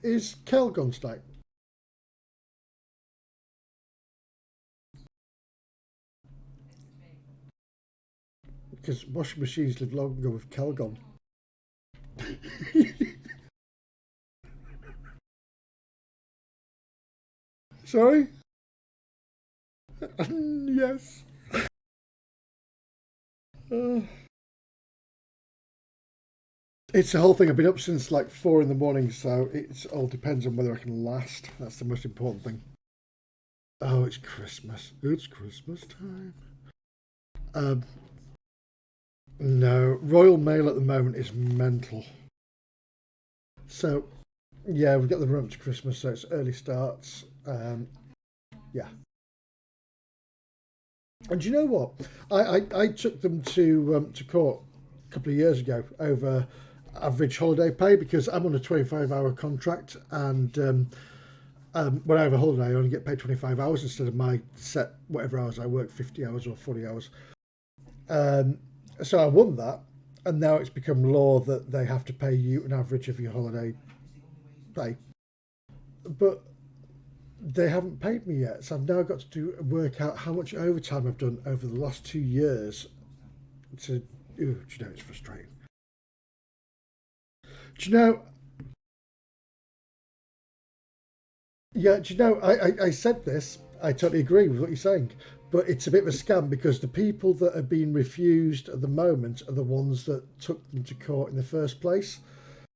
Is Kel gone tonight? Because washing machines live longer with Kel gone. Sorry? Yes. It's the whole thing. I've been up since like 4 in the morning, so it all depends on whether I can last. That's the most important thing. Oh, it's Christmas. It's Christmas time. No, Royal Mail at the moment is mental. So, yeah, we've got the run up to Christmas, so it's early starts. Yeah. And do you know what? I took them to court a couple of years ago over average holiday pay because I'm on a 25-hour contract, and when I have a holiday, I only get paid 25 hours instead of my set whatever hours I work, 50 hours or 40 hours. So I won that, and now it's become law that they have to pay you an average of your holiday pay. But they haven't paid me yet, so I've now got to work out how much overtime I've done over the last 2 years. Do you know, it's frustrating. Do you know? Yeah, do you know? I said this. I totally agree with what you're saying, but it's a bit of a scam because the people that are being refused at the moment are the ones that took them to court in the first place,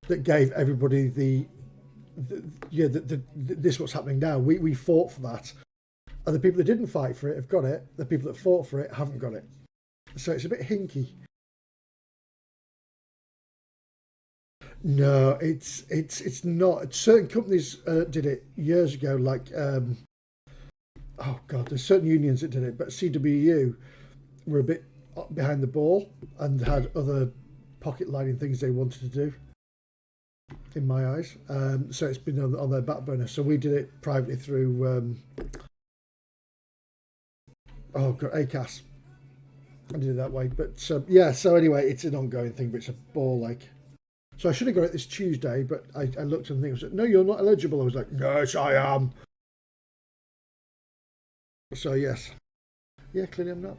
that gave everybody this what's happening now. We fought for that, and the people that didn't fight for it have got it. The people that fought for it haven't got it. So it's a bit hinky. No, it's not. Certain companies did it years ago, like oh god, there's certain unions that did it, but CWU were a bit behind the ball and had other pocket lining things they wanted to do. In my eyes, so it's been on their back burner. So we did it privately through ACAS. I did it that way, but yeah. So anyway, it's an ongoing thing, but it's a ball like. So I should have got it this Tuesday, but I looked and things was no, you're not eligible. I was like, yes, I am. So yes, yeah, clearly I'm not.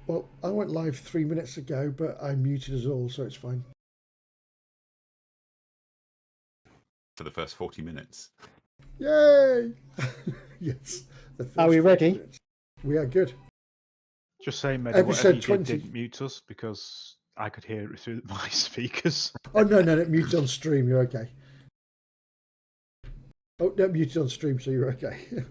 Well, I went live 3 minutes ago, but I muted us all, so it's fine. For the first 40 minutes. Yay! Yes. Are we ready? Minutes. We are good. Just saying, Medi, Episode whatever you 20. didn't mute us because I could hear it through my speakers. Oh, no, muted on stream, you're okay. Oh, no, muted on stream, so you're okay.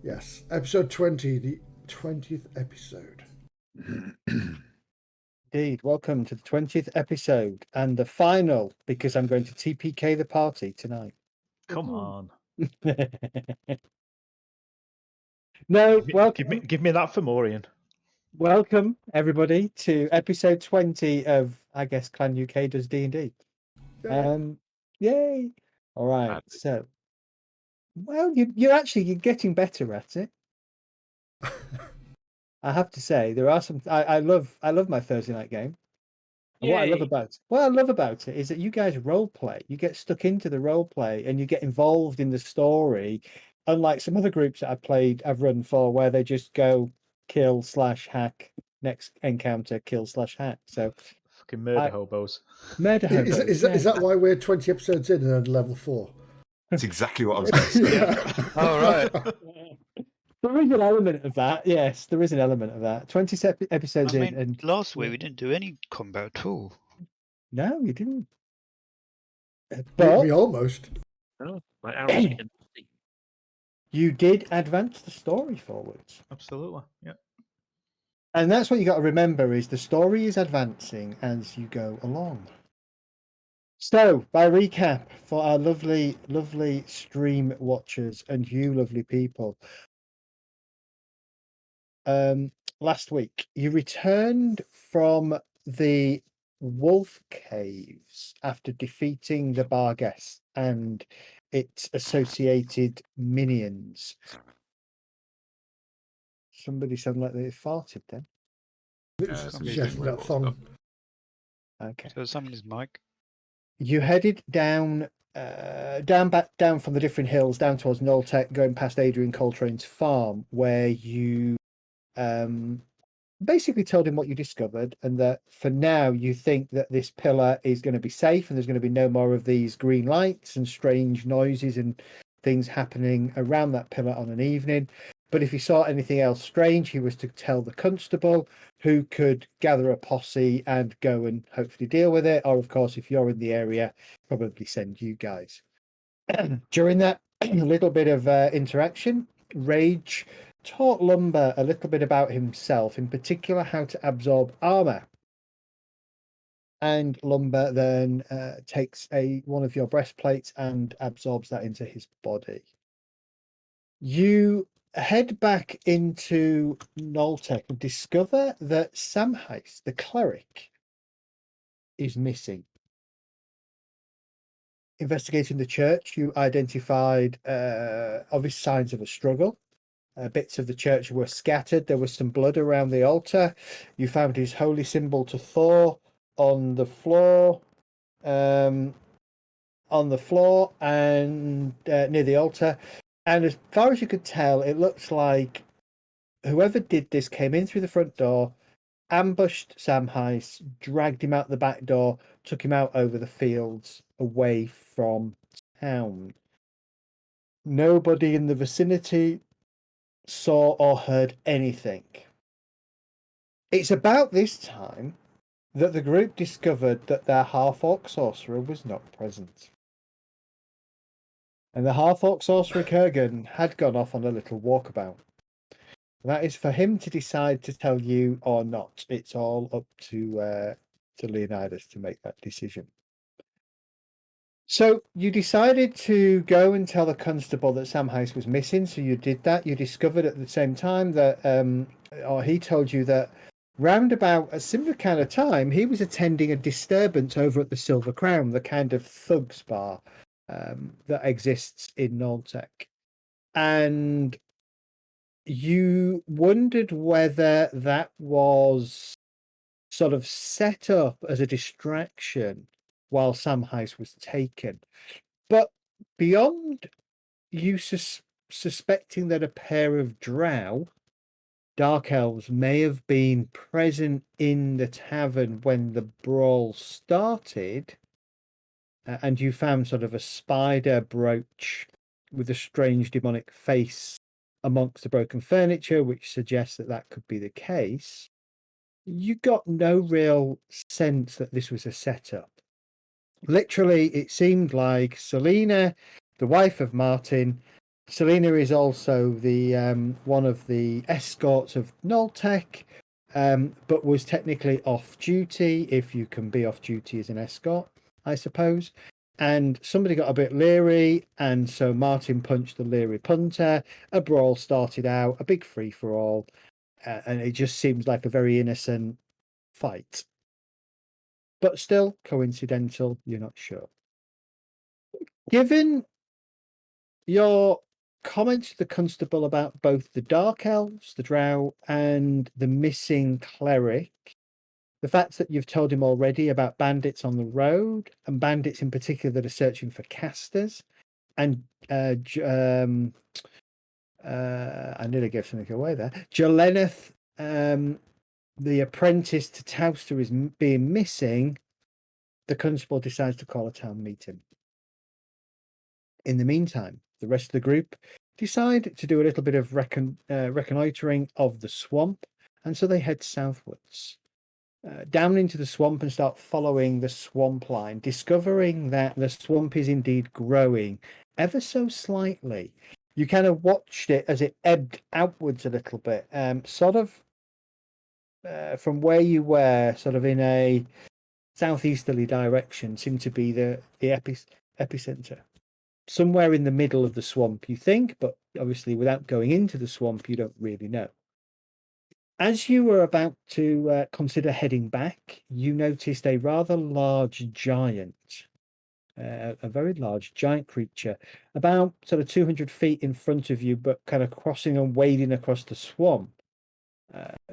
Yes, episode 20, the 20th episode. Indeed, welcome to the 20th episode and the final, because I'm going to TPK the party tonight. Come on. No, welcome. Give me that Fomorian. Welcome, everybody, to episode 20 of, I guess, Clan UK Does D&D. Yay! All right, so, well, you're getting better at it. I have to say, there are some. I love my Thursday night game. And what I love about it is that you guys role play. You get stuck into the role play and you get involved in the story. Unlike some other groups that I've run for, where they just go kill/hack, next encounter kill/hack. So fucking murder hobos. Murder hobos. Is that why we're 20 episodes in and level 4? That's exactly what I was going to say. Yeah. All right. There is an element of that. Yes, there is an element of that. 20 episodes in. And last week we didn't do any combat at all. No, we didn't. But we almost. Oh, my arrows again. You did advance the story forwards. Absolutely, yeah. And that's what you got to remember is the story is advancing as you go along. So, by recap, for our lovely, lovely stream watchers and you lovely people, last week you returned from the wolf caves after defeating the Barghest and its associated minions. Somebody sounded like they farted then. It's somebody's Jeff doing in that robot thong. stuff. Okay. So somebody's mic. You headed down down from the different hills down towards Noltec, going past Adryan Coltrains' farm, where you basically told him what you discovered, and that for now you think that this pillar is going to be safe and there's going to be no more of these green lights and strange noises and things happening around that pillar on an evening. But if he saw anything else strange, he was to tell the constable, who could gather a posse and go and hopefully deal with it. Or, of course, if you're in the area, probably send you guys. During that little bit of interaction, Rage taught Lumber a little bit about himself, in particular how to absorb armour. And Lumber then takes one of your breastplates and absorbs that into his body. You head back into Noltec and discover that Samheis, the cleric, is missing. Investigating the church, you identified obvious signs of a struggle. Bits of the church were scattered. There was some blood around the altar. You found his holy symbol to Thor on the floor. And near the altar. And as far as you could tell, it looks like whoever did this came in through the front door, ambushed Samheis, dragged him out the back door, took him out over the fields away from town. Nobody in the vicinity saw or heard anything. It's about this time that the group discovered that their half-orc sorcerer was not present. And the half-orc sorcerer Kurgan had gone off on a little walkabout. That is for him to decide to tell you or not. It's all up to Leonidas to make that decision. So you decided to go and tell the constable that Samheis was missing. So you did that. You discovered at the same time that, or he told you that round about a similar kind of time, he was attending a disturbance over at the Silver Crown, the kind of thugs bar that exists in Noltec. And you wondered whether that was sort of set up as a distraction while Samheis was taken. But beyond you suspecting that a pair of drow, dark elves, may have been present in the tavern when the brawl started, and you found sort of a spider brooch with a strange demonic face amongst the broken furniture, which suggests that that could be the case, you got no real sense that this was a setup. Literally, it seemed like Selyna, the wife of Martyn, Selyna is also the one of the escorts of Noltec, but was technically off duty, if you can be off duty as an escort, I suppose. And somebody got a bit leery, and so Martyn punched the leery punter. A brawl started out, a big free-for-all, and it just seems like a very innocent fight. But still, coincidental, you're not sure. Given your comments to the constable about both the dark elves, the drow, and the missing cleric, the fact that you've told him already about bandits on the road, and bandits in particular that are searching for casters, and I nearly gave something away there. Joleneth, the apprentice to Tauster, is being missing. The constable decides to call a town meeting. In the meantime, the rest of the group decide to do a little bit of reconnoitering of the swamp, and so they head southwards. Down into the swamp and start following the swamp line, discovering that the swamp is indeed growing ever so slightly. You kind of watched it as it ebbed outwards a little bit, sort of from where you were, sort of in a southeasterly direction, seemed to be the epicenter. Somewhere in the middle of the swamp, you think, but obviously without going into the swamp, you don't really know. As you were about to consider heading back, you noticed a rather large giant a very large giant creature, about sort of 200 feet in front of you, but kind of crossing and wading across the swamp,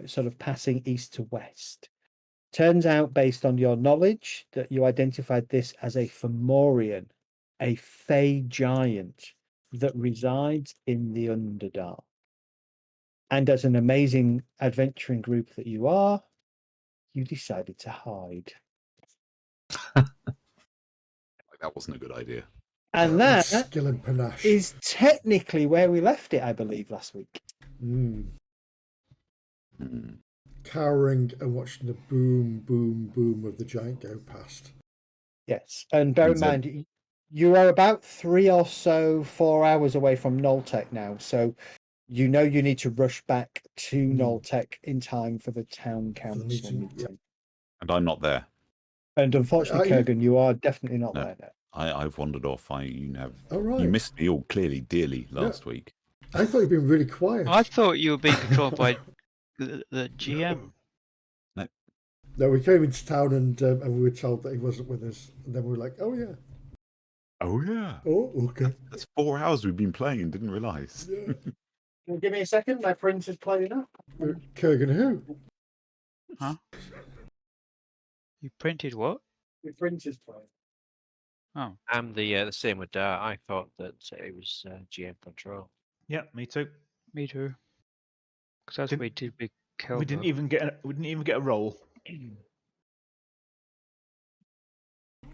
sort of passing east to west. Turns out, based on your knowledge, that you identified this as a Fomorian, a fey giant that resides in the Underdark. And as an amazing adventuring group that you are, you decided to hide. That wasn't a good idea. And That's that skill and panache. is technically where we left it, I believe, last week. Mm. Hmm. Cowering and watching the boom, boom, boom of the giant go past. Yes, and bear in And then- mind, you are about 4 hours away from Noltec now, so you know you need to rush back to Noltec in time for the town council meeting, meeting. yeah. And I'm not there. And unfortunately, Are you? Kurgan, you are definitely not No. there now. I've wandered off. You Oh, right. You missed me all clearly, dearly last week. I thought you'd been really quiet. I thought you were being controlled by the GM. No, we came into town and we were told that he wasn't with us. And then we were like, oh, yeah. Oh yeah. Oh, okay. That's 4 hours we've been playing and didn't realise. Yeah. Can you give me a second? My printer's playing up. Kurgan who? Huh? You printed what? My printer's playing. Oh, I'm the same with Dart. I thought that it was GM control. Yeah, me too. me too. Because that's what we did with Kelbo. We didn't even get a roll.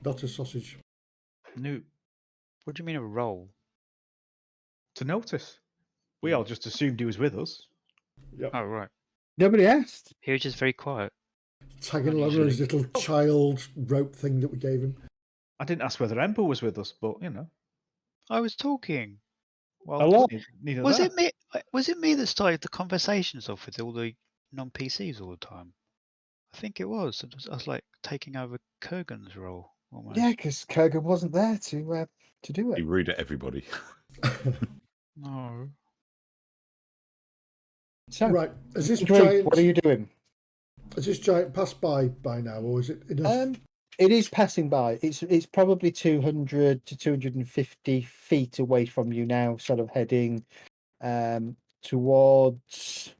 Not a sausage. No, What do you mean a roll? to notice. We all just assumed he was with us. Oh, right. Nobody asked. He was just very quiet. Tagging along on his little child rope thing that we gave him. I didn't ask whether Ember was with us, but you know. I was talking. Well, A lot. neither Was there. it me? Was it me that started the conversations off with all the non-PCs all the time? I think it was. I was like taking over Kurgan's role almost. Yeah, because Kurgan wasn't there to do Be it. rude at everybody. No. So, Right. Has this Drew, giant what are you doing? has this giant passed by now, or is it enough? It is passing by. It's probably 200 to 250 feet away from you now, sort of heading towards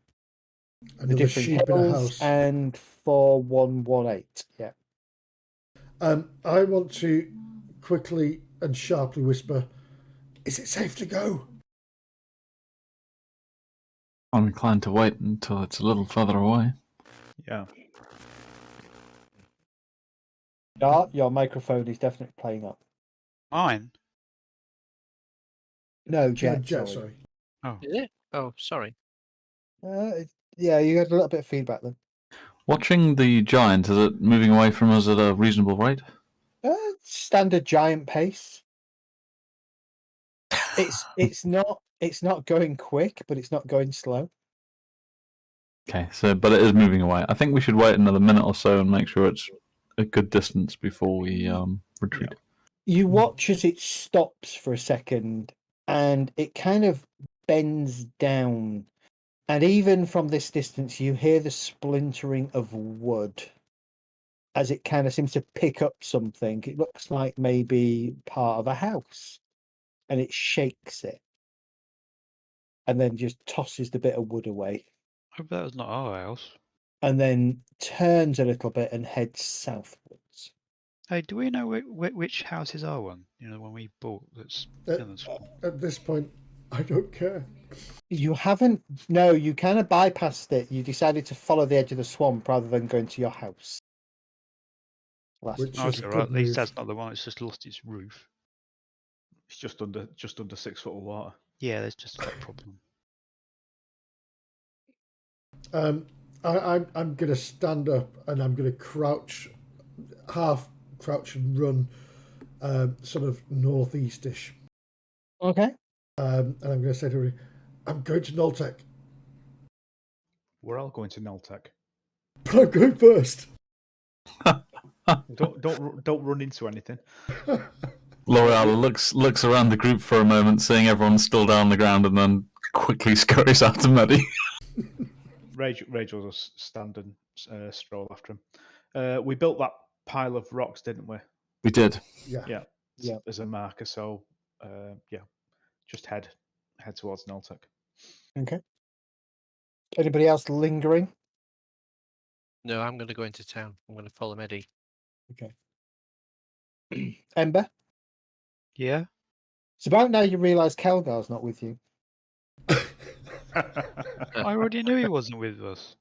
the Another different sheep in a hills house. and 4118. Yeah. I want to quickly and sharply whisper, is it safe to go? I'm inclined to wait until it's a little further away. Yeah. Dart, your microphone is definitely playing up. Mine? No, Jet. Jet, sorry. Oh. Is it? Oh, sorry. Yeah, you had a little bit of feedback then. Watching the giant, is it moving away from us at a reasonable rate? Standard giant pace. It's not going quick, but it's not going slow. Okay, but it is moving away. I think we should wait another minute or so and make sure it's a good distance before we retreat. You watch as it stops for a second, and it kind of bends down. And even from this distance, you hear the splintering of wood as it kind of seems to pick up something. It looks like maybe part of a house, and it shakes it, and then just tosses the bit of wood away, Hope that was not our house. and then turns a little bit and heads southwards. Hey, do we know which house is our one? You know, the one we bought that's in the swamp. At this point, I don't care. You haven't. No, you kind of bypassed it. You decided to follow the edge of the swamp rather than going to your house. Which Oh, is it's a all good right. At least move. that's not the one. It's just lost its roof. It's just under 6 foot of water. Yeah, there's just that problem. I'm going to stand up and I'm going to crouch, half crouch and run, sort of northeastish. Okay. And I'm going to say to her, I'm going to Noltec, We're all going to Noltec. but I'm going first. Don't run into anything. L'Oreal looks around the group for a moment, seeing everyone's still down on the ground, and then quickly scurries after Maddie. Rage will just stand and stroll after him. We built that pile of rocks, didn't we? We did. Yeah. Yeah. Yeah. as a marker. So yeah, just head towards Noltec. Okay. Anybody else lingering? No, I'm going to go into town. I'm going to follow Eddie. Okay. Ember, Yeah. it's about now you realise Kelgar's not with you. I already knew he wasn't with us.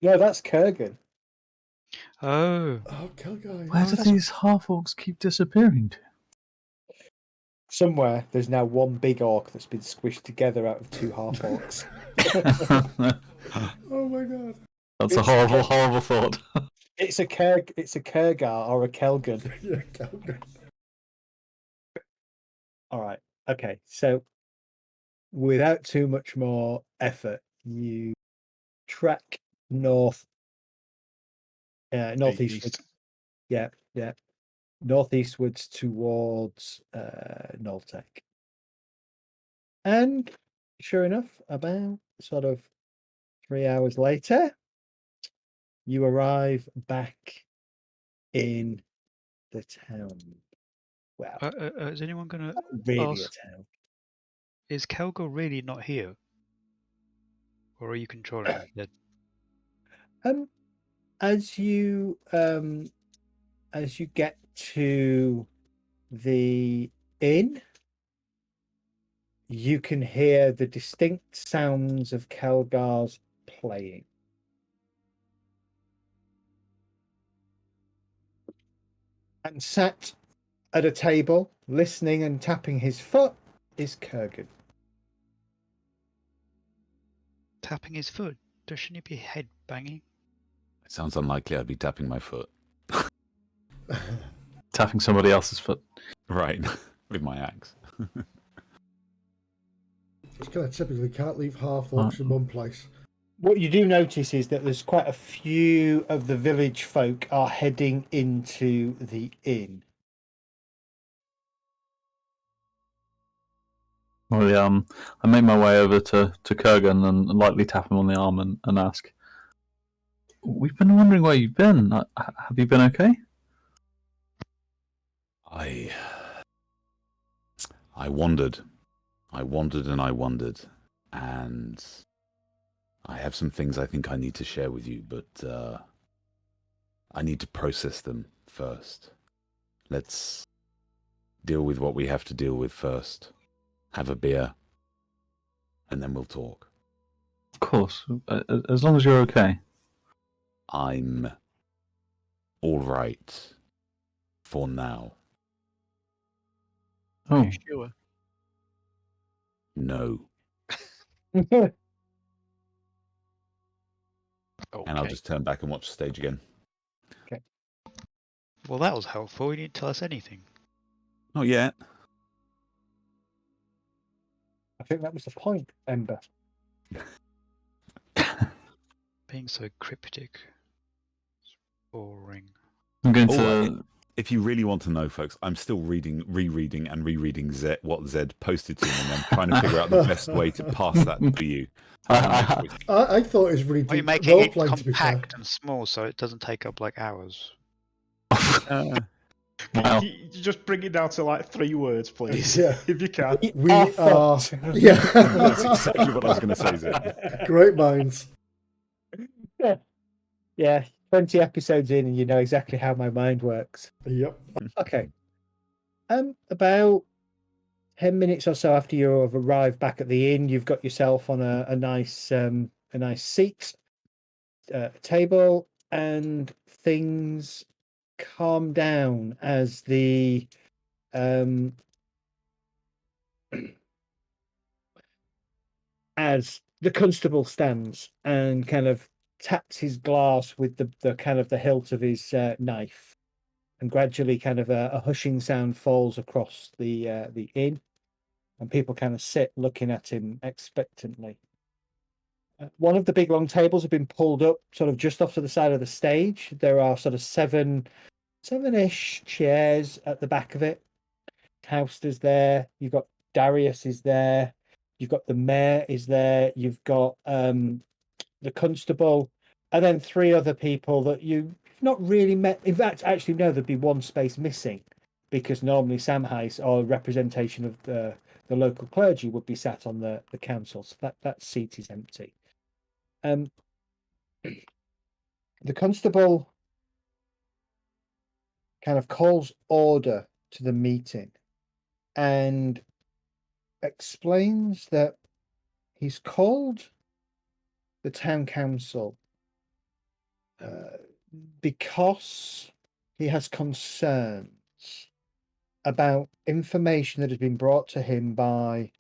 No, that's Kurgan. Oh. Oh, Kelgar. Where do these half orcs keep disappearing to? Somewhere there's now one big orc that's been squished together out of two half orcs. Oh my god. That's a It's horrible, okay. horrible thought. It's a Kurgar or a Kelgan. Yeah, Kelgar. All right. Okay. So, without too much more effort, you track northeastward. East. Yeah, yeah. Northeastwards towards Noltec. And sure enough, about sort of 3 hours later, you arrive back in the town. Well, Is anyone going to really ask, a town. is Kelgar really not here? Or are you controlling him dead? As you get to the inn, you can hear the distinct sounds of Kelgar's playing. And sat at a table, listening and tapping his foot, is Kurgan. Tapping his foot? Shouldn't he be head banging? It sounds unlikely I'd be tapping my foot. Tapping somebody else's foot. Right, with my axe. It's kind of typically can't leave half orcs in one place. What you do notice is that there's quite a few of the village folk are heading into the inn. Well, I make my way over to Kurgan and lightly tap him on the arm and ask, "We've been wondering where you've been. Have you been okay?" I wandered. I wandered and I wandered. And I have some things I think I need to share with you, but I need to process them first. Let's deal with what we have to deal with first. Have a beer, and then we'll talk. Of course, as long as you're okay. I'm all right for now. Oh, Are you sure? No. Okay. And I'll just turn back and watch the stage again. Well, that was helpful. You didn't tell us anything. Not yet. I think that was the point, Ember. Being so cryptic. It's boring. I'm going Oh, to. if you really want to know, folks, I'm still rereading what Zed posted to me, and I'm trying to figure out the best way to pass that to you. I thought it was really Are you deep making it role-playing, to be fair. compact and small so it doesn't take up like hours? Wow. You just bring it down to like 3 words, please. Yeah. If you can. We are... Yeah. That's exactly what I was going to say, Zed. Great minds. Yeah, 20 episodes in and you know exactly how my mind works. Yep. Okay. About 10 minutes or so after you have arrived back at the inn, you've got yourself on a nice seat, table, and things calm down as the constable stands and kind of taps his glass with the kind of the hilt of his knife, and gradually kind of a hushing sound falls across the inn, and people kind of sit looking at him expectantly. One of the big long tables have been pulled up sort of just off to the side of the stage. There are sort of seven-ish chairs at the back of it. Houster's there. You've got Darius is there. You've got the mayor is there. You've got the constable, and then 3 other people that you've not really met. In fact, actually, no, there'd be one space missing because normally Samheis or representation of the local clergy would be sat on the council, so that seat is empty. The constable kind of calls order to the meeting and explains that he's called the town council because he has concerns about information that has been brought to him by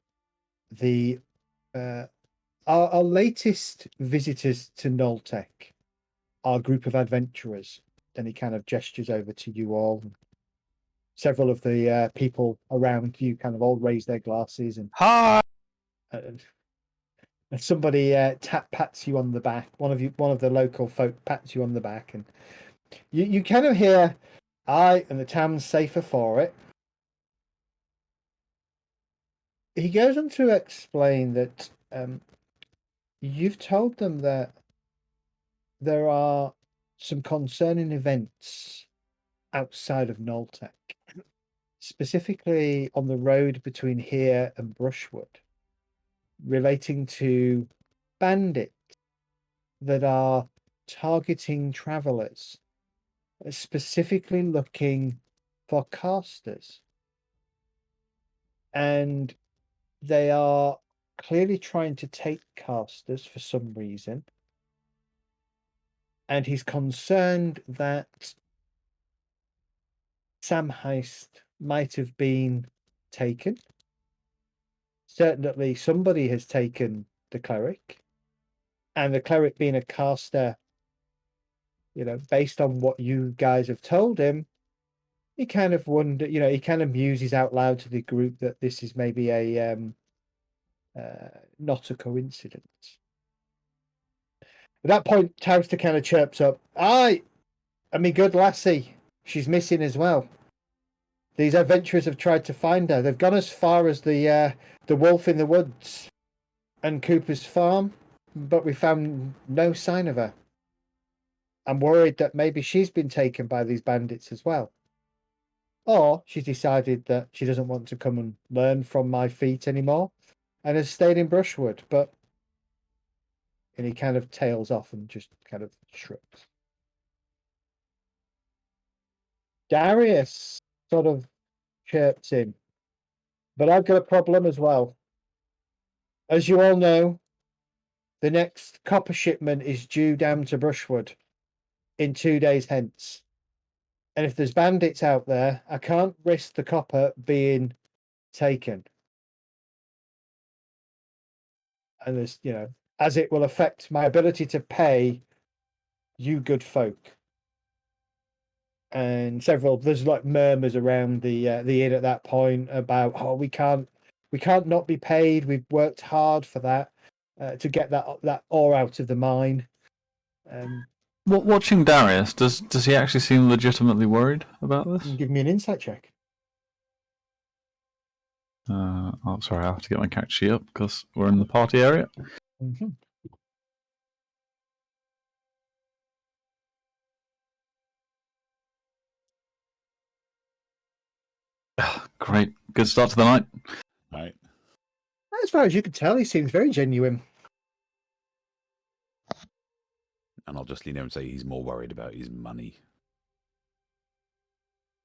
the our latest visitors to Noltec, our group of adventurers. Then he kind of gestures over to you all. Several of the people around you kind of all raise their glasses, and Hi. Somebody pats you on the back. One of the local folk pats you on the back, and you kind of hear, "I and the town's safer for it." He goes on to explain that you've told them that there are some concerning events outside of Noltec, specifically on the road between here and Brushwood, relating to bandits that are targeting travelers, specifically looking for casters. And they are clearly trying to take casters for some reason. And he's concerned that Samheis might have been taken. Certainly somebody has taken the cleric. And the cleric being a caster, based on what you guys have told him, he kind of wonder, he kind of muses out loud to the group that this is maybe a not a coincidence. At that point, Tauster kind of chirps up, "Aye, and me good lassie, she's missing as well. These adventurers have tried to find her. They've gone as far as the wolf in the woods and Cooper's farm, but we found no sign of her. I'm worried that maybe she's been taken by these bandits as well. Or she's decided that she doesn't want to come and learn from my feet anymore and has stayed in Brushwood." And he kind of tails off and just kind of shrugs. Darius sort of chirps in, "But I've got a problem as well. As you all know, the next copper shipment is due down to Brushwood in 2 days hence. And if there's bandits out there, I can't risk the copper being taken. And there's, as it will affect my ability to pay you good folk." And there's like murmurs around the inn at that point about, "Oh, we can't not be paid. We've worked hard for that to get that ore out of the mine." Watching Darius, does he actually seem legitimately worried about this? Give me an insight check. Oh, sorry, I have to get my character sheet up because we're in the party area. Mm-hmm. Great, good start to the night. Right. As far as you can tell, he seems very genuine. And I'll just lean over and say he's more worried about his money.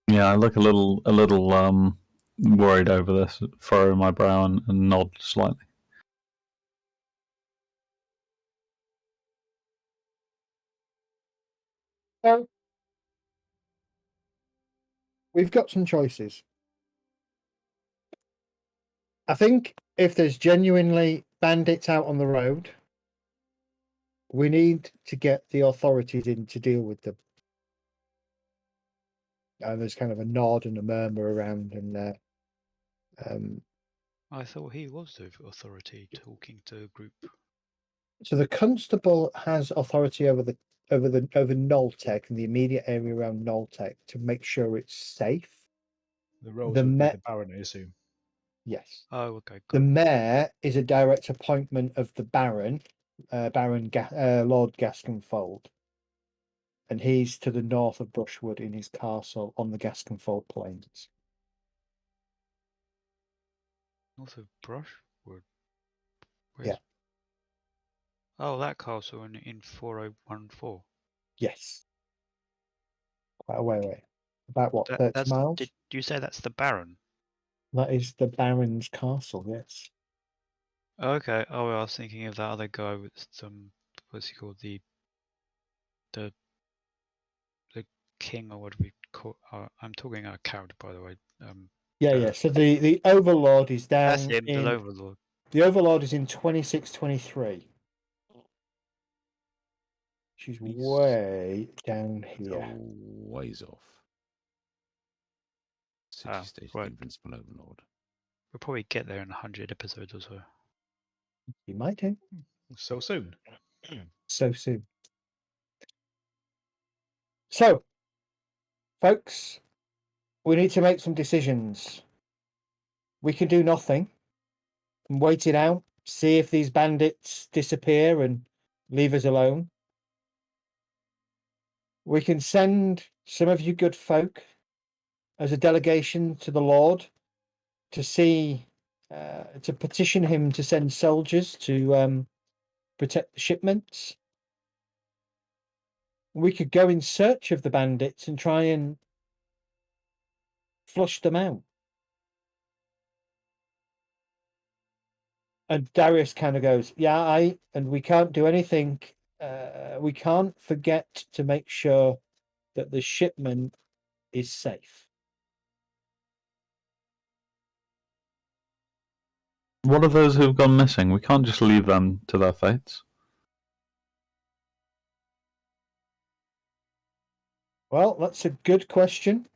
Yeah, I look a little worried over this, furrow my brow and nod slightly. So, we've got some choices. I think if there's genuinely bandits out on the road, we need to get the authorities in to deal with them. And there's kind of a nod and a murmur around, and I thought he was the authority talking to a group. so the constable has authority over Noltec and the immediate area around Noltec to make sure it's safe. The roles The would be ma- the Baron, I assume. Yes. Oh, okay. The mayor is a direct appointment of the Baron, Lord Gasconfold, and he's to the north of Brushwood in his castle on the Gasconfold Plains. North of Brushwood. Yeah. Oh, that castle in 4014. Yes. Quite a way away. About what, 30 That's. miles? Did you say that's the Baron? That is the Baron's castle, yes. Okay. Oh, well, I was thinking of that other guy with some. What's he called? The king, or what do we call? I'm talking out of character, by the way. Yeah. So the Overlord is That's down him, in. the Overlord. The Overlord is in 2623. She's He's way down It's here. a ways off. City Ah, State right. Invincible Overlord. We'll probably get there in 100 episodes or so. You might do. So soon. So soon. So, folks, we need to make some decisions. We can do nothing and wait it out, see if these bandits disappear and leave us alone. We can send some of you good folk as a delegation to the Lord to see, to petition him to send soldiers to protect the shipments. We could go in search of the bandits and try and flush them out. And Darius kind of goes, yeah, and we can't do anything. We can't forget to make sure that the shipment is safe. What are those who've gone missing? We can't just leave them to their fates. Well, that's a good question.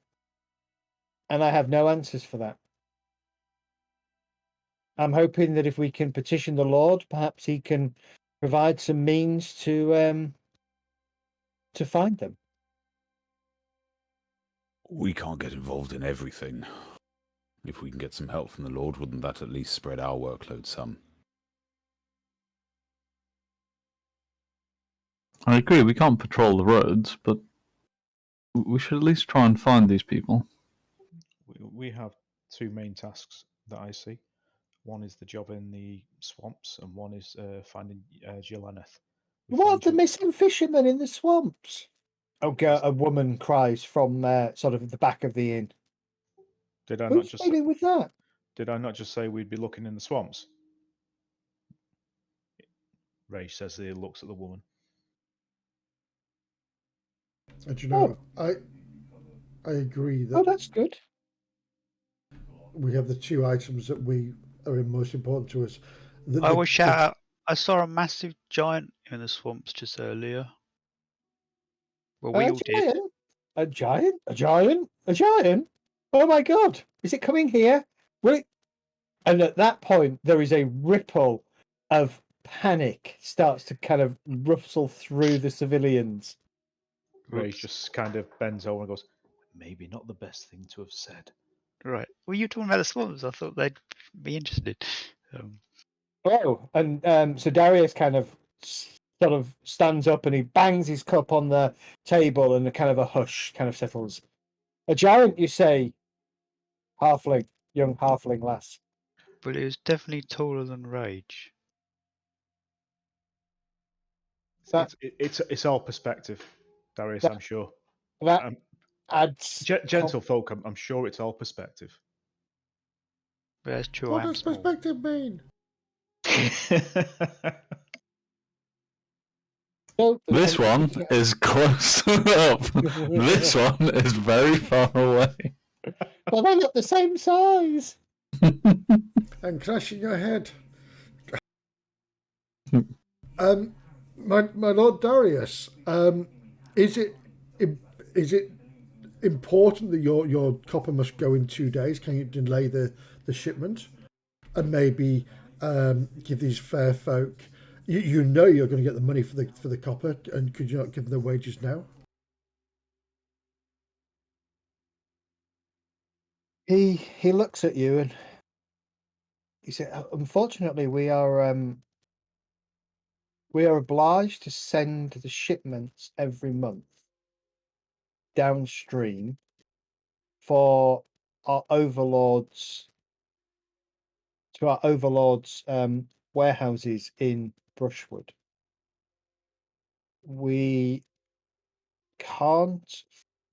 And I have no answers for that. I'm hoping that if we can petition the Lord, perhaps he can provide some means to find them. We can't get involved in everything. If we can get some help from the Lord, wouldn't that at least spread our workload some? I agree, we can't patrol the roads, but we should at least try and find these people. We have two main tasks that I see. One is the job in the swamps, and one is finding Gilleneth. What of the missing fishermen in the swamps? A woman cries from sort of the back of the inn. Did I not Who's just dealing with that? Did I not just say we'd be looking in the swamps? Ray says he looks at the woman. And you know, I agree that that's good. we have the two items that we are most important to us. I will shout out, I saw a massive giant in the swamps just earlier. Well, we all did. A giant? A giant? A giant? Oh my god! Is it coming here? Will it? And at that point, there is a ripple of panic starts to kind of rustle through the civilians. Ray just kind of bends over and goes, maybe not the best thing to have said. Right. Were you talking about the swamps? I thought they'd be interested. So Darius kind of sort of stands up and he bangs his cup on the table, and a kind of a hush kind of settles. A giant, you say? Halfling, young halfling lass. But it was definitely taller than Rage. It's all perspective, Darius. I'm sure. That adds gentlefolk. I'm sure it's all perspective. But that's true. What does perspective mean? This one is close up. This one is very far away. Well, they're not the same size. And crashing your head. My Lord Darius, is it important that your copper must go in 2 days? Can you delay the shipment and maybe give these fair folk? You know you're going to get the money for the copper, and could you not give them their wages now? He looks at you and he said, "Unfortunately, we are obliged to send the shipments every month downstream for our overlord's to our overlord's warehouses in Brushwood. We can't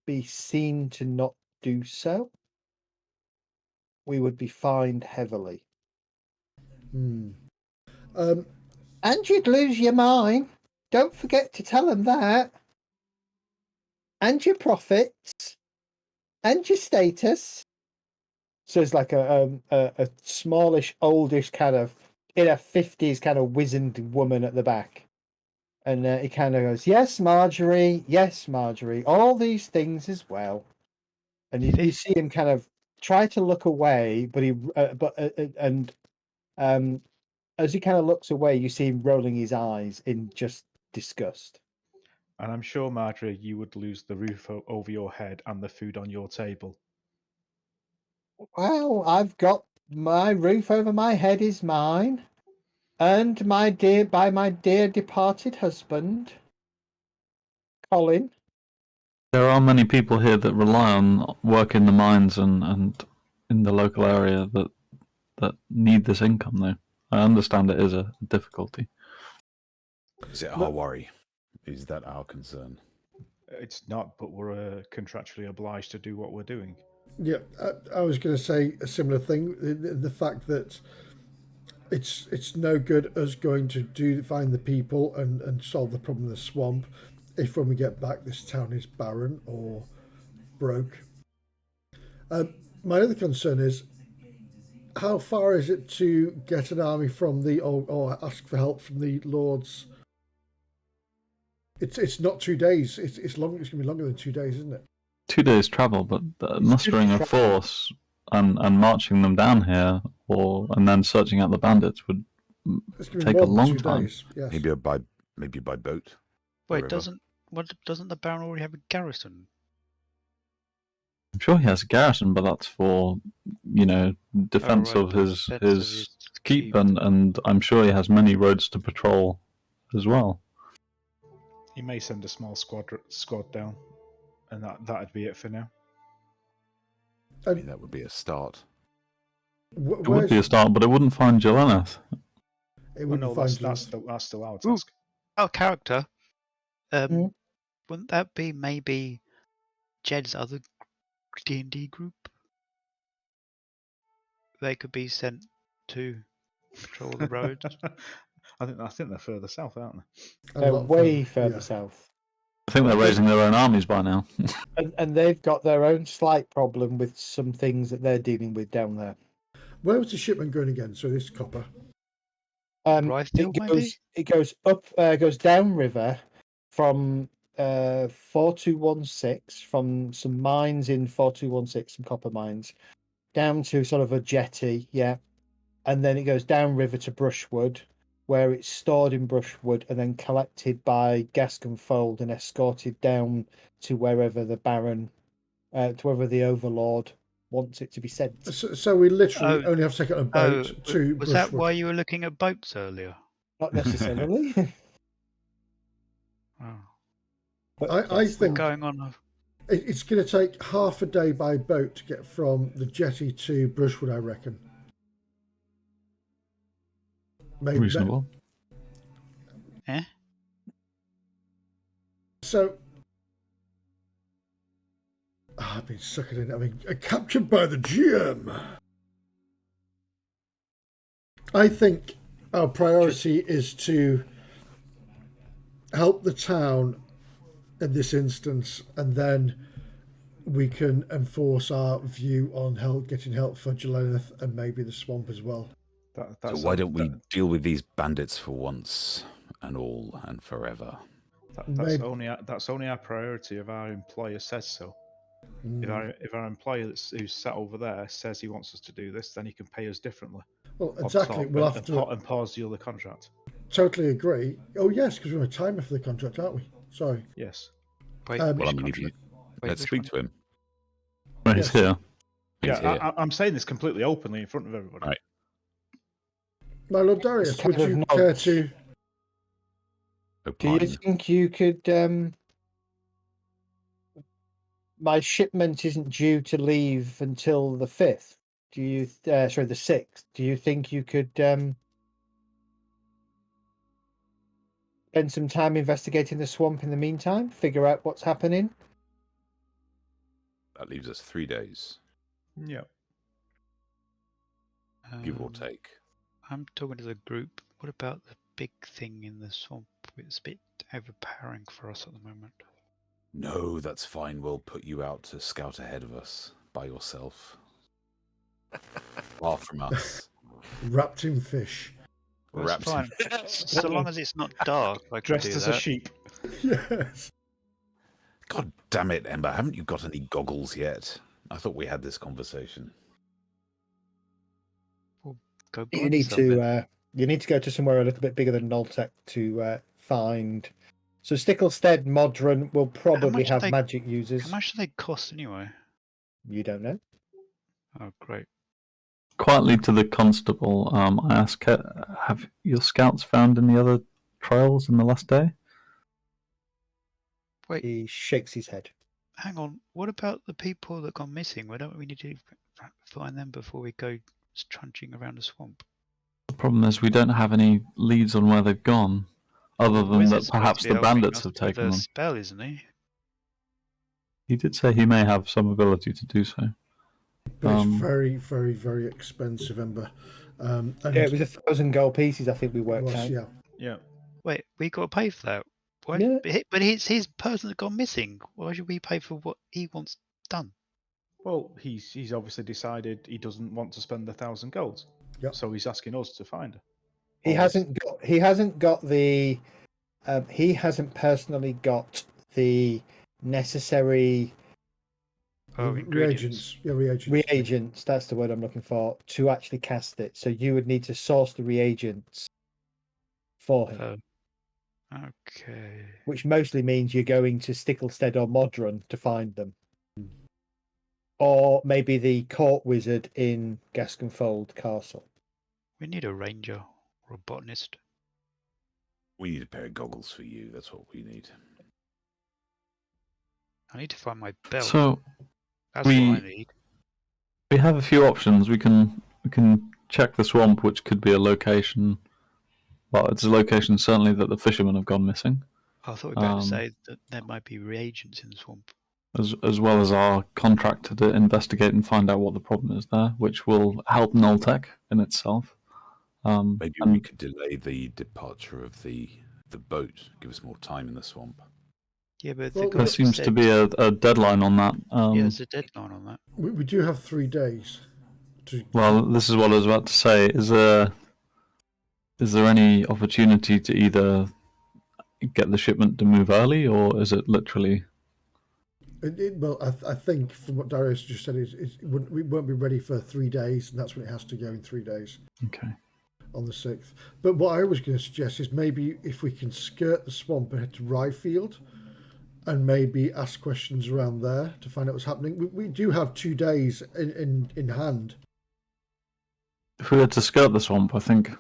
be seen to not do so. We would be fined heavily. Hmm. And you'd lose your mine. Don't forget to tell them that. And your profits. And your status. So it's like a smallish, oldish kind of, in her 50s kind of wizened woman at the back. And he kind of goes, yes, Marjorie, all these things as well. And you see him kind of try to look away, but as he kind of looks away, you see him rolling his eyes in just disgust. And I'm sure, Marjorie, you would lose the roof over your head and the food on your table. Well, I've got my roof over my head is mine, and my dear departed husband, Colin. There are many people here that rely on work in the mines and in the local area that need this income, though. I understand it is a difficulty. Is it our worry? Is that our concern? It's not, but we're contractually obliged to do what we're doing. Yeah, I was going to say a similar thing. The fact that it's no good us going to find the people and solve the problem of the swamp if when we get back this town is barren or broke. My other concern is how far is it to get an army from the or ask for help from the lords? It's not 2 days. It's long. It's going to be longer than 2 days, isn't it? 2 days travel, but mustering a force and marching them down here, and then searching out the bandits would take a long time. Days, yes. Maybe by boat. Wait, doesn't the Baron already have a garrison? I'm sure he has a garrison, but that's for defense of his keep, and I'm sure he has many roads to patrol as well. He may send a small squad down, and that'd be it for now. I mean, that would be a start. It would be a start, but it wouldn't find Jelena. It wouldn't find that's still our task. Our character. Wouldn't that be maybe Jed's other D&D group? They could be sent to patrol the roads. I think they're further south, aren't they? They're way further south. I think they're raising their own armies by now. and they've got their own slight problem with some things that they're dealing with down there. Where was the shipment going again? So this copper. It goes up, goes downriver from 4216, from some mines in 4216, some copper mines, down to sort of a jetty, and then it goes downriver to Brushwood, where it's stored in Brushwood and then collected by Gasconfold and escorted down to wherever the Baron, to wherever the Overlord wants it to be sent. So we literally only have to take it on a boat to Was Brushwood. that why you were looking at boats earlier? Not necessarily. I think going on. It's going to take half a day by boat to get from the jetty to Brushwood, I reckon. Maybe reasonable. So, I've been suckered in. I mean, captured by the GM. I think our priority is to help the town in this instance, and then we can enforce our view on getting help for Jelena and maybe the swamp as well. So why don't we deal with these bandits for once and all and forever? That's only our priority if our employer says so. If our employer who's sat over there says he wants us to do this, then he can pay us differently. Well, exactly. We'll have to and pause the other contract. Totally agree. Oh yes, because we're on a timer for the contract, aren't we? Sorry. Yes. Well, I mean, if you let's speak to him. Well, he's here. I'm saying this completely openly in front of everybody. Right. My Lord Darius, would you care to? Do you think you could? My shipment isn't due to leave until the 5th. Do you? Sorry, the 6th. Do you think you could spend some time investigating the swamp in the meantime? Figure out what's happening. That leaves us 3 days, Yeah. give or take. I'm talking to the group. What about the big thing in the swamp? It's a bit overpowering for us at the moment. No, that's fine. We'll put you out to scout ahead of us by yourself. Far from us. Wrapped in fish. Well, Wrapped it's in- fine. So long as it's not dark, I can Dressed do as that. a sheep. Yes. God damn it, Ember. Haven't you got any goggles yet? I thought we had this conversation. Go You buy need some then. to. You need to go to somewhere a little bit bigger than Noltec to find. So Sticklestead Modron will probably much do have they- magic users. How much do they cost anyway? You don't know. Oh, great. Quietly to the constable, I ask, have your scouts found any other trails in the last day? Wait, He shakes his head. hang on. What about the people that gone missing? Why don't we need to find them before we go trudging around the swamp? The problem is we don't have any leads on where they've gone, other than Wizard's that supposed perhaps to be the helping bandits us have with taken a them. spell, isn't he? He did say he may have some ability to do so. But it's very, very, very expensive, Ember. And Yeah, it was 1,000 gold pieces. I think we it worked was, out. yeah. Yeah. Wait, we got to pay for that. Why? Yeah. But it's his person that gone missing. Why should we pay for what he wants done? Well, he's obviously decided he doesn't want to spend 1,000 gold. Yep. So he's asking us to find her. He Or- hasn't got the. He hasn't personally got the necessary Oh, ingredients. Reagents. Yeah, reagents. reagents. That's the word I'm looking for to actually cast it. So you would need to source the reagents for him, Okay. which mostly means you're going to Sticklestead or Modron to find them, or maybe the court wizard in Gasconfold Castle. We need a ranger or a botanist. We need a pair of goggles for you. That's what we need. I need to find my belt. So That's we- what I need. we have a few options. We can check the swamp, which could be a location. Well, it's a location certainly that the fishermen have gone missing, I thought we were about to say that there might be reagents in the swamp. as well as our contractor to investigate and find out what the problem is there, which will help Noltec in itself. Maybe and we could delay the departure of the boat. Give us more time in the swamp. Yeah, but Well, the there guy seems to said- be a deadline on that. yeah, there's a deadline on that. We do have 3 days. Well, this is what I was about to say. Is there any opportunity to either get the shipment to move early, or is it literally? Well, I think from what Darius just said, we won't be ready for 3 days, and that's when it has to go in 3 days Okay. on the 6th. But what I was going to suggest is maybe if we can skirt the swamp and head to Ryefield and maybe ask questions around there to find out what's happening. We do have 2 days in hand. If we were to skirt the swamp, I think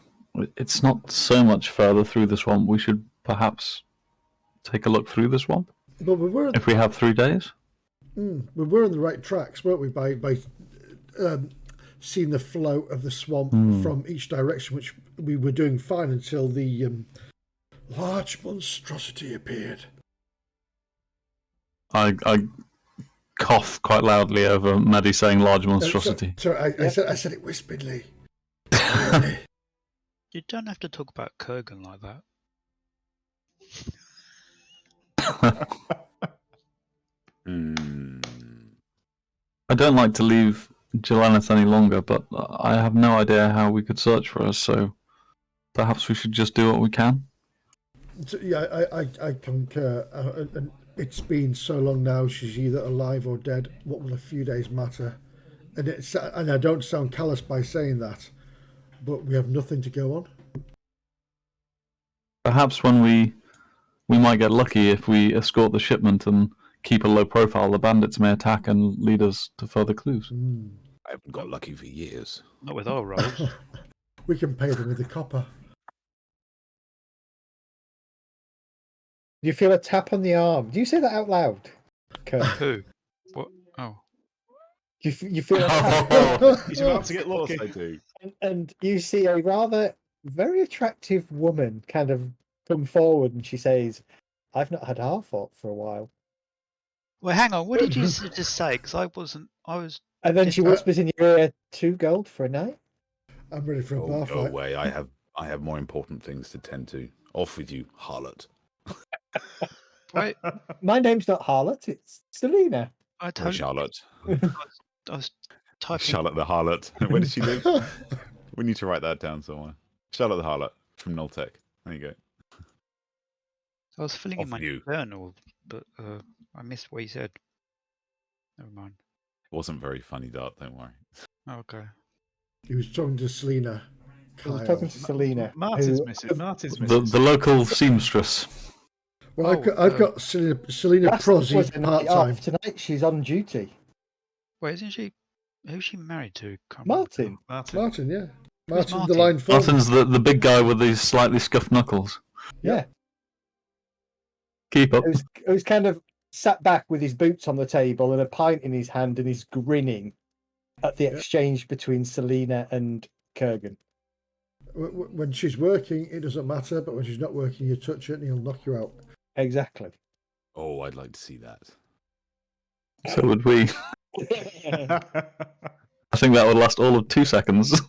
it's not so much further through the swamp. We should perhaps take a look through the swamp But we were if we have 3 days. we were on the right tracks, weren't we? By seeing the flow of the swamp from each direction, which we were doing fine until the large monstrosity appeared. I cough quite loudly over Maddie saying large monstrosity. Sorry, I said it whisperedly. You don't have to talk about Kurgan like that. I don't like to leave Jelaneth any longer, but I have no idea how we could search for her, so perhaps we should just do what we can. So, yeah, I concur. And it's been so long now. She's either alive or dead. What will a few days matter? And I don't sound callous by saying that, but we have nothing to go on. Perhaps when we might get lucky if we escort the shipment and keep a low profile, the bandits may attack and lead us to further clues. I haven't got lucky for years. Not with our rolls. We can pay them with the copper. Do you feel a tap on the arm? Do you say that out loud, Kurt? Who? What? Oh. You feel He's about to get lucky. Of course I do. and you see a rather very attractive woman kind of come forward, and she says, "I've not had half for a while." Well, hang on. What did you just say? Because I wasn't. I was. And then she Just- whispers in your ear, 2 gold for a night. I'm ready for a bar Oh, go fight. away. I have more important things to tend to. Off with you, harlot. Wait, My name's not Harlot, it's Selyna. I Oh, totally. Charlotte. I was typing. Charlotte the harlot. Where does she live? We need to write that down somewhere. Charlotte the harlot from Noltec. There you go. I was filling in Off my you. journal, but I missed what you said. Never mind. It wasn't very funny, Dart. Don't worry. Okay. He was talking to Selyna. I was talking to Selyna. Martyn's who- missing. Martyn's missing. The local seamstress. Well, Oh, I've got Selyna Last was Prozzi a night part time. off. Tonight she's on duty. Wait, isn't she? Who's she married to? Can't Martyn. Martyn, yeah. Martyn, the Martyn? line foreman. Martyn's the big guy with these slightly scuffed knuckles. Yeah. Keep up. It was kind of sat back with his boots on the table and a pint in his hand, and he's grinning at the exchange between Selyna and Kurgan. When she's working, it doesn't matter, but when she's not working, you touch it and he'll knock you out. Exactly. Oh, I'd like to see that. So would we. I think that would last all of 2 seconds.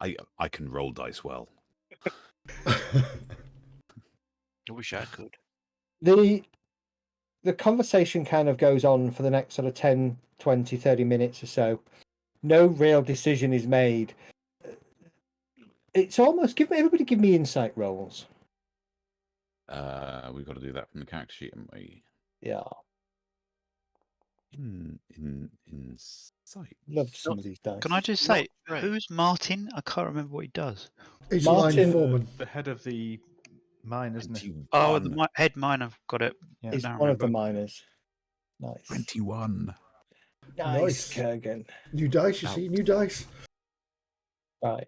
I can roll dice well. I wish I could. The conversation kind of goes on for the next sort of 10, 20, 30 minutes or so. No real decision is made. It's almost everybody give me insight rolls. We've got to do that from the character sheet, haven't we? Yeah. Insight. Love some of these dice. Can I just say, who's Martyn? I can't remember what he does. He's Martyn- line foreman. The head of the mine, isn't it? 21. Oh, the head miner. I've got it. Yeah. He's now I one of the remember. miners. Nice. 21. Nice, Nice. Kurgan. New dice, you see, new dice. Right.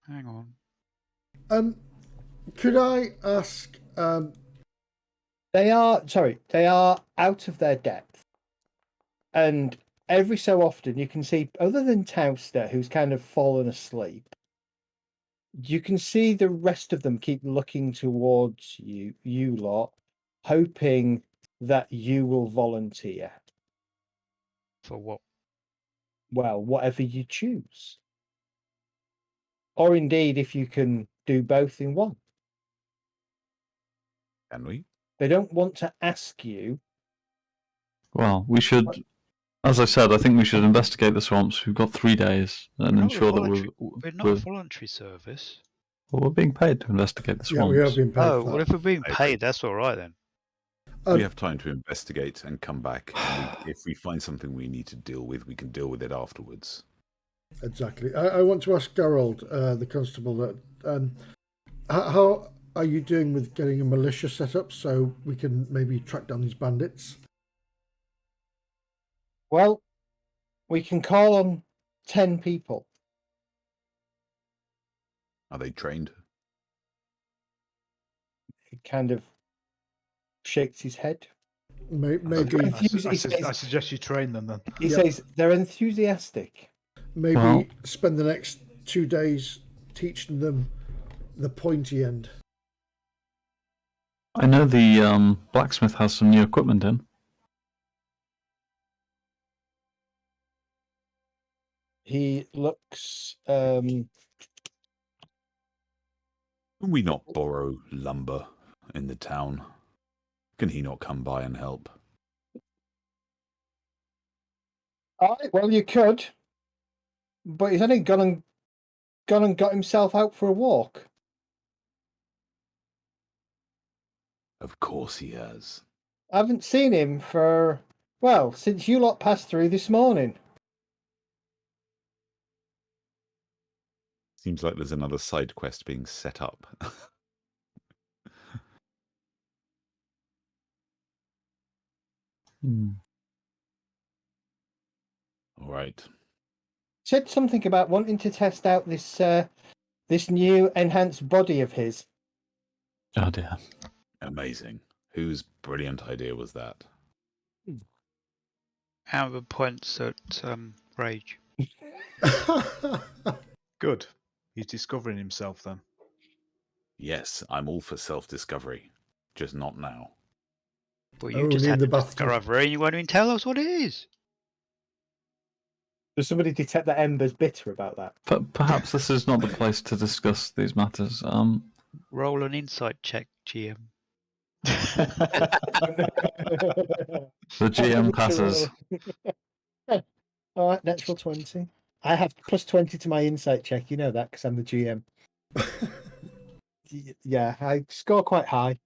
Hang on. Could I ask? They are out of their depth. And every so often you can see, other than Tauster, who's kind of fallen asleep, you can see the rest of them keep looking towards you lot, hoping that you will volunteer. For what? Well, whatever you choose. Or indeed, if you can do both in one. Can we? They don't want to ask you. Well, we should, as I said, I think we should investigate the swamps. We've got 3 days and We're not ensure that voluntary- We're not a voluntary service. we're being paid to investigate the Yeah, swamps. we have been paid. Oh, for well, that. if we're being I agree. paid, that's all right then. We have time to investigate and come back. And if we find something we need to deal with, we can deal with it afterwards. Exactly. I want to ask Gerald, the constable, that how are you doing with getting a militia set up so we can maybe track down these bandits? Well, we can call on 10 people. Are they trained? He kind of shakes his head. Maybe I suggest you train them then. He Yep. says they're enthusiastic. Well- spend the next 2 days teaching them the pointy end. I know the blacksmith has some new equipment in. He looks. Can we not borrow lumber in the town? Can he not come by and help? All right, well, you could, but he's only gone and got himself out for a walk. Of course he has. I haven't seen him for, well, since you lot passed through this morning. Seems like there's another side quest being set up. All right. Said something about wanting to test out this new enhanced body of his. Oh dear. Amazing. Whose brilliant idea was that? Amber points at Rage. Good. He's discovering himself then. Yes, I'm all for self-discovery, just not now. But you Only just in had the to bathtub. discover and you won't even tell us what it is. Does somebody detect that Ember's bitter about that? But perhaps this is not the place to discuss these matters. Roll an insight check, GM. The GM passes. All right, natural 20. I have plus 20 to my insight check. You know that because I'm the GM. Yeah, I score quite high.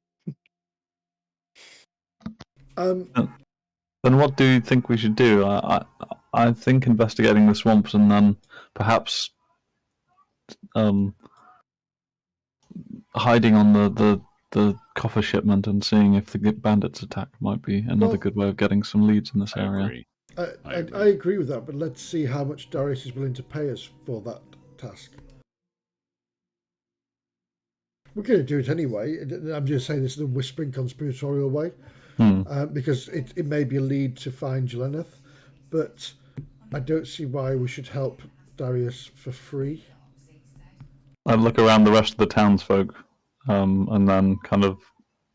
Then what do you think we should do? I think investigating the swamps and then perhaps hiding on the coffer shipment and seeing if the bandits attack might be another good way of getting some leads in this I area. agree. I agree with that, but let's see how much Darius is willing to pay us for that task. We're going to do it anyway. I'm just saying this in a whispering conspiratorial way, because it may be a lead to find Jelenneth, but I don't see why we should help Darius for free. I'd look around the rest of the townsfolk, and then kind of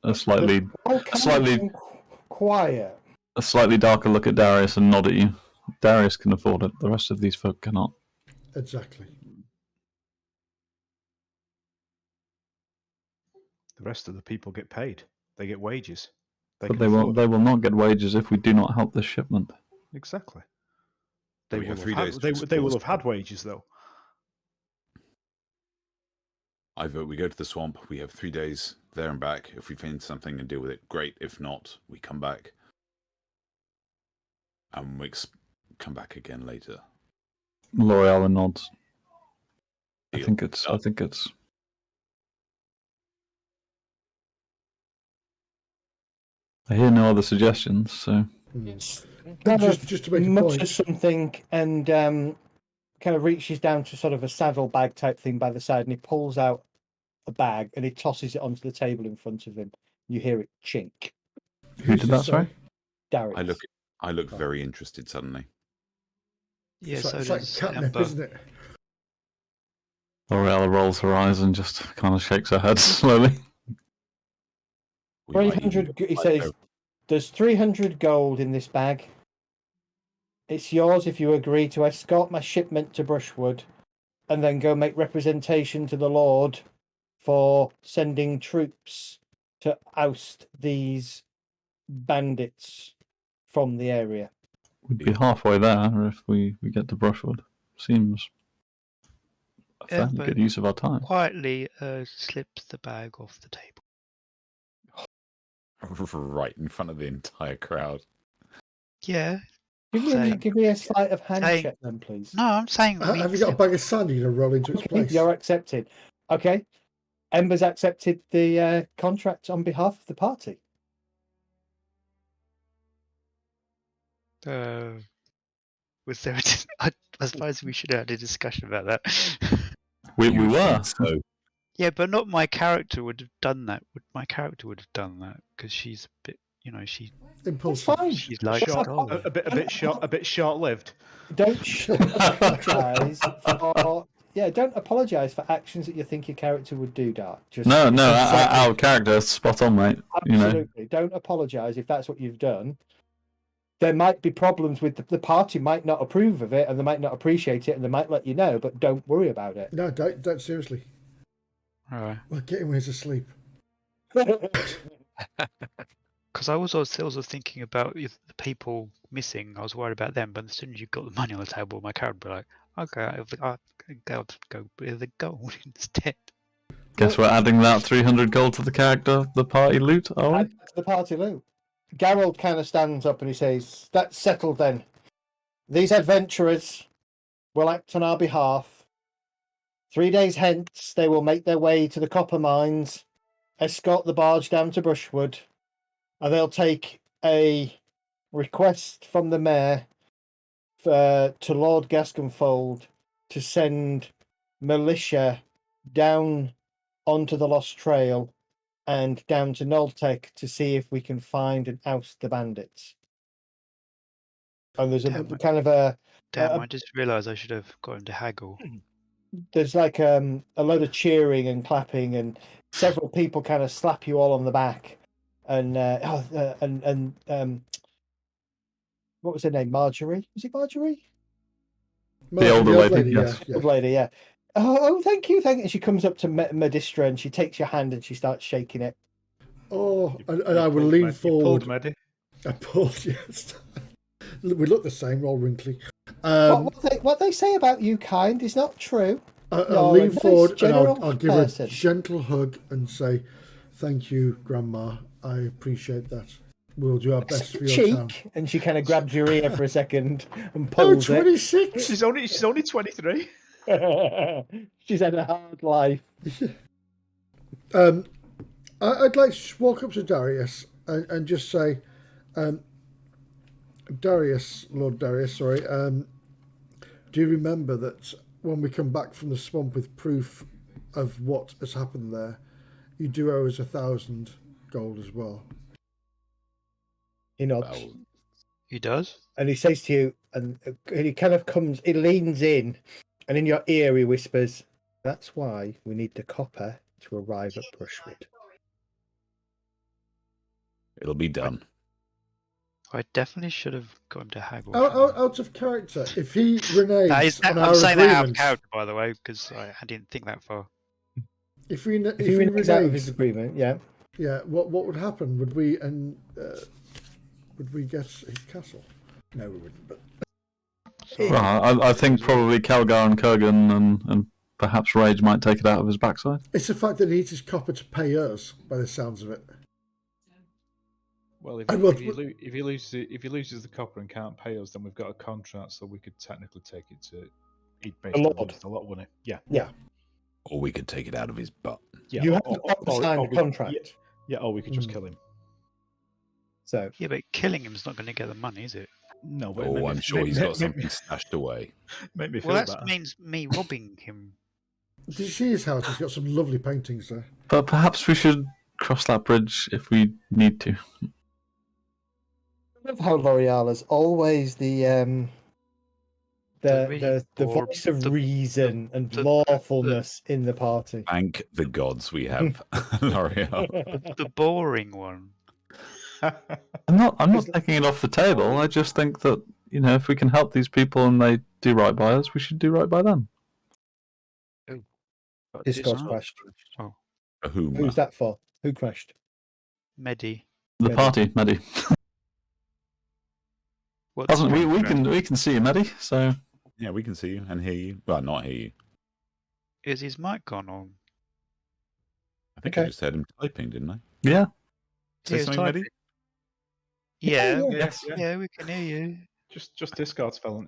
a slightly quiet. a slightly darker look at Darius and nod at you. Darius can afford it. The rest of these folk cannot. Exactly. The rest of the people get paid. They get wages. But they will not get wages if we do not help this shipment. Exactly. So we have 3 days to They will explore have had wages though. I vote we go to the swamp. We have 3 days there and back. If we find something and deal with it, great. If not, we come back. And we come back again later. L'Oreal nods. I Deal. think it's. I hear no other suggestions, so. Just to make a point. Mutters something and kind of reaches down to sort of a saddlebag type thing by the side, and he pulls out a bag and he tosses it onto the table in front of him. You hear it chink. Who did that, sorry? Darius. I look very interested suddenly. Yeah, It's like catnip, isn't it? L'Oreal rolls her eyes and just kind of shakes her head slowly. 300. He says, "There's 300 gold in this bag. It's yours if you agree to escort my shipment to Brushwood, and then go make representation to the Lord for sending troops to oust these bandits from the area." We'd be halfway there if we get to Brushwood. Seems a fairly good use of our time. Quietly slips the bag off the table. Right in front of the entire crowd. Yeah. Give me a sleight of hand check then, please. No, I'm saying... Have you got a bag of sand you're going to roll into its place? You're accepted. Okay. Ember's accepted the contract on behalf of the party. Was there? I suppose we should have had a discussion about that. We were. So. Yeah, but not my character would have done that. My character would have done that because she's a bit, she. Impulsive. Fine. She's like a bit short-lived. Don't apologise for. Yeah, don't apologise for actions that you think your character would do, Dark. Just No, our character, spot on, mate. Absolutely. Don't apologise if that's what you've done. There might be problems with the party might not approve of it and they might not appreciate it and they might let you know, but don't worry about it. No, don't seriously. All right. Well, get him when he's asleep. Because I was also thinking about the people missing. I was worried about them, but as soon as you got the money on the table, my character would be like, okay, I'll go with the gold instead. Guess we're adding that 300 gold to the character, the party loot, are we? Add to the party loot. Geralt kind of stands up and he says, "That's settled then. These adventurers will act on our behalf. 3 days hence, they will make their way to the copper mines, escort the barge down to Brushwood, and they'll take a request from the mayor to Lord Gasconfold to send militia down onto the Lost Trail and down to Noltec to see if we can find and oust the bandits." And there's a Damn it. kind of a Damn, I just realised I should have got him to haggle. there's like a load of cheering and clapping, and several people kind of slap you all on the back, and what was her name? Marjorie? Was it Marjorie? The older lady, yes. Old lady, yeah. Oh, thank you, thank you. And she comes up to Medistra and she takes your hand and she starts shaking it. Oh, and I will lean forward. You pulled, Medi. I pulled, yes. We look the same, we're all wrinkly. What they say about you, kind, is not true. I'll lean forward and I'll give her person. a gentle hug and say, "Thank you, Grandma. I appreciate that. We'll do our best for your town." And she kind of grabs your ear for a second and Oh, pulls 26. She's only 23. it. She's had a hard life. I'd like to walk up to Darius and just say, Lord Darius, sorry, do you remember that when we come back from the swamp with proof of what has happened there, you do owe us 1,000 gold as well? He nods. He does? And he says to you, and he kind of comes, he leans in, and in your ear he whispers, "That's why we need the copper to arrive at Brushwood." It'll be done. I definitely should have got him to haggle. Out of character, if he reneges on our I'm saying that out of agreement, character, by the way, because I didn't think that far. if he reneges out of his reneges, agreement, yeah. what would happen? Would we get his castle? No, we wouldn't. But Well, I think probably Calgar and Kurgan and perhaps Rage might take it out of his backside. it's the fact that he needs his copper to pay us, by the sounds of it. Well, if he loses the copper and can't pay us, then we've got a contract, so we could technically take it to. He'd basically lose a lot, wouldn't it? Yeah. Or we could take it out of his butt. Yeah. You have to sign the contract. Yeah, or we could just kill him. So Yeah, but killing him's not going to get the money, is it? No, but Oh, I'm sure he's got something stashed away. Make me feel Well, that better. means me robbing him. Did you see his house? He's got some lovely paintings there. But perhaps we should cross that bridge if we need to. I love how L'Oreal is always the voice of reason and lawfulness in the party. Thank the gods we have L'Oreal. The boring one. I'm not taking it off the table. I just think that, if we can help these people and they do right by us, we should do right by them. Discord crashed. Whom? Who's that for? Who crashed? Medi. The Medi. party, Medi. What's We can see you, Medi. So Yeah, we can see you and hear you. Well, not hear you. Is his mic gone on? I think I just heard him typing, didn't I? yeah. Say He was something, typing. Medi? Yeah, Yeah. we can hear you. Just Discord's fell.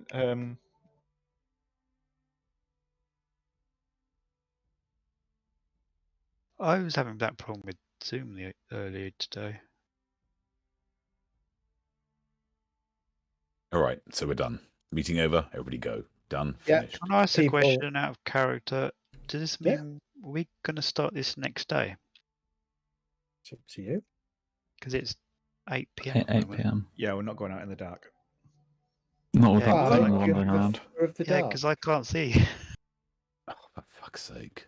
I was having that problem with Zoom earlier today. All right, so we're done. Meeting over. Everybody go. Done. Yeah. Finished. Can I ask a People- question out of character? Does this Yeah. mean we're going to start this next day? It's up to you. Because it's 8 p.m. 8 p.m. Yeah, we're not going out in the dark. Not with Yeah, that well, thing You're wandering the around. fear of the Yeah, dark. because I can't see. Oh, for fuck's sake.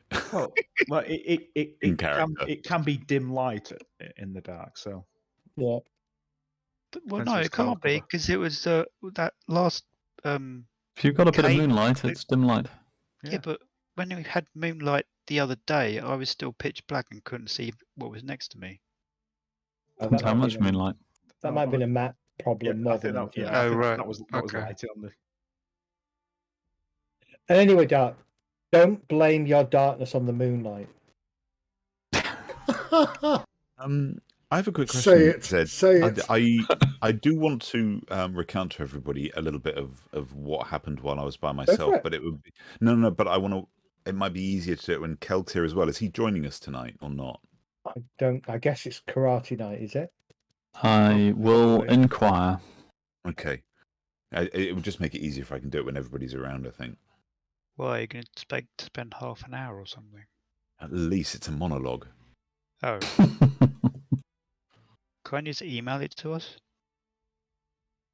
Well, In character. it can be dim light in the dark. So Yeah. Well, Depends no, what's it can't called be cover. because it was that last. If you've got a bit of Kate- moonlight, it's dim light. Yeah, but when we had moonlight the other day, I was still pitch black and couldn't see what was next to me. Depends how much moonlight. That might have been a map problem more than anything else. Oh, I think right. that was Okay. light on the. And anyway, Dark, don't blame your darkness on the moonlight. I have a quick question. Say it. Zed. Say it. I do want to recount to everybody a little bit of what happened while I was by myself, it. but it would be no. But I want to. It might be easier to do it when Kelt's here as well. Is he joining us tonight or not? I guess it's karate night, is it? I will inquire. Okay. It would just make it easier if I can do it when everybody's around. I think. Why are you going to expect to spend half an hour or something? At least it's a monologue. Oh, can't you just email it to us?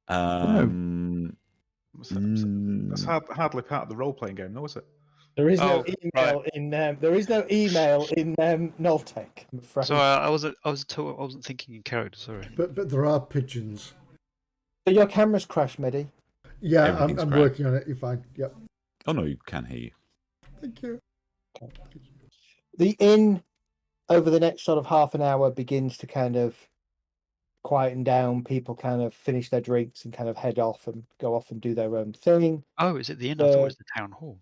Um, That's hardly part of the role-playing game, though, is it? There is no Oh, email in there is no email in Noltec, I'm afraid. So I wasn't thinking in character. Sorry. But there are pigeons. So your camera's crashed, Medi. Yeah, Everything's I'm crap. working on it. You're fine. Yep. Oh no, you can hear you. Thank you. The inn over the next sort of half an hour begins to kind of quieten down. People kind of finish their drinks and kind of head off and go off and do their own thing. Oh, is it the inn? I thought it was the town hall.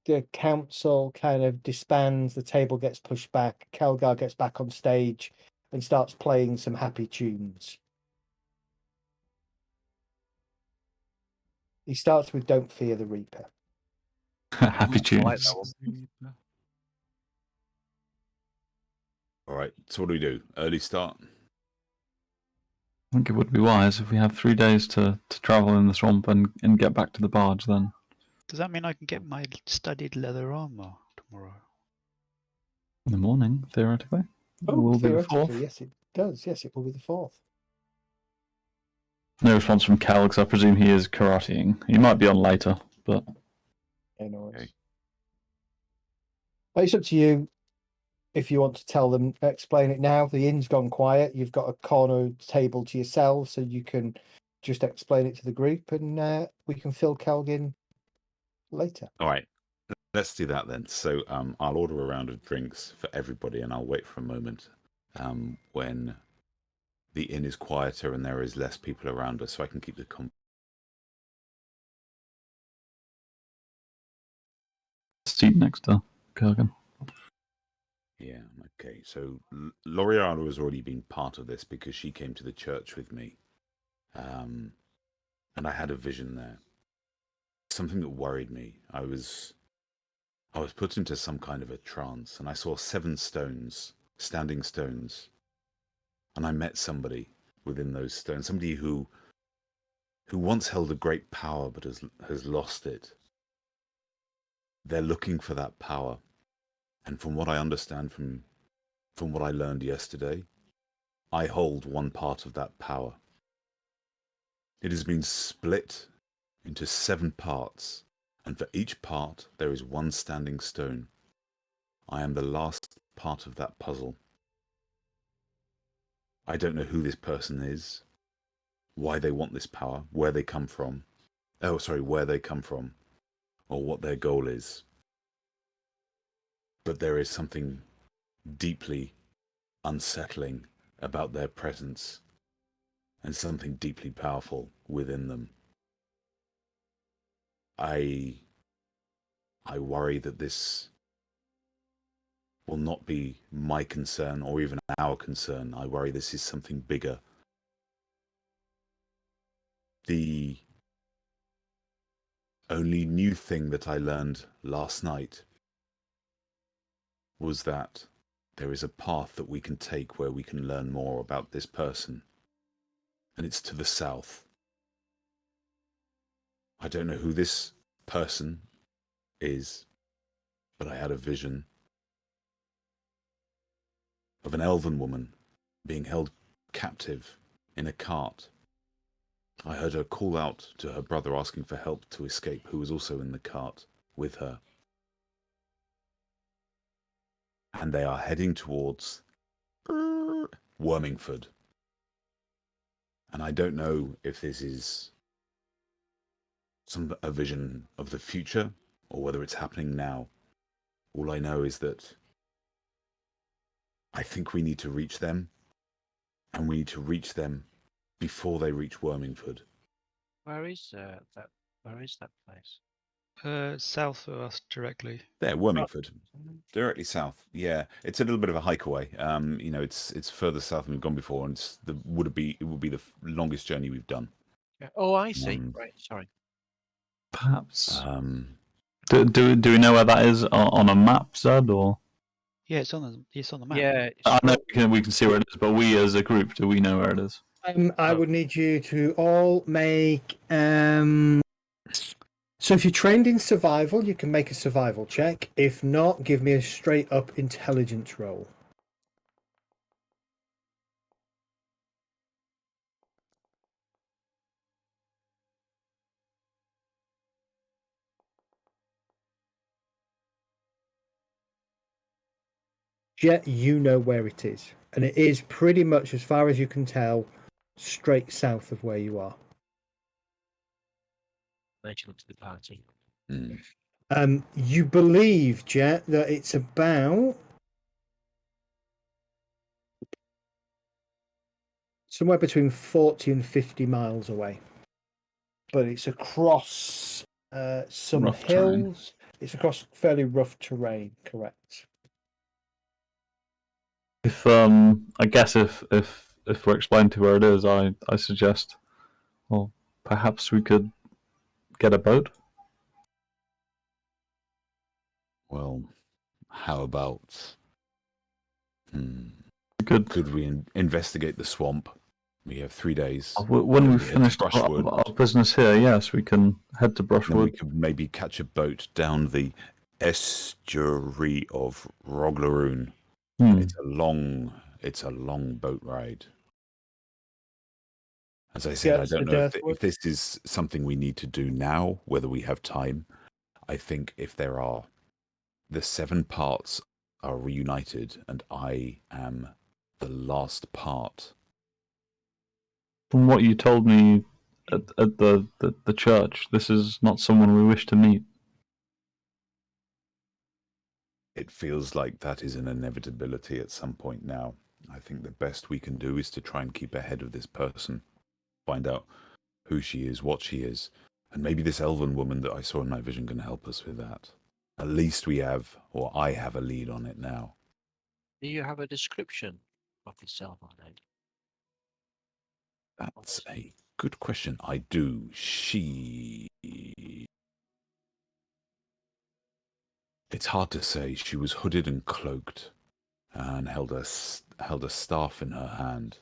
The council kind of disbands, the table gets pushed back, Kelgar gets back on stage and starts playing some happy tunes. He starts with Don't Fear the Reaper. Happy I like tunes. that one. All right. So what do we do? Early start. I think it would be wise if we have 3 days to travel in the swamp and get back to the barge then. Does that mean I can get my studded leather armor tomorrow? In the morning, theoretically. It will be the 4th. Yes, it does. Yes, it will be the 4th. No response from Cal, because I presume he is karateing. He might be on later, but... Yeah, no worries. Okay. But it's up to you if you want to tell them, explain it now. The inn's gone quiet. You've got a corner table to yourself, so you can just explain it to the group, and we can fill Kelg in later. All right. Let's do that then. So I'll order a round of drinks for everybody, and I'll wait for a moment when the inn is quieter and there is less people around us, so I can keep the seat next to Kurgan. Yeah, okay. So L'Oreal has already been part of this because she came to the church with me. And I had a vision there. Something that worried me. I was put into some kind of a trance, and I saw 7 stones, standing stones. And I met somebody within those stones, somebody who once held a great power but has lost it. They're looking for that power. And from what I understand from what I learned yesterday, I hold one part of that power. It has been split into 7 parts, and for each part there is 1 standing stone. I am the last part of that puzzle. I don't know who this person is, why they want this power, where they come from. Where they come from, or what their goal is. But there is something deeply unsettling about their presence, and something deeply powerful within them. I worry that this will not be my concern or even our concern. I worry this is something bigger. The only new thing that I learned last night was that there is a path that we can take where we can learn more about this person. And it's to the south. I don't know who this person is, but I had a vision of an elven woman being held captive in a cart. I heard her call out to her brother asking for help to escape, who was also in the cart with her. And they are heading towards Wormingford. And I don't know if this is a vision of the future or whether it's happening now. All I know is that I think we need to reach them, and we need to reach them before they reach Wormingford. Where is that? Where is that place? South of us directly. There, Wormingford, directly south. Yeah, it's a little bit of a hike away. It's further south than we've gone before, and it would be the longest journey we've done. Yeah. Oh, I see. Right, sorry. Perhaps. Do we know where that is on a map, Zed, or? Yeah, it's on the map. Yeah, I know we can see where it is, but we as a group, do we know where it is? I would need you to all make. So if you're trained in survival, you can make a survival check. If not, give me a straight up intelligence roll. Jet, you know where it is, and it is pretty much, as far as you can tell, straight south of where you are. Mention to the party. You believe, Jet, that it's about somewhere between 40 and 50 miles away, but it's across some Rough hills. terrain. It's across fairly rough terrain, correct? If I guess if we're explained to where it is, I suggest, well, perhaps we could get a boat. Well, how about? Could Could we investigate the swamp? We have 3 days. when Then we've we head to finished Brushwood. our business here, yes, we can head to Then we Brushwood. could maybe catch a boat down the estuary of Roglaroon. It's a long boat ride. As I said, I don't know if this is something we need to do now, whether we have time. I think if the 7 parts are reunited and I am the last part. From what you told me at the church, this is not someone we wish to meet. It feels like that is an inevitability at some point now. I think the best we can do is to try and keep ahead of this person, find out who she is, what she is, and maybe this elven woman that I saw in my vision can help us with that. At least we have, or I have a lead on it now. Do you have a description of yourself on it? That's a good question. I do. It's hard to say. She was hooded and cloaked, and held a staff in her hand.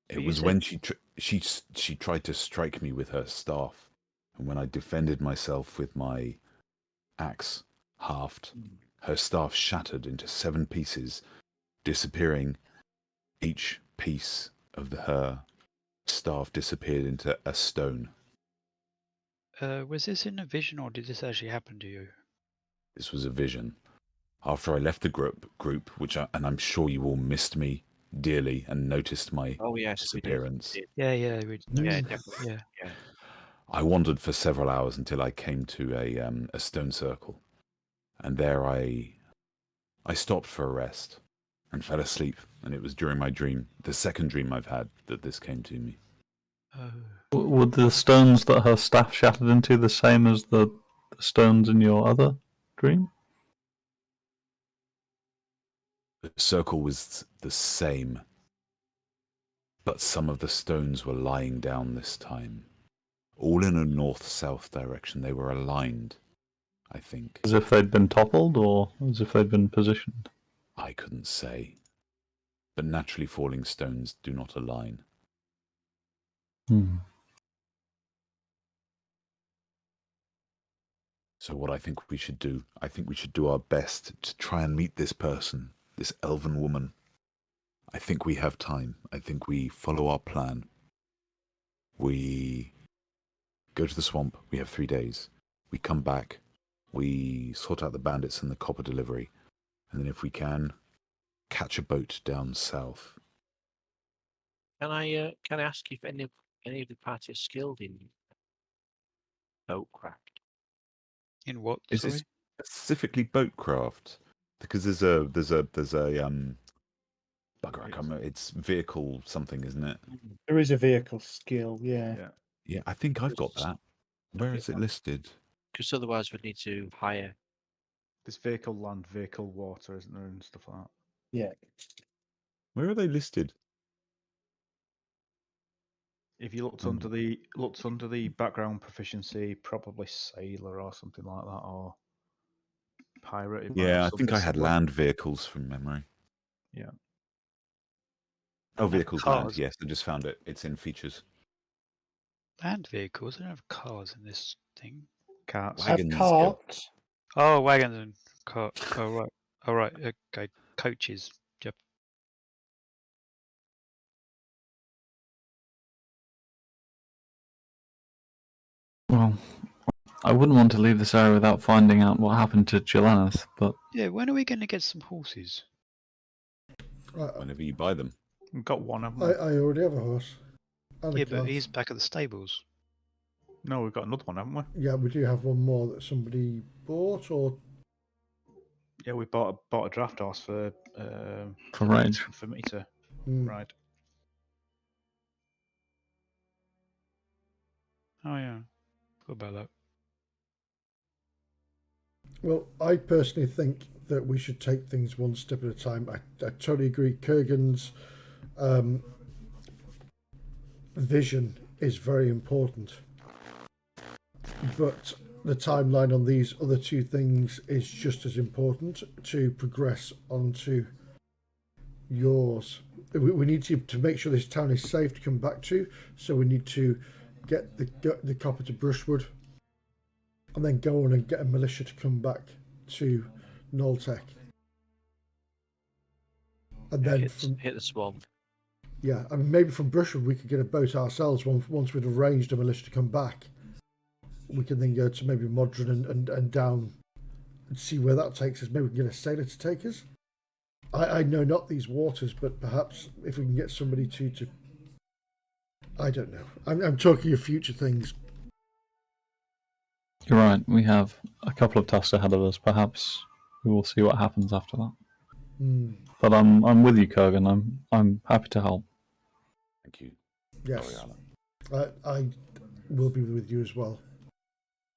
It was when she tried to strike me with her staff, and when I defended myself with my axe haft, her staff shattered into 7 pieces, disappearing. Each piece of her staff disappeared into a stone. Was this in a vision or did this actually happen to you? This was a vision. After I left the group, and I'm sure you all missed me dearly and noticed my disappearance. Yeah, definitely. Yeah. I wandered for several hours until I came to a stone circle, and there I stopped for a rest and fell asleep. And it was during my dream, the second dream I've had, that this came to me. Were the stones that her staff shattered into the same as the stones in your other dream? The circle was the same, but some of the stones were lying down this time. All in a north-south direction. They were aligned, I think. As if they'd been toppled, or as if they'd been positioned? I couldn't say. But naturally falling stones do not align. So what I think we should do, our best to try and meet this person, this elven woman. I think we have time. I think we follow our plan. We go to the swamp. We have 3 days. We come back. We sort out the bandits and the copper delivery. And then if we can, catch a boat down south. Can I ask if any of the party are skilled in boatcraft? In what? Is Sorry? this specifically boatcraft? Because there's a bugger, I can't remember. It's vehicle something, isn't it? There is a vehicle skill, yeah. Yeah, I think I've got that. Where is it listed? Because otherwise we'd need to hire. There's vehicle land, vehicle water, isn't there, and stuff like that. Yeah. Where are they listed? If you looked under the background proficiency, probably sailor or something like that, or pirate. Yeah, I think I had land vehicles from memory. Yeah. Oh, vehicles land. Cars. Yes, I just found it. It's in features. Land vehicles? I don't have cars in this thing. Carts. Wagons. Carts. Oh, wagons and cart. Oh, right. All right. Okay. Coaches. Yep. Well, I wouldn't want to leave this area without finding out what happened to Jilaneth, but Yeah, when are we going to get some horses? Whenever you buy them. We've got one, haven't I we? already have a horse. And a Yeah, but cart. he's back at the stables. No, we've got another one, haven't we? Yeah, we do have one more that somebody bought, or Yeah, we bought a draft horse for Rage. for me to ride. Oh yeah, forgot about that. Well, I personally think that we should take things one step at a time. I totally agree. Kurgan's vision is very important, but the timeline on these other two things is just as important to progress onto yours. We need to make sure this town is safe to come back to, so we need to get the copper to Brushwood, and then go on and get a militia to come back to Noltec. And then hit the swamp. Yeah, I mean, maybe from Brushwood we could get a boat ourselves once we'd arranged a militia to come back. We can then go to maybe Modron and down and see where that takes us. Maybe we can get a sailor to take us. I know not these waters, but perhaps if we can get somebody to I don't know. I'm talking of future things. You're right. We have a couple of tasks ahead of us. Perhaps we will see what happens after that. But I'm with you, Kurgan. I'm happy to help. Thank you. Yes, I will be with you as well.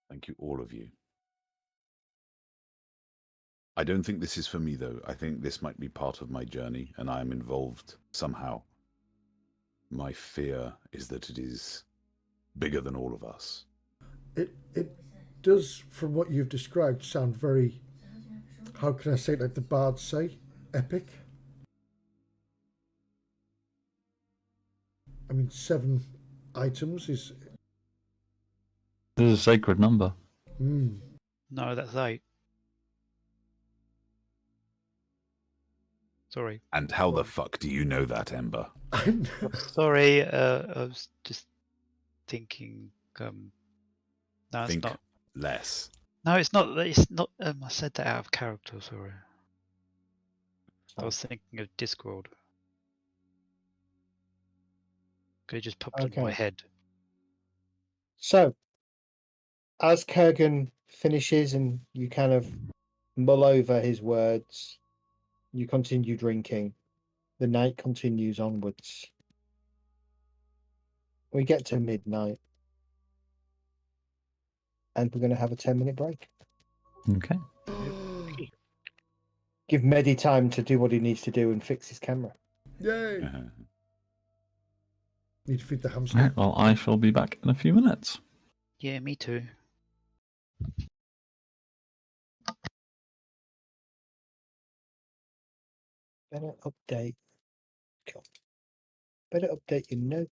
Thank you, all of you. I don't think this is for me, though. I think this might be part of my journey, and I am involved somehow. My fear is that it is bigger than all of us. It does, from what you've described, sound very, how can I say it, like the bards say, epic. I mean, 7 items is... This is a sacred number. No, that's 8. Sorry. And how the fuck do you know that, Ember? Sorry, I was just thinking. No, Think it's not. less. No, it's not. It's not. I said that out of character. Sorry. I was thinking of Discworld. It just popped into my head. So, as Kurgan finishes and you kind of mull over his words, you continue drinking. The night continues onwards. We get to midnight. And we're going to have a 10-minute break. Okay. Give Medi time to do what he needs to do and fix his camera. Yay! Need to feed the hamster. Right, well, I shall be back in a few minutes. Yeah, me too. Better update. Cool. Better update your notes.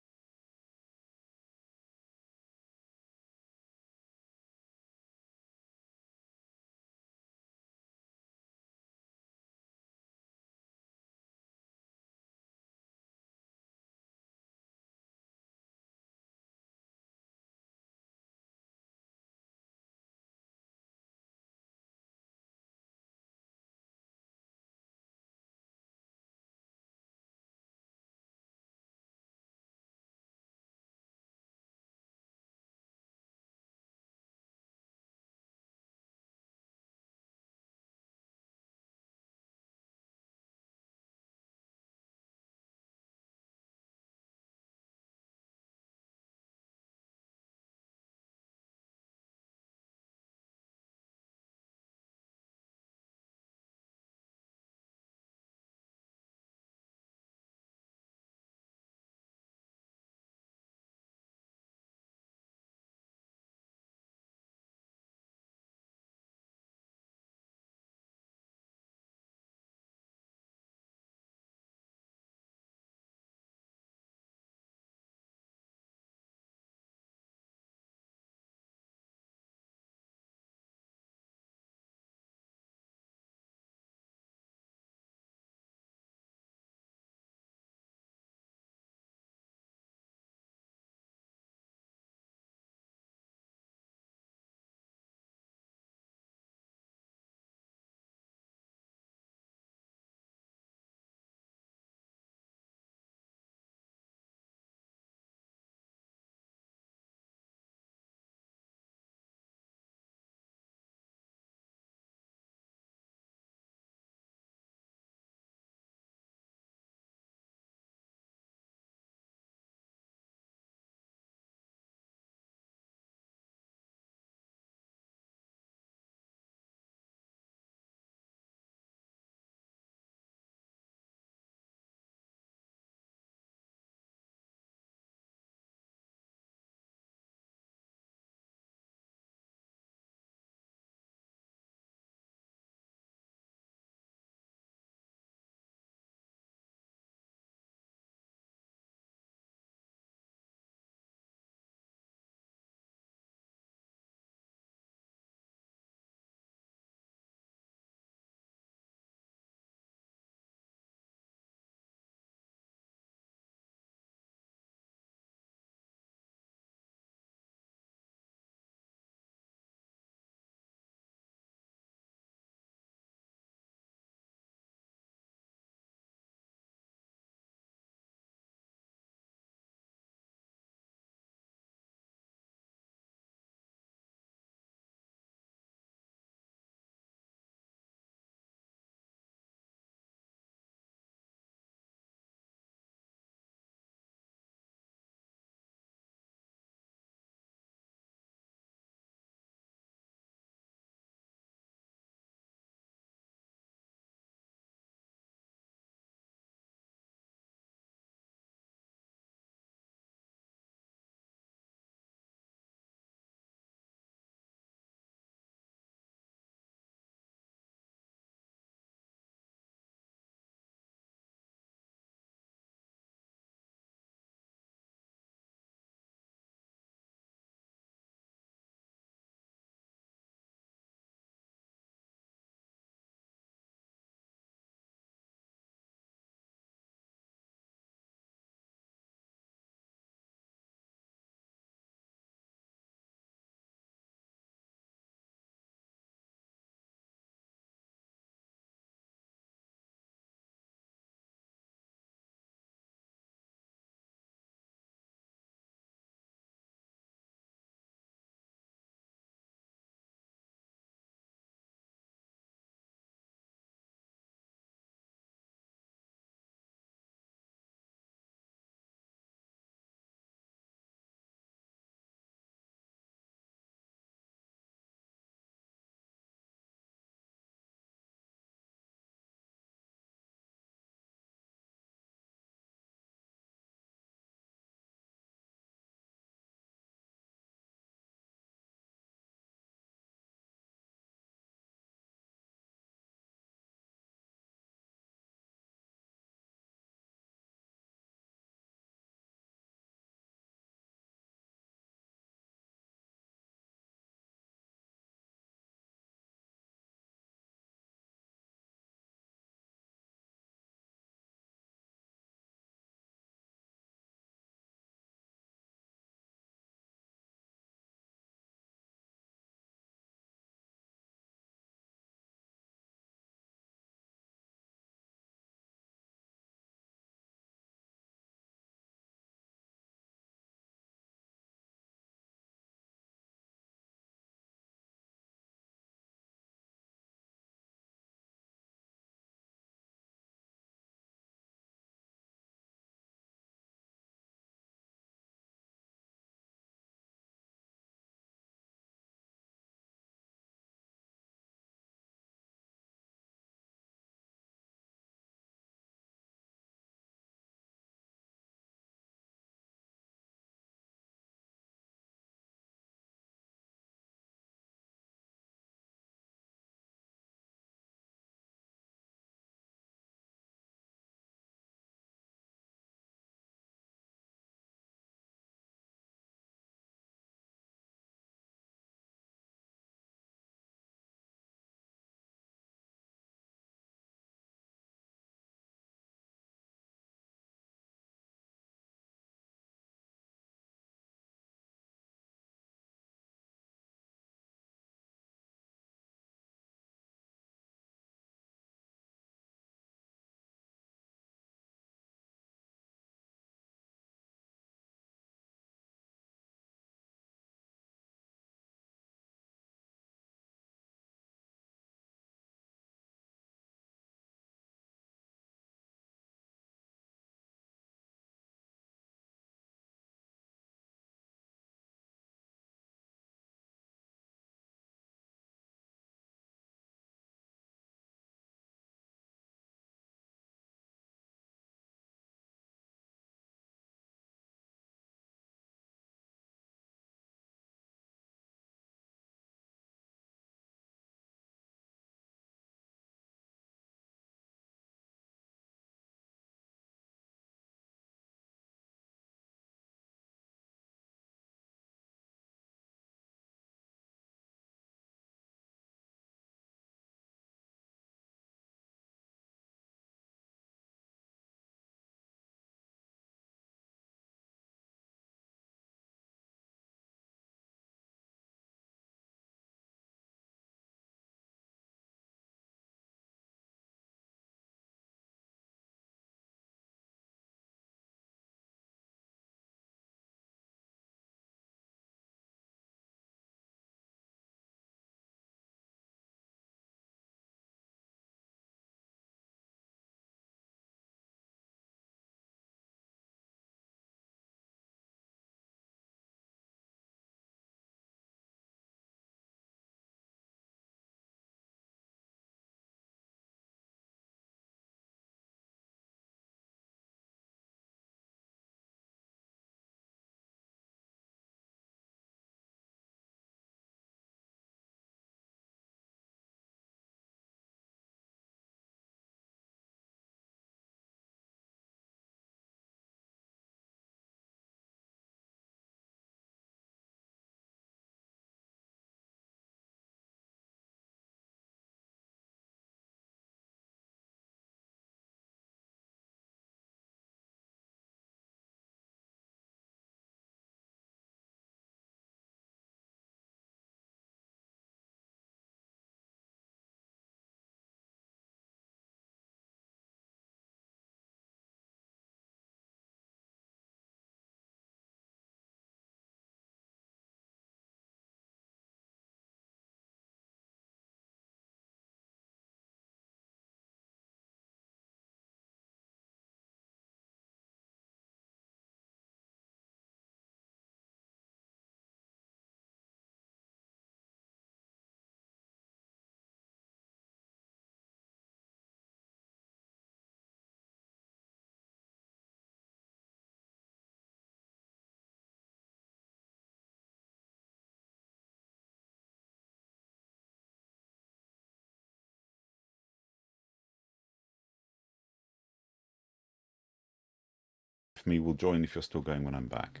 for me will join if you're still going when I'm back.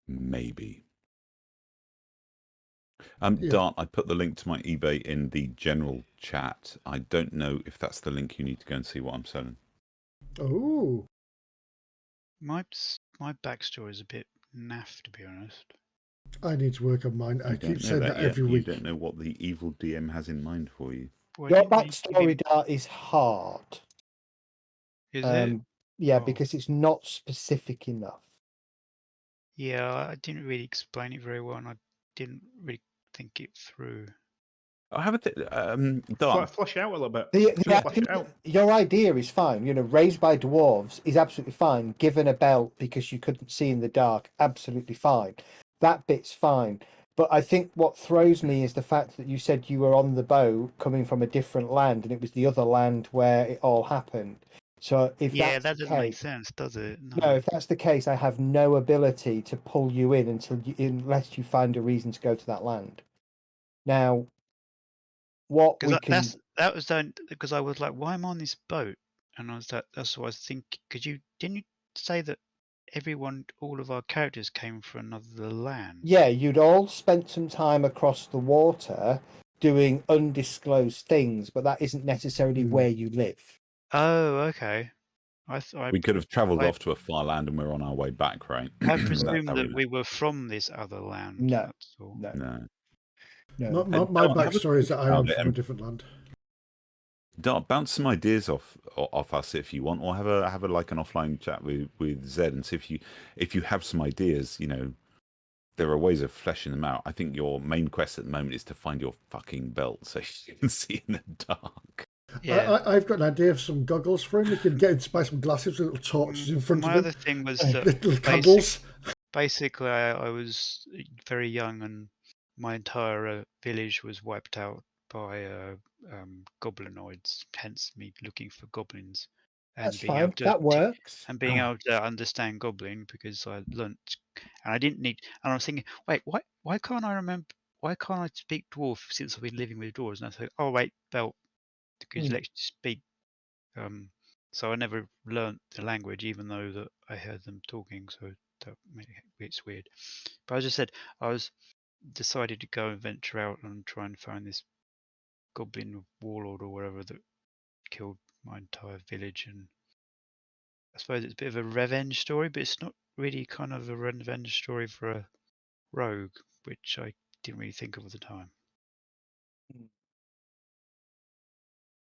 Maybe. Dart, I put the link to my eBay in the general chat. I don't know if that's the link you need to go and see what I'm selling. Oh. My backstory is a bit naff, to be honest. I need to work on mine. I keep saying that every week. You don't know what the evil DM has in mind for you. Your backstory, Dart, is hard. Is it? Yeah, Oh. because it's not specific enough. Yeah, I didn't really explain it very well, and I didn't really think it through. I have Dart. Flush it out a little bit. Your idea is fine. You know, raised by dwarves is absolutely fine. Given a belt because you couldn't see in the dark, absolutely fine. That bit's fine. But I think what throws me is the fact that you said you were on the boat coming from a different land, and it was the other land where it all happened. So if that that's doesn't make sense, does it? No, if that's the case, I have no ability to pull you in unless you find a reason to go to that land. Now, what we can that was done because I was like, why am I on this boat? And I was like, that's what I was thinking. Because didn't you say that all of our characters came from another land? Yeah, you'd all spent some time across the water doing undisclosed things, but that isn't necessarily where you live. Oh, okay. We could have travelled off to a far land and we're on our way back, right? I presumed that we were from this other land. No, that's all. No. My backstory is that I am from a different land. Dart, bounce some ideas off us if you want, or have a like an offline chat with Zed and see if you have some ideas. You know, there are ways of fleshing them out. I think your main quest at the moment is to find your fucking belt so you can see in the dark. Yeah. I've got an idea of some goggles for him. We can get him to buy some glasses with little torches in front of him. My other thing was that little candles. Basically, I was very young and my entire village was wiped out by goblinoids, hence me looking for goblins. And that's fine. That works. And being able to understand goblin because I learnt, and I didn't need. And I was thinking, wait, why can't I remember? Why can't I speak dwarf since I've been living with dwarves? And I thought, oh wait, belt, because you actually speak. So I never learnt the language, even though that I heard them talking. So it's weird. But as I said, I was decided to go and venture out and try and find this goblin warlord or whatever that killed my entire village. And I suppose it's a bit of a revenge story, but it's not really kind of a revenge story for a rogue, which I didn't really think of at the time.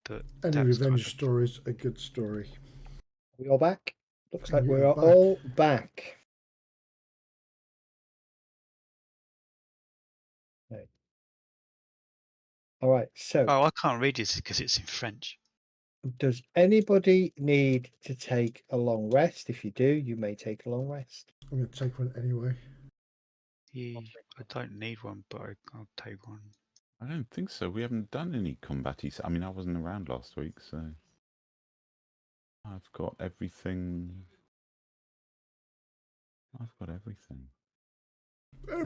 But any revenge story is a good story. Are we all back? Looks like we're all back. Okay. All right, so. Oh, I can't read this because it's in French. Does anybody need to take a long rest? If you do, you may take a long rest. I'm going to take one anyway. I don't need one, but I'll take one. I don't think so. We haven't done any combat-y. I mean, I wasn't around last week, so I've got everything.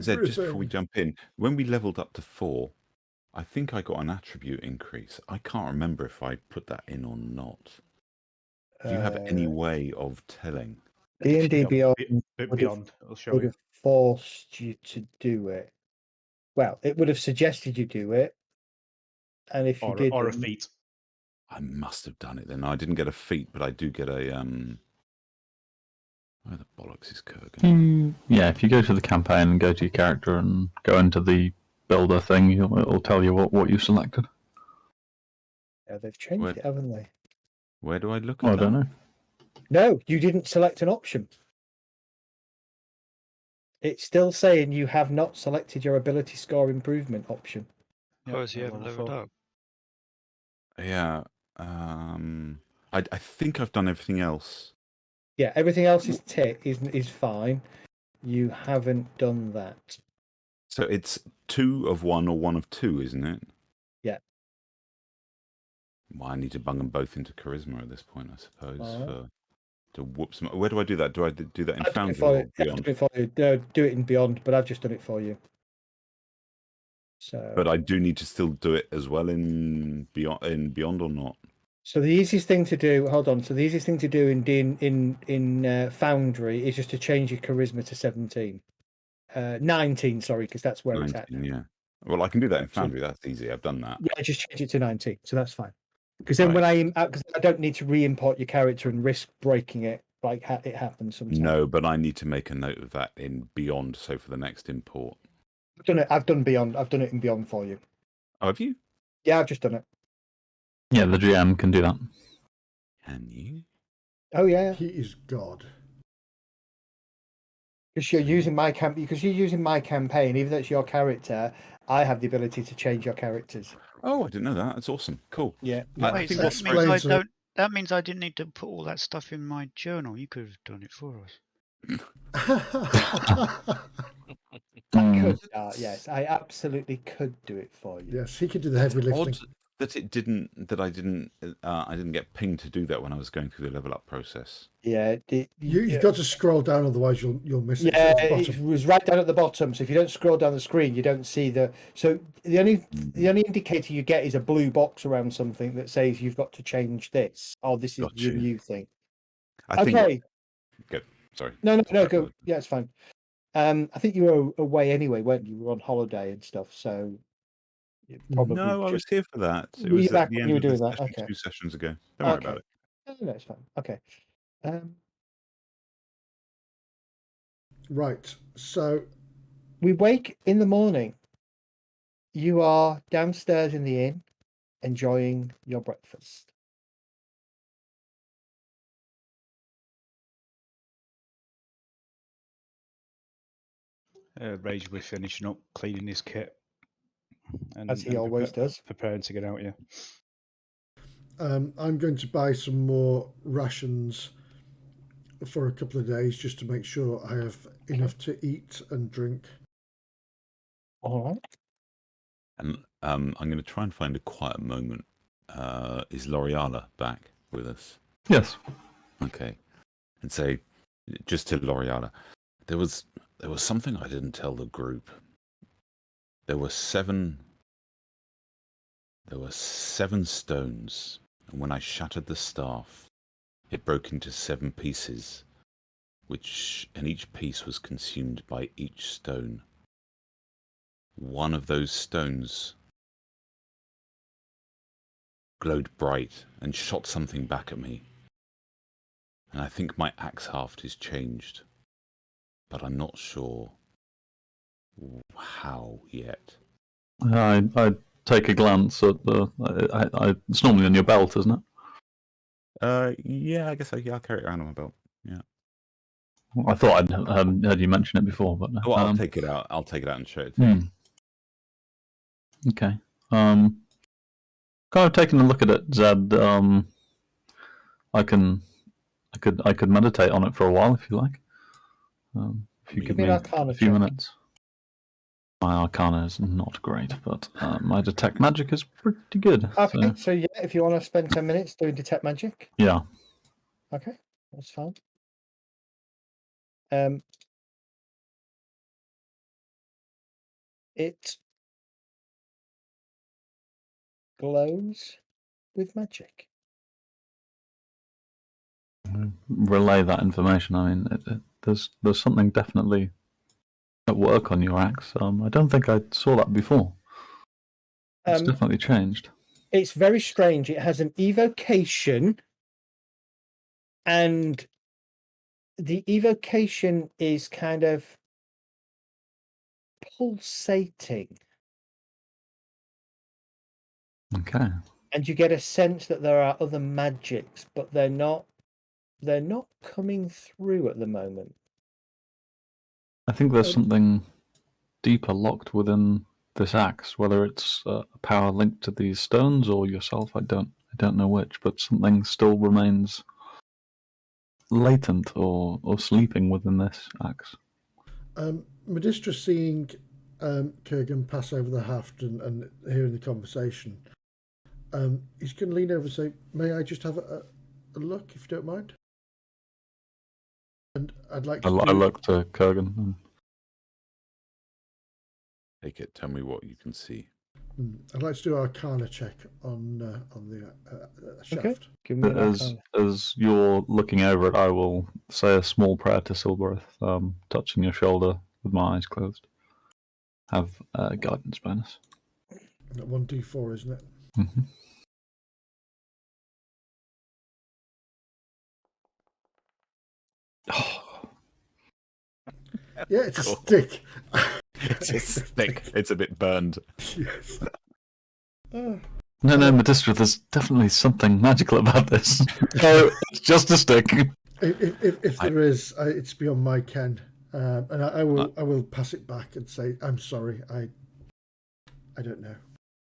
Zed, just before we jump in, when we leveled up to 4, I think I got an attribute increase. I can't remember if I put that in or not. Do you have any way of telling? D&D Beyond it'll show would have forced you to do it. Well, it would have suggested you do it, and if you did, or a feat. I must have done it then. I didn't get a feat, but I do get a Where the bollocks is Kurgan? Yeah, if you go to the campaign and go to your character and go into the builder thing, it'll tell you what you selected. Yeah, they've changed it, haven't they? Where do I look at I don't know. No, you didn't select an option. It's still saying you have not selected your ability score improvement option. Oh, so you haven't leveled up? Yeah. I think I've done everything else. Yeah, everything else is fine. You haven't done that. So it's 2 of 1 or 1 of 2, isn't it? Yeah. Well, I need to bung them both into charisma at this point, I suppose. To whoop some. Where do I do that? Do I do that in Foundry or Beyond? Do it in Beyond, but I've just done it for you. So. But I do need to still do it as well in Beyond or not? So the easiest thing to do, hold on. So the easiest thing to do in Foundry is just to change your charisma to 17, 19. Sorry, because that's where it's at 19, now. yeah. Well, I can do that in So- Foundry. That's easy. I've done that. Yeah, just change it to 19. So that's fine. Because then Right. because I don't need to re-import your character and risk breaking it like it happens sometimes. No, but I need to make a note of that in Beyond. So for the next import. I've done it. I've done Beyond. I've done it in Beyond for you. Oh, have you? Yeah, I've just done it. Yeah, the GM can do that. Can you? Oh yeah, He is God. because you're using my campaign. Even though it's your character, I have the ability to change your characters. Oh, I didn't know that. That's awesome. Cool. Yeah. I Wait, think so what's that means I explains it. don't. That means I didn't need to put all that stuff in my journal. You could have done it for us. I could. Yes, I absolutely could do it for you. Yes, he could do the heavy lifting. odd that it didn't. That I didn't get pinged to do that when I was going through the level up process. Yeah. You've got to scroll down, otherwise you'll miss it. Yeah, It's at the it bottom. was right down at the bottom. So if you don't scroll down the screen, you don't see the. So the only indicator you get is a blue box around something that says you've got to change this. Oh, this is Got your you. new thing. I think. Okay. Good. Sorry. No, go. Yeah, it's fine. I think you were away anyway, weren't you? You were on holiday and stuff, so you probably No, I was just here for that. It were was you at back the when end you were of the doing that? session Okay. 2 sessions ago. Don't worry about it. No, it's fine. Okay. Right. So We wake in the morning. You are downstairs in the inn, enjoying your breakfast. Rage will be finishing up cleaning his kit, and As he always does. preparing to get out. Yeah. I'm going to buy some more rations for a couple of days just to make sure I have enough to eat and drink. All right. And I'm going to try and find a quiet moment. Is L'Oreala back with us? Yes. Okay. And say, just to L'Oreala, there was something I didn't tell the group. There were seven stones, and when I shattered the staff, it broke into 7 pieces, and each piece was consumed by each stone. One of those stones glowed bright and shot something back at me. And I think my axe haft is changed, but I'm not sure how yet. I take a glance at the. It's normally on your belt, isn't it? Yeah, I guess I'll carry it around on my belt. Yeah. I thought I'd heard you mention it before, but Oh, I'll take it out. I'll take it out and show it to you. Okay. Kind of taking a look at it, Zed. I could meditate on it for a while if you like. If you give me a few minutes. My Arcana is not great, but my detect magic is pretty good. Okay, so yeah, if you want to spend 10 minutes doing detect magic. Yeah. Okay, that's fine. It glows with magic. Relay that information. I mean, there's something definitely at work on your axe. I don't think I saw that before. It's definitely changed. It's very strange. It has an evocation, and the evocation is kind of pulsating. Okay. And you get a sense that there are other magics, but they're not coming through at the moment. I think there's something deeper locked within this axe, whether it's a power linked to these stones or yourself. I don't know which, but something still remains latent or sleeping within this axe. Medistra, seeing Kurgan pass over the haft and hearing the conversation, he's going to lean over and say, "May I just have a look, if you don't mind?" And I'd like to. I look to Kurgan. Take it. Tell me what you can see. I'd like to do an Arcana check on the shaft. Okay. Give me an As you're looking over it, I will say a small prayer to Silberith, touching your shoulder with my eyes closed. Have a guidance bonus. 1d4, isn't it? Mm-hmm. Oh. Yeah, it's a stick. It's a stick. It's a bit burned. Yes. No, Medistra, there's definitely something magical about this. So it's just a stick. If there is, it's beyond my ken, and I will pass it back and say I'm sorry. I don't know.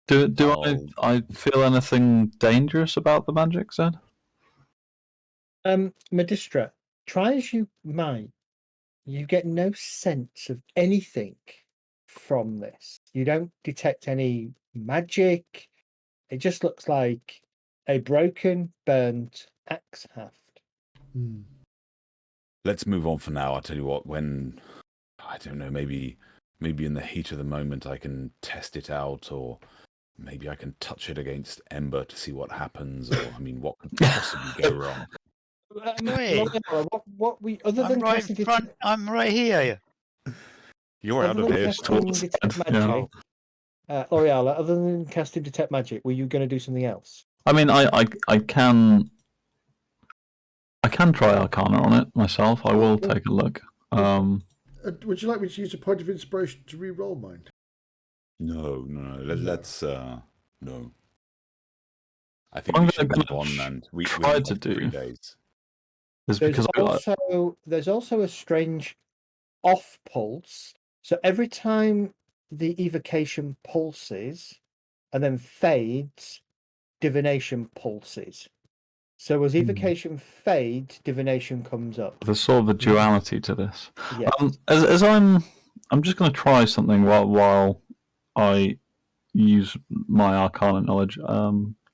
Do I feel anything dangerous about the magic, Zed? Medistra, try as you might, you get no sense of anything from this. You don't detect any magic. It just looks like a broken, burnt axe haft. Let's move on for now. I'll tell you what, when, I don't know, maybe in the heat of the moment I can test it out, or maybe I can touch it against Ember to see what happens, or, I mean, what could possibly go wrong? What we other than right casting in front, I'm right here. You're out of casting earshot. detect magic, Oriala, other than casting detect magic, were you going to do something else? I mean, I can try Arcana on it myself. I will take a look. Would you like me to use a point of inspiration to re-roll mine? No. Let's no. I think we should move on, and we try to do 3 days. There's also a strange off pulse. So every time the evocation pulses and then fades, divination pulses. So as evocation fades, divination comes up. There's sort of a duality to this. Yeah. As I'm just going to try something while I use my Arcana knowledge.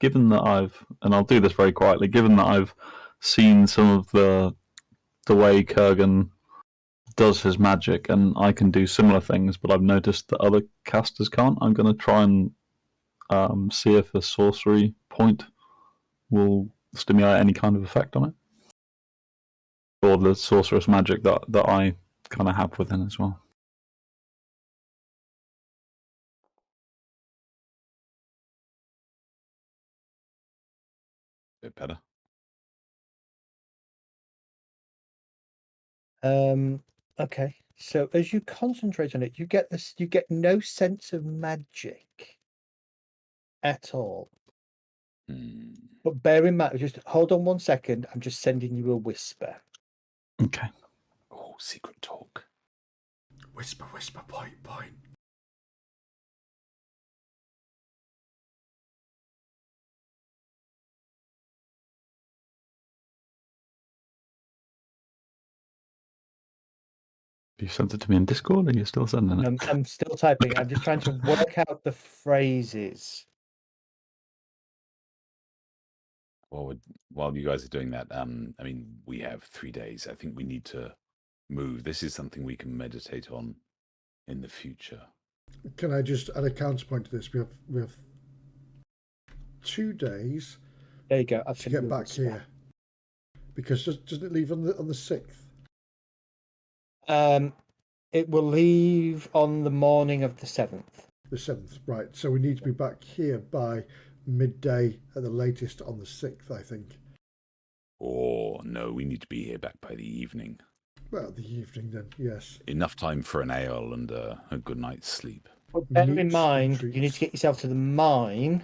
Given that I'll do this very quietly, given that I've seen some of the way Kurgan does his magic, and I can do similar things, but I've noticed that other casters can't. I'm going to try and see if a sorcery point will stimulate any kind of effect on it, or the sorcerous magic that I kind of have within as well. Bit better. Okay. So as you concentrate on it, you get no sense of magic at all. But bear in mind, just hold on 1 second. I'm just sending you a whisper. Okay. Oh, secret talk. Whisper, point. You sent it to me in Discord, or you're still sending it? I'm still typing. I'm just trying to work out the phrases. Well, while you guys are doing that, I mean, we have 3 days. I think we need to move. This is something we can meditate on in the future. Can I just add a counterpoint to this? We have 2 days. There you go. I've to get back here. Because doesn't it leave on the 6th? It will leave on the morning of the 7th. The 7th, right. So we need to be back here by midday at the latest on the 6th, I think. Or no, we need to be here back by the evening. Well, the evening then, yes. Enough time for an ale and a good night's sleep. But bear in mind, you need to get yourself to the mine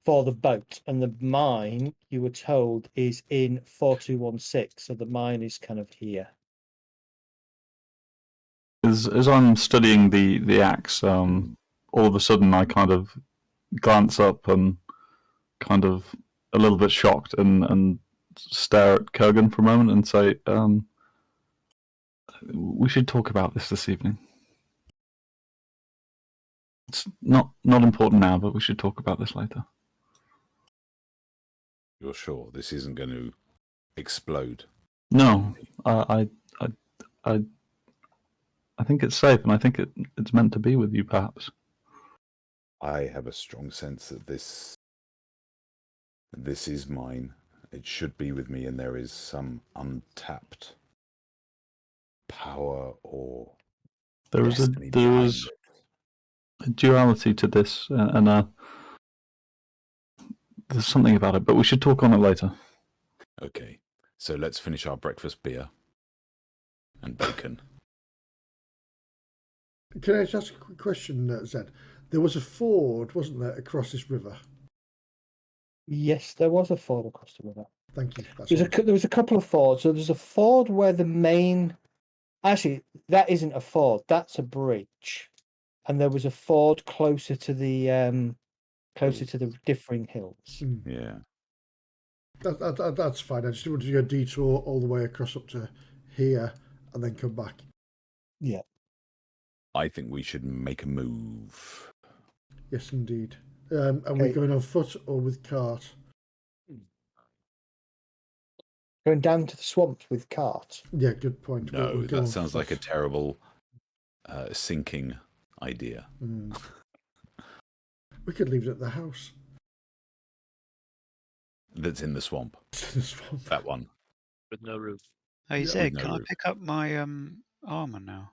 for the boat. And the mine, you were told, is in 4216. So the mine is kind of here. As I'm studying the axe, all of a sudden I kind of glance up and kind of a little bit shocked and stare at Kurgan for a moment and say, we should talk about this evening. It's not important now, but we should talk about this later. You're sure this isn't going to explode? No, I think it's safe, and I think it's meant to be with you, perhaps. I have a strong sense that this is mine. It should be with me, and there is some untapped power or destiny behind it. A duality to this, and there's something about it, but we should talk on it later. Okay, so let's finish our breakfast beer and bacon. Can I just ask a quick question, Zed? There was a ford, wasn't there, across this river? Yes, there was a ford across the river. Thank you. There was a couple of fords. So there's a ford where the main... Actually, that isn't a ford. That's a bridge. And there was a ford closer to the differing hills. Yeah. That's fine. I just wanted to go detour all the way across up to here and then come back. Yeah. I think we should make a move. Yes, indeed. Are we going on foot or with cart? Going down to the swamps with cart. Yeah, good point. No, that sounds like a terrible sinking idea. We could leave it at the house. That's in the swamp. The swamp. That one. With no roof. Hey, Zed, can I pick up my armour now?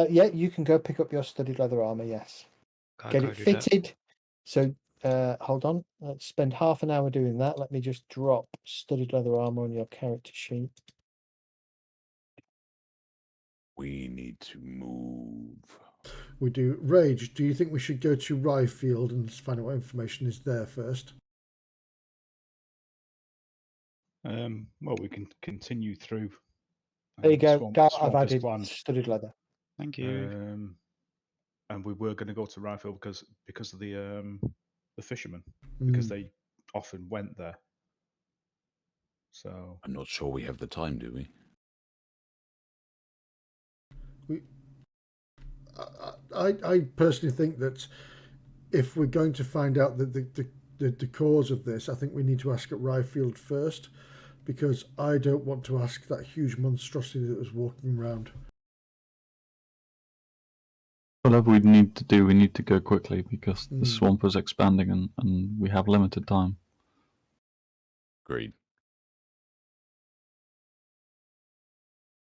Yeah, you can go pick up your studded leather armour, yes. Get it fitted. So, hold on. Let's spend half an hour doing that. Let me just drop studded leather armour on your character sheet. We need to move. We do. Rage, do you think we should go to Ryefield and find out what information is there first? Well, we can continue through. There you go. I've added studded leather. Thank you. And we were going to go to Ryefield because of the fishermen, because they often went there. So I'm not sure we have the time, do we? I personally think that if we're going to find out the cause of this, I think we need to ask at Ryefield first, because I don't want to ask that huge monstrosity that was walking around. Whatever we need to do, we need to go quickly because the swamp is expanding and we have limited time. Agreed.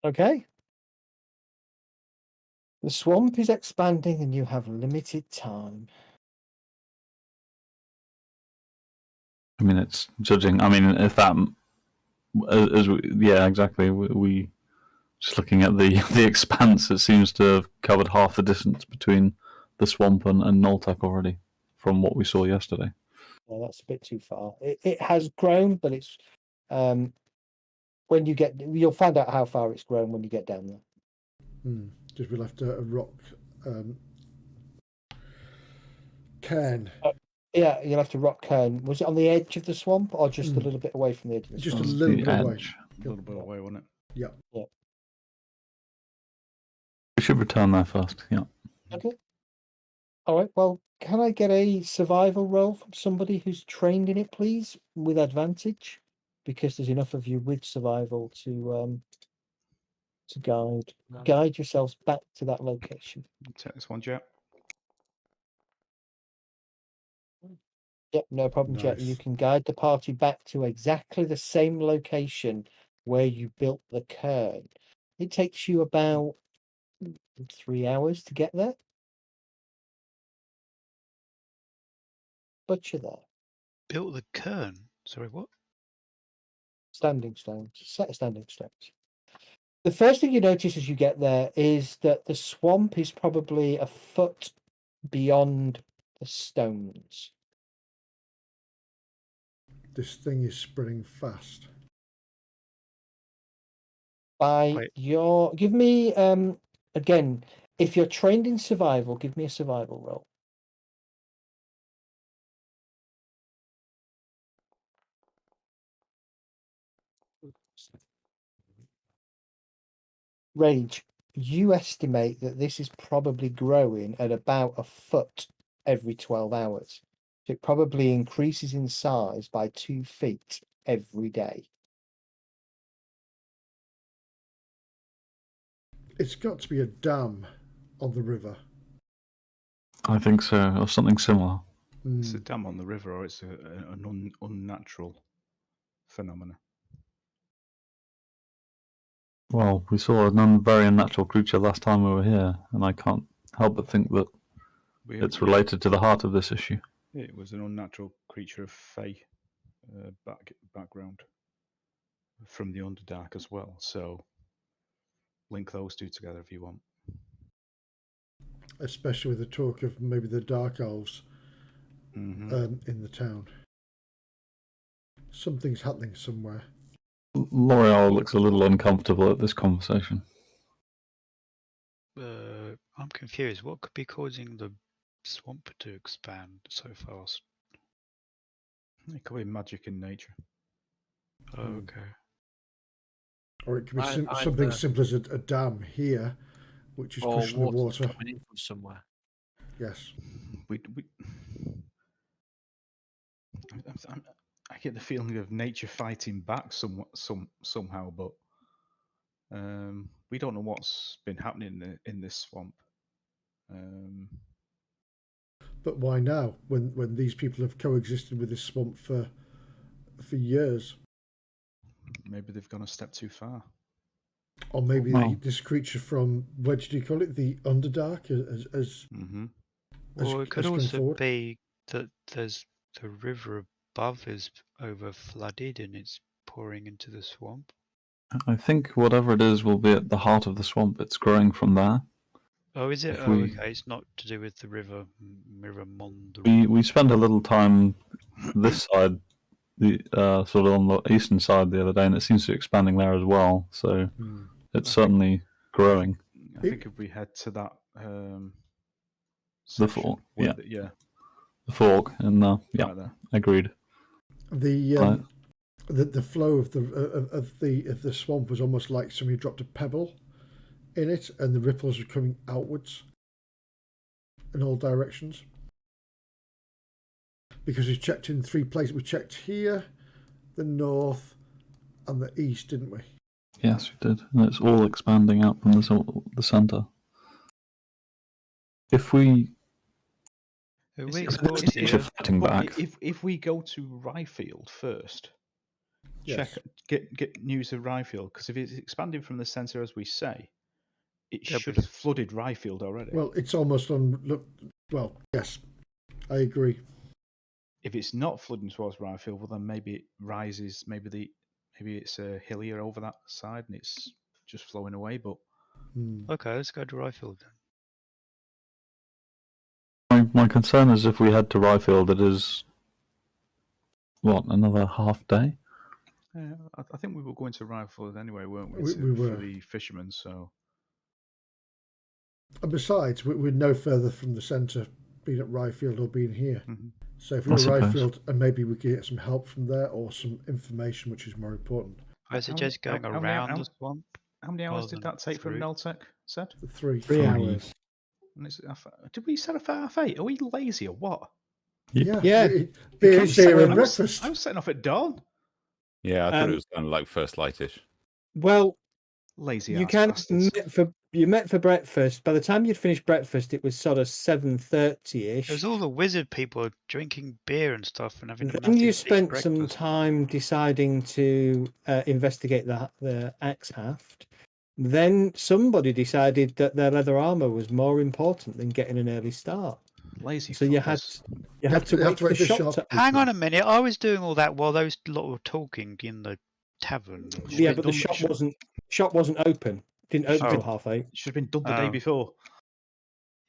Okay. The swamp is expanding and you have limited time. I mean, it's judging. I mean, if that, yeah, exactly. We just looking at the expanse, it seems to have covered half the distance between the swamp and Noltec already, from what we saw yesterday. Well, that's a bit too far. It has grown, but it's when you'll find out how far it's grown when you get down there. Just we left a rock cairn. Yeah, you'll have to rock cairn. Was it on the edge of the swamp or just a little bit away from the edge of the Just swamp? a little bit away. a little bit away, wasn't it? Yeah. Yeah. We should return there first. Yeah. Okay. All right. Well, can I get a survival roll from somebody who's trained in it, please, with advantage? Because there's enough of you with survival to guide yourselves back to that location. Take this one, Jet. Yep, no problem, Jet. You can guide the party back to exactly the same location where you built the cairn. It takes you about 3 hours to get there. But you're there. Built the cairn? Sorry, what? Standing stones. Set of standing stones. The first thing you notice as you get there is that the swamp is probably a foot beyond the stones. This thing is spreading fast. Give me again, if you're trained in survival, give me a survival roll. Rage, you estimate that this is probably growing at about a foot every 12 hours. So it probably increases in size by 2 feet every day. It's got to be a dam on the river. I think so, or something similar. It's a dam on the river, or it's an unnatural phenomena. Well, we saw a very unnatural creature last time we were here, and I can't help but think that it's related to the heart of this issue. It was an unnatural creature of Fey background from the Underdark as well. So link those two together if you want. Especially with the talk of maybe the Dark Elves in the town. Something's happening somewhere. L'Oreal looks a little uncomfortable at this conversation. I'm confused. What could be causing the swamp to expand so fast? It could be magic in nature. Oh, okay. Or it could be something simple as a dam here, which is pushing the water coming in from somewhere. Yes. I get the feeling of nature fighting back somehow, but we don't know what's been happening in this swamp. But why now, when these people have coexisted with this swamp for years? Maybe they've gone a step too far. Or maybe this creature from, what did you call it, the Underdark, Well, it could also be that there's the river above is over flooded and it's pouring into the swamp. I think whatever it is will be at the heart of the swamp. It's growing from there. Oh, is it? Okay, it's not to do with the river Mond. We spent a little time this side, the sort of on the eastern side the other day, and it seems to be expanding there as well. So it's certainly growing. I think if we head to that the fork, the fork, and right there. Agreed. The flow of the swamp was almost like somebody dropped a pebble in it, and the ripples were coming outwards in all directions. Because we checked in 3 places. We checked here, the north, and the east, didn't we? Yes, we did. And it's all expanding out from the centre. If we if we go to Ryefield first, yes. get news of Ryefield, because if it's expanding from the centre as we say, it should have flooded Ryefield already. Well, it's almost on. Look, well, yes, I agree. If it's not flooding towards Ryefield, well then maybe it rises. Maybe it's hillier over that side and it's just flowing away. But okay, let's go to Ryefield then. My concern is if we head to Ryefield, it is another half day. Yeah, I think we were going to Ryefield anyway, weren't we? We were. For the fishermen, so. And besides, we're no further from the centre, being at Ryefield or being here. So if we're at Ryefield, and maybe we can get some help from there or some information, which is more important. I suggest going around the swamp. How many hours did that take from Noltec? Said 3 hours. And did we set off at half 8? Are we lazy or what? Yeah. Beer and breakfast. I was setting off at dawn. Yeah, I thought it was kind of like first lightish. Well, lazy. You met for breakfast. By the time you'd finished breakfast, it was sort of 7:30ish. There's all the wizard people drinking beer and stuff and having. Then you spent some time deciding to investigate the axe haft. Then somebody decided that their leather armour was more important than getting an early start. Lazy. So you had to wait for the shop to hang on a minute. I was doing all that while those lot were talking in the tavern. Yeah, but the shop wasn't open. Didn't open until half 8. Should have been done the day before.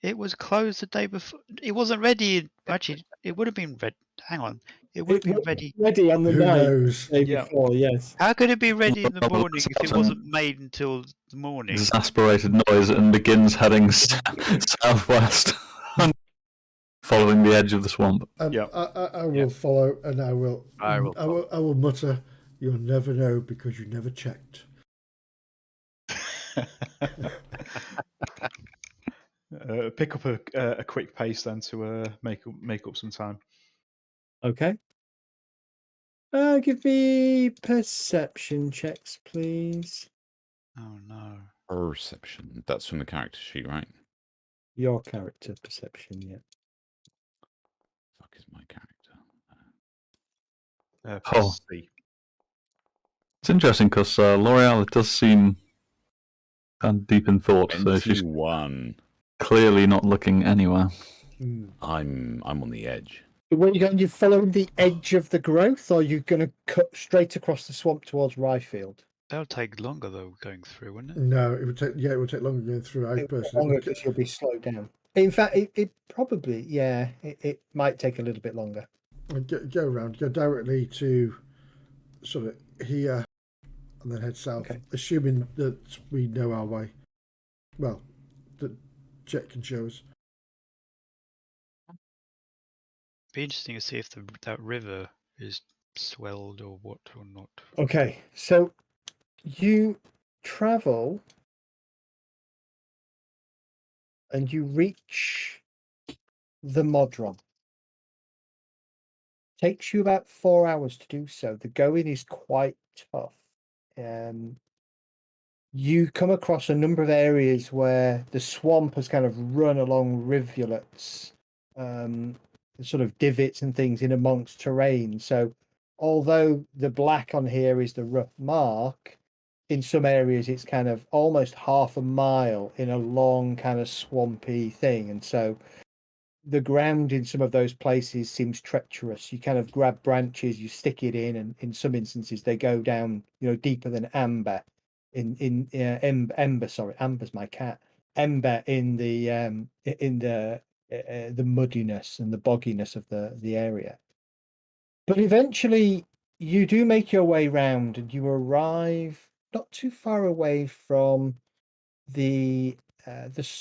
It was closed the day before. It wasn't ready. Actually, it would have been ready. Hang on. It would have been ready. Ready on the day before, yes. How could it be ready in the morning if it wasn't made until the morning? Exasperated noise and begins heading southwest, following the edge of the swamp. I will follow, and I will mutter, "You'll never know because you never checked." Pick up a quick pace then to make up some time. Okay. Give me perception checks, please. Oh no. Perception. That's from the character sheet, right? Your character perception, yeah. Fuck is my character? Oh. C. It's interesting because L'Oreal does seem kind of deep in thought, so she's 21. clearly not looking anywhere. I'm on the edge. Where are you going? You following the edge of the growth, or are you going to cut straight across the swamp towards Ryefield? That'll take longer though, going through, wouldn't it? No, it would take. Yeah, it would take longer going through. I personally, Longer because you'll be slowed down. In fact, it probably, yeah, it might take a little bit longer. Go around, go directly to sort of here, and then head south. Okay. Assuming that we know our way. Well, that Jet can show us. Be interesting to see if that river is swelled or what or not. Okay, so you travel and you reach the Modron. Takes you about 4 hours to do so. The going is quite tough. You come across a number of areas where the swamp has kind of run along rivulets, sort of divots and things in amongst terrain. So although the black on here is the rough mark, in some areas it's kind of almost half a mile in a long kind of swampy thing. And so the ground in some of those places seems treacherous. You kind of grab branches, you stick it in, and in some instances they go down, deeper than amber. Ember, sorry, Amber's my cat. Ember in the muddiness and the bogginess of the area. But eventually, you do make your way round, and you arrive not too far away from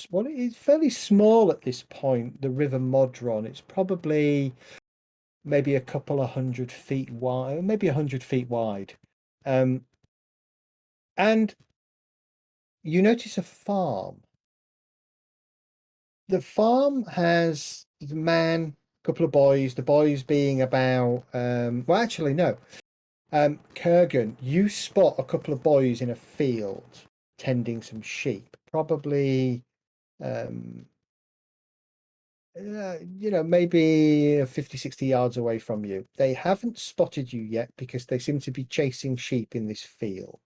what is fairly small at this point, the River Modron. It's probably maybe a couple of 100 feet wide, maybe 100 feet wide. And you notice a farm. The farm has the man, a couple of boys, the boys being about, well, actually, no. Kurgan, you spot a couple of boys in a field tending some sheep, probably, maybe 50, 60 yards away from you. They haven't spotted you yet because they seem to be chasing sheep in this field.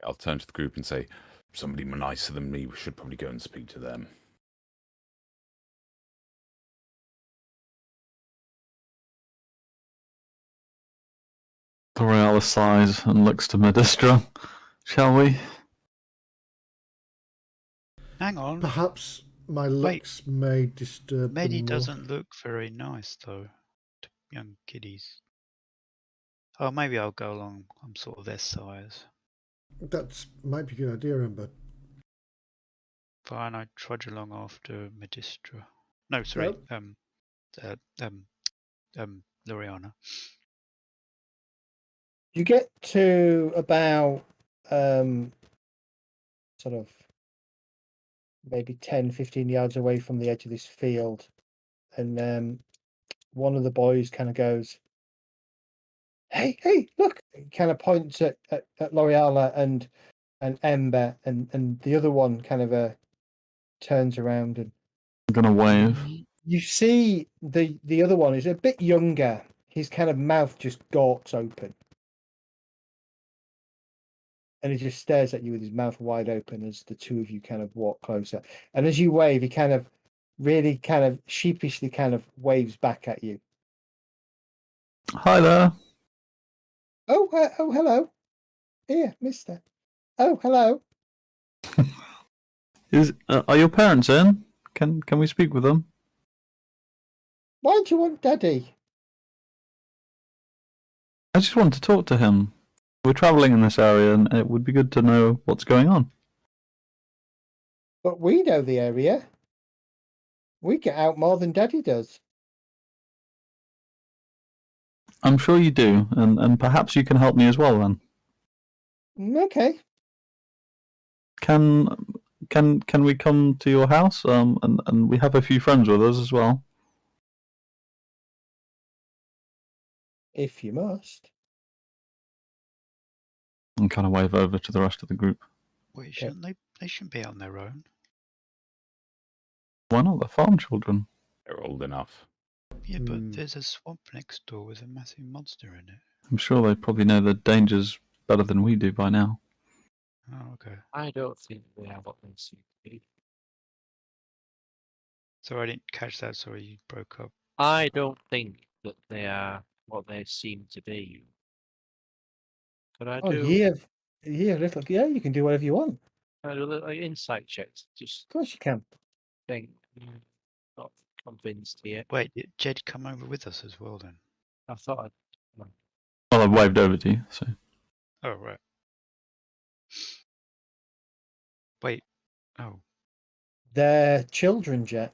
I'll turn to the group and say, somebody nicer than me should probably go and speak to them. L'Oreal sighs and looks to Medistra. Shall we? Hang on. Perhaps my looks may disturb them Medi more. doesn't look very nice though to young kiddies. Oh, maybe I'll go along. I'm sort of their size. That might be a good idea, Amber. Fine, I trudge along after Medistra. No, sorry. Loriana. You get to about sort of maybe 10, 15 yards away from the edge of this field, and one of the boys kind of goes, hey, look! He kind of points at L'Oreal and Ember, and the other one kind of turns around and I'm gonna wave. You see the other one is a bit younger. His kind of mouth just gawks open. And he just stares at you with his mouth wide open as the two of you kind of walk closer. And as you wave, he kind of really kind of sheepishly kind of waves back at you. Hi there. Oh, hello. Here, mister. Oh, hello. Are your parents in? Can we speak with them? Why do you want Daddy? I just want to talk to him. We're travelling in this area, and it would be good to know what's going on. But we know the area. We get out more than Daddy does. I'm sure you do, and perhaps you can help me as well then. Okay. Can we come to your house? And we have a few friends with us as well. If you must. And kind of wave over to the rest of the group. Wait, shouldn't they? They shouldn't be on their own. Why not the farm children? They're old enough. Yeah, but there's a swamp next door with a massive monster in it. I'm sure they probably know the dangers better than we do by now. Oh, okay. I don't think they have what they seem to be. Sorry, I didn't catch that. Sorry, you broke up. I don't think that they are what they seem to be. Could I Oh, do? little. Yeah, you can do whatever you want. Can I do a little insight checks? Just Of course you can. think. Not convinced yet. Wait, did Jed come over with us as well then? I thought I'd. Well, I've waved over to you, so. Oh, right. Wait. Oh. They're children, Jet.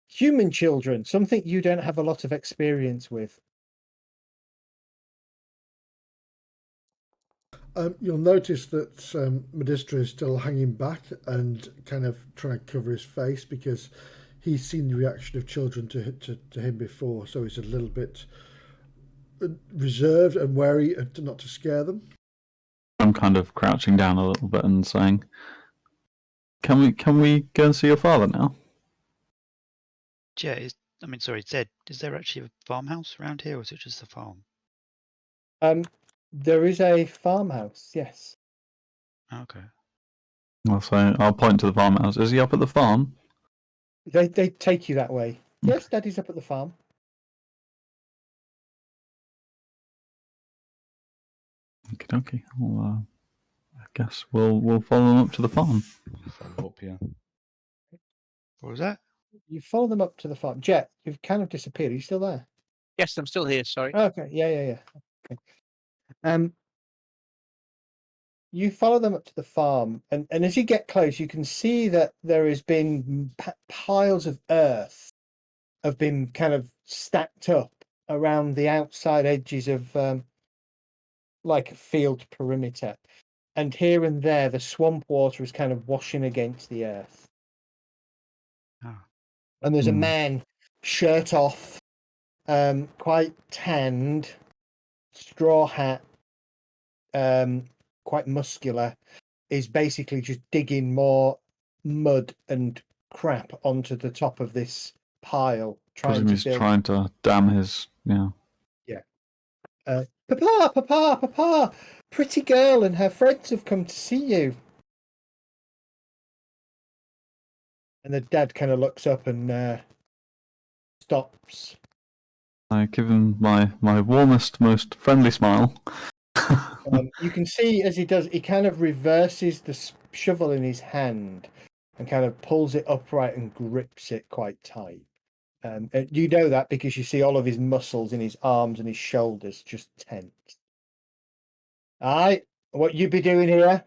Human children, something you don't have a lot of experience with. You'll notice that Medistra is still hanging back and kind of trying to cover his face because he's seen the reaction of children to him before, so he's a little bit reserved and wary not to scare them. I'm kind of crouching down a little bit and saying, "Can we go and see your father now?" Jed, Zed, is there actually a farmhouse around here, or is it just a farm? There is a farmhouse, yes. Okay. I'll say, I'll point to the farmhouse. Is he up at the farm? They take you that way. Yes, Daddy's up at the farm. Okay. Well, I guess we'll follow them up to the farm. Follow up, yeah. What was that? You follow them up to the farm. Jet, you've kind of disappeared. Are you still there? Yes, I'm still here. Sorry. Okay. Yeah. Okay. You follow them up to the farm, and as you get close, you can see that there has been piles of earth have been kind of stacked up around the outside edges of like a field perimeter, and here and there the swamp water is kind of washing against the earth. Oh. And there's a man, shirt off, quite tanned, straw hat, quite muscular, is basically just digging more mud and crap onto the top of this pile, trying to dam his Papa, pretty girl and her friends have come to see you. And the dad kind of looks up and stops. I give him my warmest, most friendly smile. You can see as he does, he kind of reverses the shovel in his hand and kind of pulls it upright and grips it quite tight. You know that because you see all of his muscles in his arms and his shoulders just tense. Aye, what you be doing here?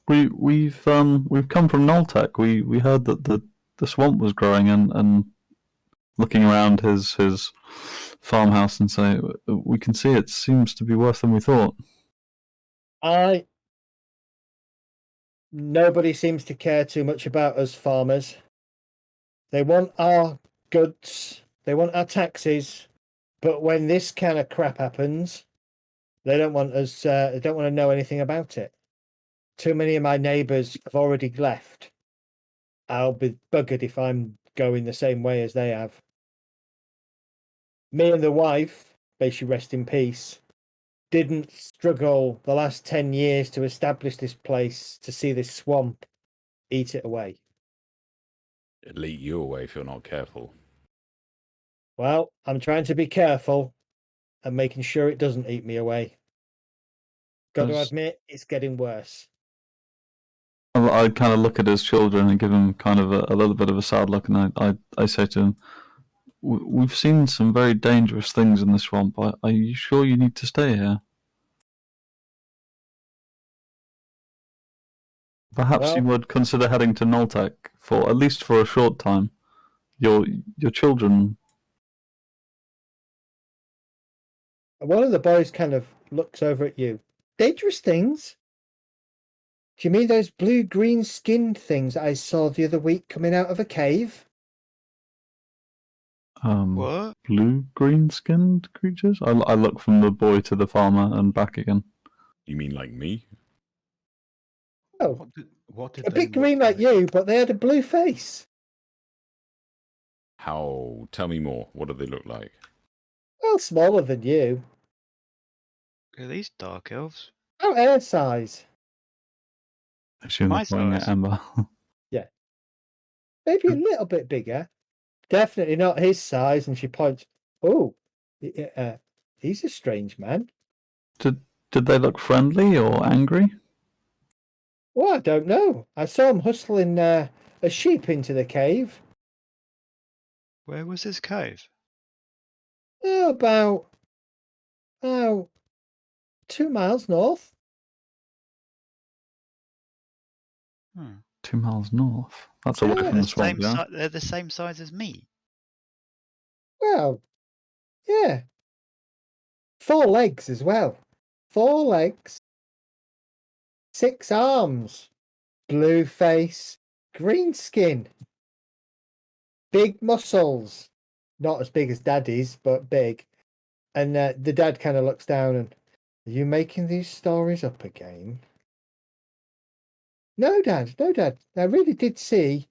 We've come from Noltec. We heard that the swamp was growing and looking around his farmhouse and say we can see it seems to be worse than we thought. Nobody seems to care too much about us farmers. They want our goods, they want our taxes, but when this kind of crap happens, they don't want us. They don't want to know anything about it. Too many of my neighbours have already left. I'll be buggered if I'm going the same way as they have. Me and the wife, may she rest in peace, didn't struggle the last 10 years to establish this place, to see this swamp eat it away. It'll eat you away if you're not careful. Well, I'm trying to be careful and making sure it doesn't eat me away. Got to admit, it's getting worse. I kind of look at his children and give him kind of a little bit of a sad look, and I say to him, "We've seen some very dangerous things in the swamp. Are you sure you need to stay here? Perhaps you would consider heading to Noltec for at least for a short time. Your children." One of the boys kind of looks over at you. Dangerous things? Do you mean those blue-green skinned things I saw the other week coming out of a cave? What? Blue-green skinned creatures? I look from the boy to the farmer and back again. You mean like me? Oh, What did A they bit green look like you, but they had a blue face. How? Tell me more. What do they look like? Well, smaller than you. Look at these dark elves. Oh, air size. Assume My they're pointing at size. Ember. Maybe a little bit bigger. Definitely not his size. And she points. Oh, he's a strange man. Did they look friendly or angry? Well, I don't know. I saw him hustling a sheep into the cave. Where was this cave? Oh, about 2 miles north. Hmm. 2 miles north. That's away Yeah. from the swamp, yeah? They're the same size as me. Well, yeah. 4 legs as well. 4 legs. 6 arms. Blue face. Green skin. Big muscles. Not as big as Daddy's, but big. And the dad kind of looks down and, are you making these stories up again? No, Dad. No, Dad. I really did see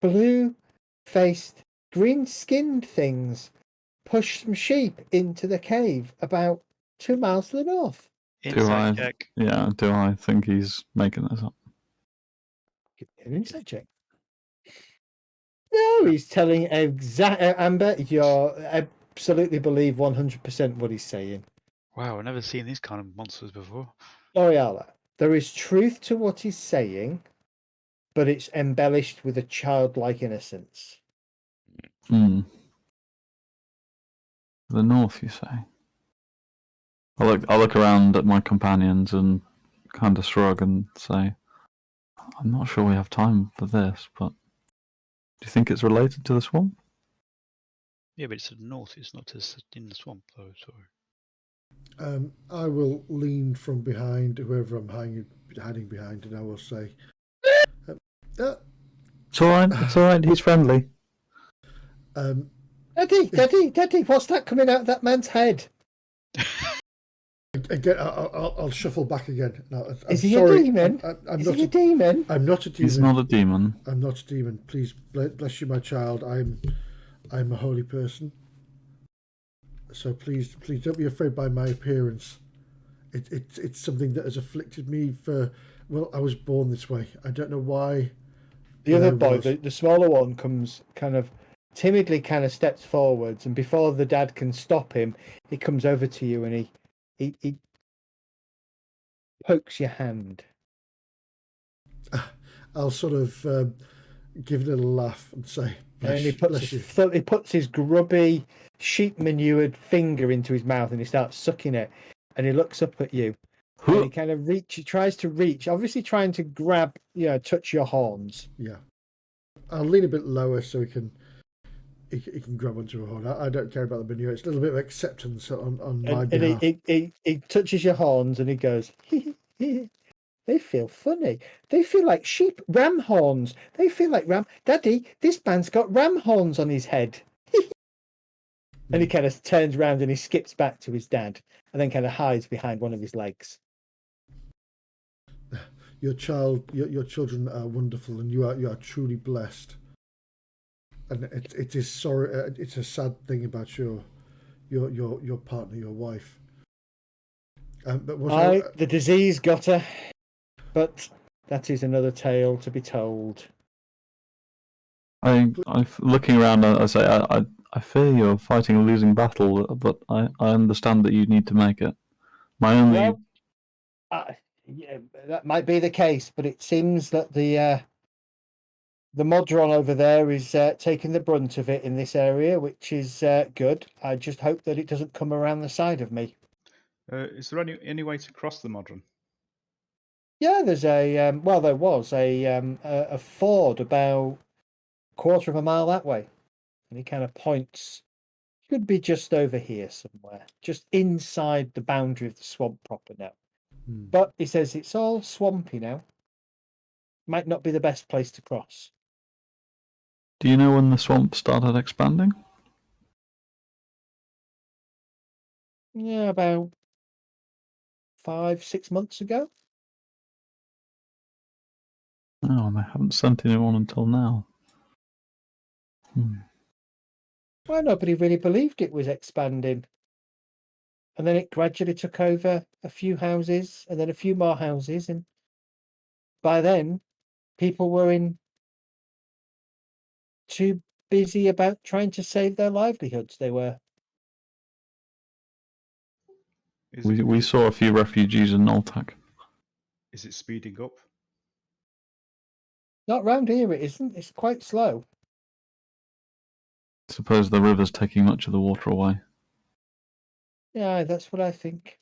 blue-faced, green-skinned things push some sheep into the cave about 2 miles to the north. Insight check. Do I think he's making this up? Give me an insight check. No, he's telling Amber, you absolutely believe 100% what he's saying. Wow, I've never seen these kind of monsters before. Oriala, there is truth to what he's saying, but it's embellished with a childlike innocence. Hmm. The north, you say? I look around at my companions and kind of shrug and say, I'm not sure we have time for this, but do you think it's related to the swamp? Yeah, but it's to the north. It's not in the swamp, though. Sorry. I will lean from behind whoever I'm hiding behind, and I will say, It's all right. It's all right. He's friendly. Daddy, what's that coming out of that man's head? Again, I'll shuffle back again. No, Is he sorry. a demon? I'm Is not he a demon? I'm not a demon. He's not a demon. I'm not a demon. Please bless you, my child. I'm a holy person. So please don't be afraid by my appearance. It's something that has afflicted me for. Well, I was born this way. I don't know why. The other boy, the smaller one, comes kind of timidly, steps forwards, and before the dad can stop him, he comes over to you and he pokes your hand. I'll sort of give a little laugh and say, and he puts his grubby, sheep manured finger into his mouth and he starts sucking it. And he looks up at you. And he kind of tries to reach, obviously trying to grab, touch your horns. Yeah. I'll lean a bit lower so he can grab onto a horn. I don't care about the manure. It's a little bit of acceptance on my behalf. And he touches your horns and he goes, they feel funny. They feel like ram horns. They feel like ram. Daddy, this man's got ram horns on his head. And he kind of turns around and he skips back to his dad and then kind of hides behind one of his legs. Your children are wonderful, and you are truly blessed. And it is sorry. It's a sad thing about your partner, your wife. But the disease got her, but that is another tale to be told. I'm looking around. I say, I fear you're fighting a losing battle, but I understand that you need to make it. My only. Yeah, that might be the case, but it seems that the Modron over there is taking the brunt of it in this area, which is good. I just hope that it doesn't come around the side of me. Is there any way to cross the Modron? Yeah, there's there was a ford about a quarter of a mile that way, and he kind of points. Could be just over here somewhere, just inside the boundary of the swamp proper now. But he says it's all swampy now. Might not be the best place to cross. Do you know when the swamp started expanding? Yeah, about 5-6 months ago. Oh, they haven't sent anyone until now. Well, nobody really believed it was expanding. And then it gradually took over a few houses and then a few more houses. And by then, people were too busy about trying to save their livelihoods. They were. We saw a few refugees in Noltec. Is it speeding up? Not round here, it isn't. It's quite slow. I suppose the river's taking much of the water away. Yeah, that's what I think.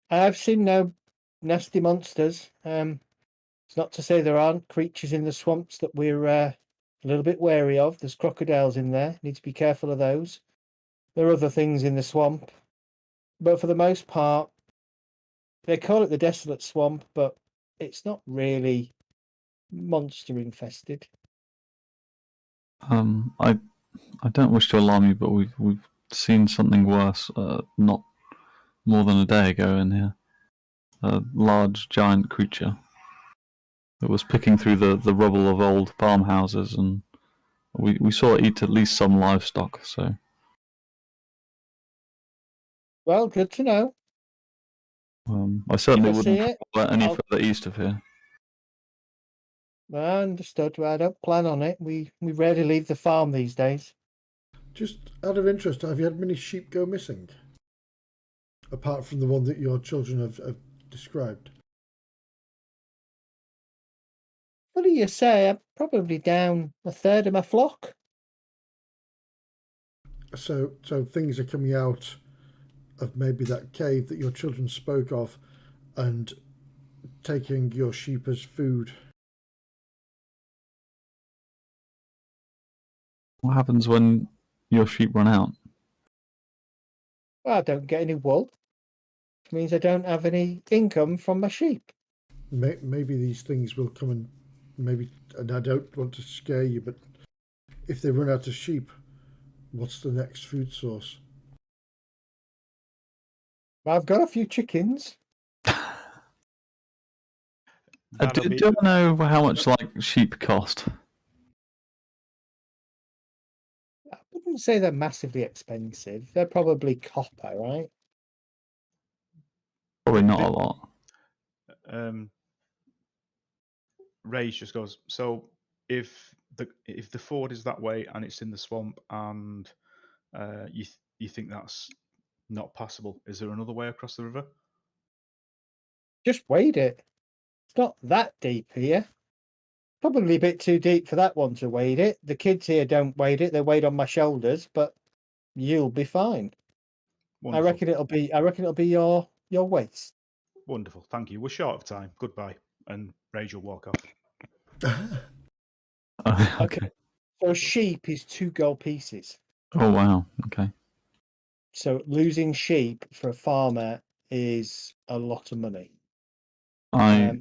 I've seen no nasty monsters. It's not to say there aren't creatures in the swamps that we're a little bit wary of. There's crocodiles in there. Need to be careful of those. There are other things in the swamp. But for the most part, they call it the Desolate Swamp, but it's not really monster infested. I don't wish to alarm you, but we've seen something worse not more than a day ago in here. A large giant creature. It was picking through the rubble of old farmhouses, and we saw it eat at least some livestock, so... Well, good to know. I certainly If I see wouldn't it, travel any I'll- further east of here. I understood. I don't plan on it. We rarely leave the farm these days. Just out of interest, have you had many sheep go missing? Apart from the one that your children have described. Funny you say, I'm probably down a third of my flock. So things are coming out of maybe that cave that your children spoke of and taking your sheep as food. What happens when your sheep run out? Well, I don't get any wool. Which means I don't have any income from my sheep. Maybe these things will come and I don't want to scare you, but if they run out of sheep, what's the next food source? I've got a few chickens. Do I know how much sheep cost? I wouldn't say they're massively expensive. They're probably copper, right? Probably not a lot. Rage just goes, so if the ford is that way and it's in the swamp and you think that's not possible, is there another way across the river? Just wade it. It's not that deep here. Probably a bit too deep for that one to wade it. The kids here don't wade it. They wade on my shoulders, but you'll be fine. Wonderful. I reckon it'll be your waist. Wonderful. Thank you. We're short of time. Goodbye. And Rage will walk off. Okay. So a sheep is 2 gold pieces. Oh, wow. Okay. So losing sheep for a farmer is a lot of money.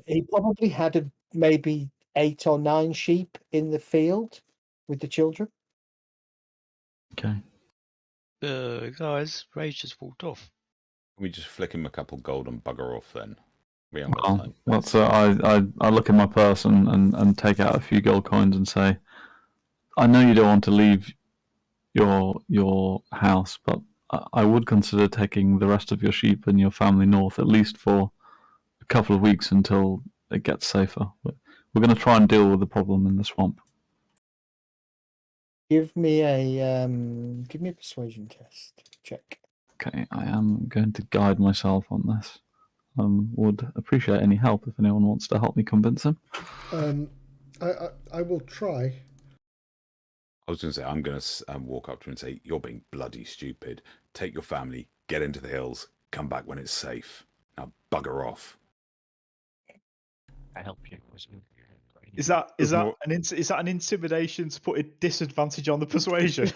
He probably had maybe 8 or 9 sheep in the field with the children. Okay. Guys, Rage just walked off. Can we just flick him a couple gold and bugger off then? We haven't got time. That's I look in my purse and take out a few gold coins and say, I know you don't want to leave your house, but I would consider taking the rest of your sheep and your family north, at least for a couple of weeks until it gets safer. We're going to try and deal with the problem in the swamp. Give me a persuasion test. Check. Okay, I am going to guide myself on this. Would appreciate any help if anyone wants to help me convince him. I will try. I was going to say, I'm going to walk up to him and say, you're being bloody stupid. Take your family, get into the hills, come back when it's safe. Now bugger off. I help you. Is that an intimidation to put a disadvantage on the persuasion?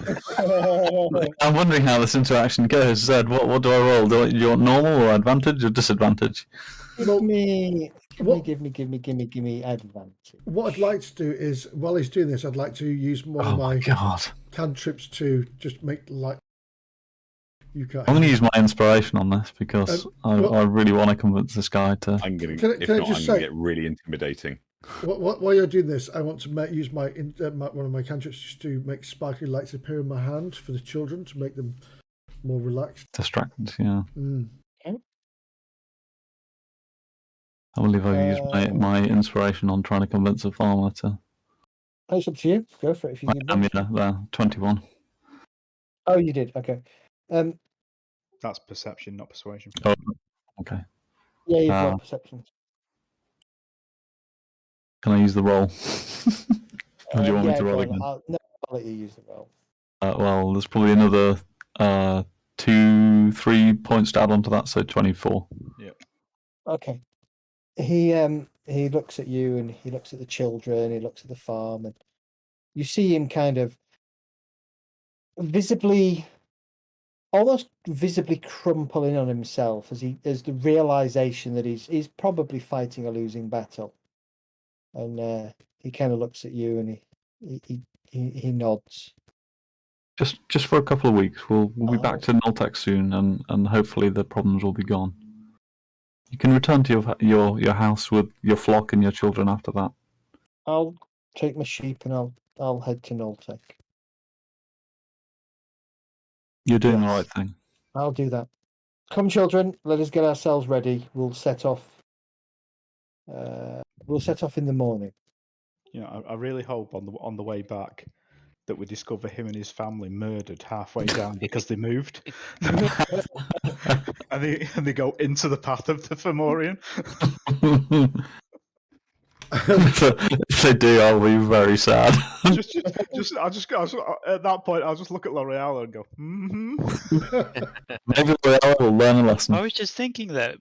I'm wondering how this interaction goes. Zed, what do I roll? Do you want normal or advantage or disadvantage? Give me advantage. What I'd like to do is, while he's doing this, I'd like to use one of my cantrips to just make You can't. I'm going to use my inspiration on this because I really want to convince this guy to. I'm going Can I- to. If can I not, just I'm going say- to get really intimidating. While you're doing this, I want to use my one of my cantrips just to make sparkly lights appear in my hand for the children to make them more relaxed. Distracted, yeah. Mm. I believe I've used my inspiration on trying to convince a farmer to. It's up to you. Go for it if you need I one. mean, there, 21. Oh, you did. Okay. That's perception, not persuasion. Oh, okay. Yeah, you've got perception. Can I use the roll? Or do you want me to roll go again? on. I'll let you use the roll. Well, there's probably another 2-3 points to add on to that, so 24. Yep. Okay. He looks at you and he looks at the children. He looks at the farm, and you see him kind of almost visibly crumpling on himself as the realization that he's probably fighting a losing battle. And he kind of looks at you and he nods. Just for a couple of weeks, we'll be back to Noltec soon, and hopefully the problems will be gone. You can return to your house with your flock and your children after that. I'll take my sheep and I'll head to Noltec. You're doing the Yes. right thing. I'll do that. Come, children, let us get ourselves ready. We'll set off. We'll set off in the morning. Yeah, I really hope on the way back that we discover him and his family murdered halfway down because they moved, and they go into the path of the Fomorian. If they do, I'll be very sad. just at that point, I'll just look at L'Oreal and go, Maybe I will learn a lesson. I was just thinking that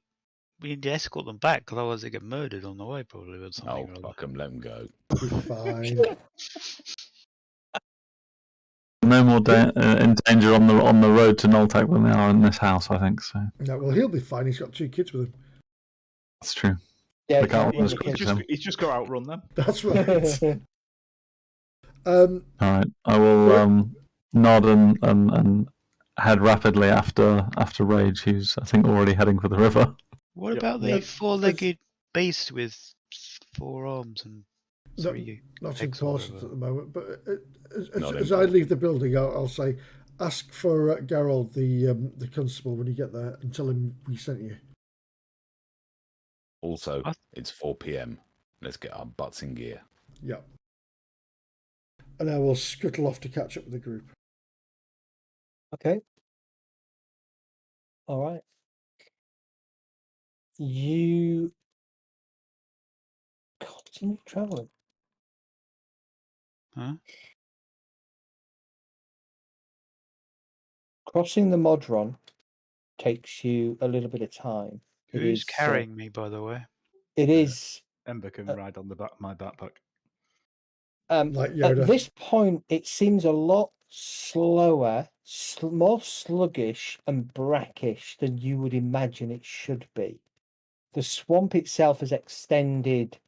we need to escort them back, because otherwise they get murdered on the way, probably, or something. Oh, or other. fuck them, let them go. Be fine. No more in danger on the road to Noltec than they are in this house, I think. So No, well, he'll be fine. He's got 2 kids with him. that's true. Yeah, Look out, can't there's run the kids. he's just got to outrun them. That's right. All right, I will nod and head rapidly after Rage, who's I think already heading for the river. What Yep. about the Yeah, 4-legged beast with 4 arms and 3 Not legs or important whatever? at the moment, but Not as I leave the building, I'll say, ask for Gerald, the constable, when you get there, and tell him we sent you. Also, it's 4 p.m. Let's get our butts in gear. Yeah. And I will scuttle off to catch up with the group. Okay. All right. You continue traveling. Huh? Crossing the Modron takes you a little bit of time. Who's carrying me, by the way? It is. Ember can ride on my backpack. Like Yoda. At this point, it seems a lot slower, more sluggish and brackish than you would imagine it should be. The swamp itself has extended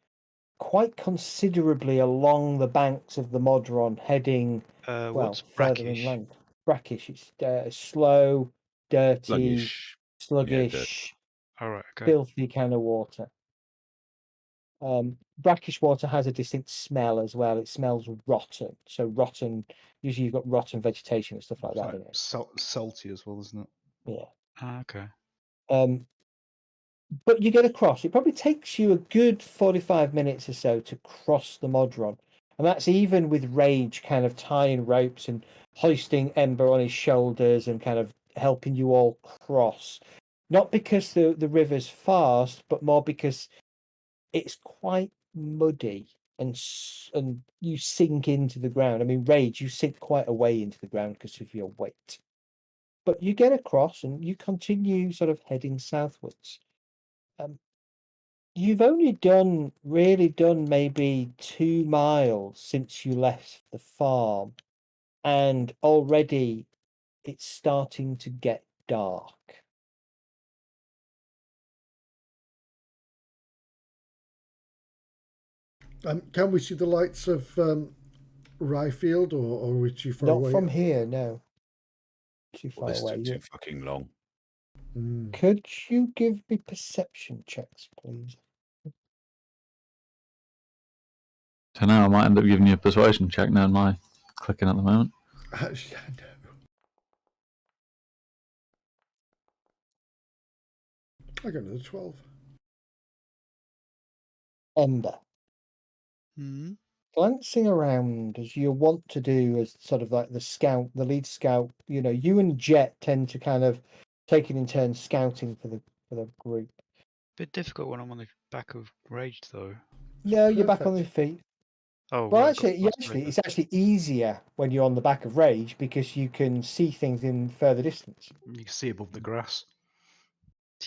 quite considerably along the banks of the Modron, heading What's further brackish? inland. Brackish. It's slow, dirty, sluggish, All right, okay. filthy kind of water. Brackish water has a distinct smell as well. It smells rotten. So rotten. Usually, you've got rotten vegetation and stuff like that in it. Salty as well, isn't it? Yeah. Okay. But you get across. It probably takes you a good 45 minutes or so to cross the Modron. And that's even with Rage kind of tying ropes and hoisting Ember on his shoulders and kind of helping you all cross. Not because the river's fast, but more because it's quite muddy and you sink into the ground. I mean, Rage, you sink quite a way into the ground because of your weight. But you get across and you continue sort of heading southwards. You've only done maybe 2 miles since you left the farm, and already it's starting to get dark. Can we see the lights of Ryefield, or are we too far away? Not from here, no. too Well, far this away. took too fucking long. Could you give me perception checks, please? So now I might end up giving you a persuasion check now. My clicking at the moment. Actually, I know. I got another 12. Ember. Glancing around as you want to do as sort of like the scout, the lead scout, you and Jet tend to kind of take it in turn scouting for the group. Bit difficult when I'm on the back of Rage, though. No, you're back on Perfect. your feet. Oh, Well, right, actually, it's actually easier when you're on the back of Rage because you can see things in further distance. You can see above the grass.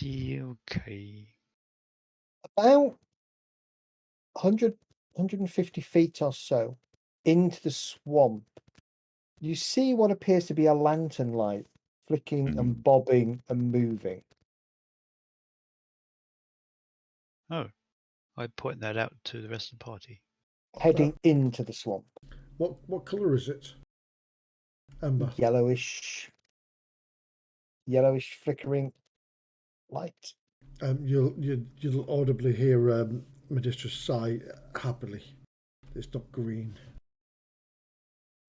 Okay. About 100, 150 feet or so into the swamp, you see what appears to be a lantern light flicking and bobbing and moving. Oh, I point that out to the rest of the party. Heading into the swamp. What colour is it? Ember. Yellowish flickering light. You'll audibly hear Medistra's sigh happily. It's not green.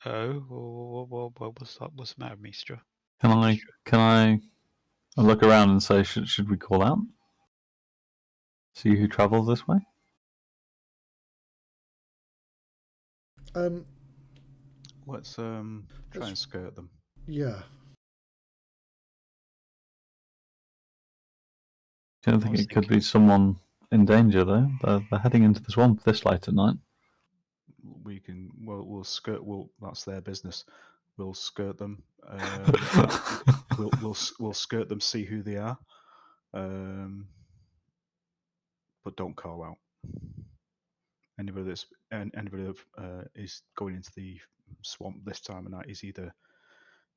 Oh, what's the matter, Mistra? Can I look around and say, should we call out? See who travels this way? Let's try and skirt them. Yeah. I don't think it could be someone in danger though. They're heading into the swamp this late at night. We'll skirt. That's their business. We'll skirt them. We'll skirt them. See who they are. But don't call out. Anybody that is going into the swamp this time of night is either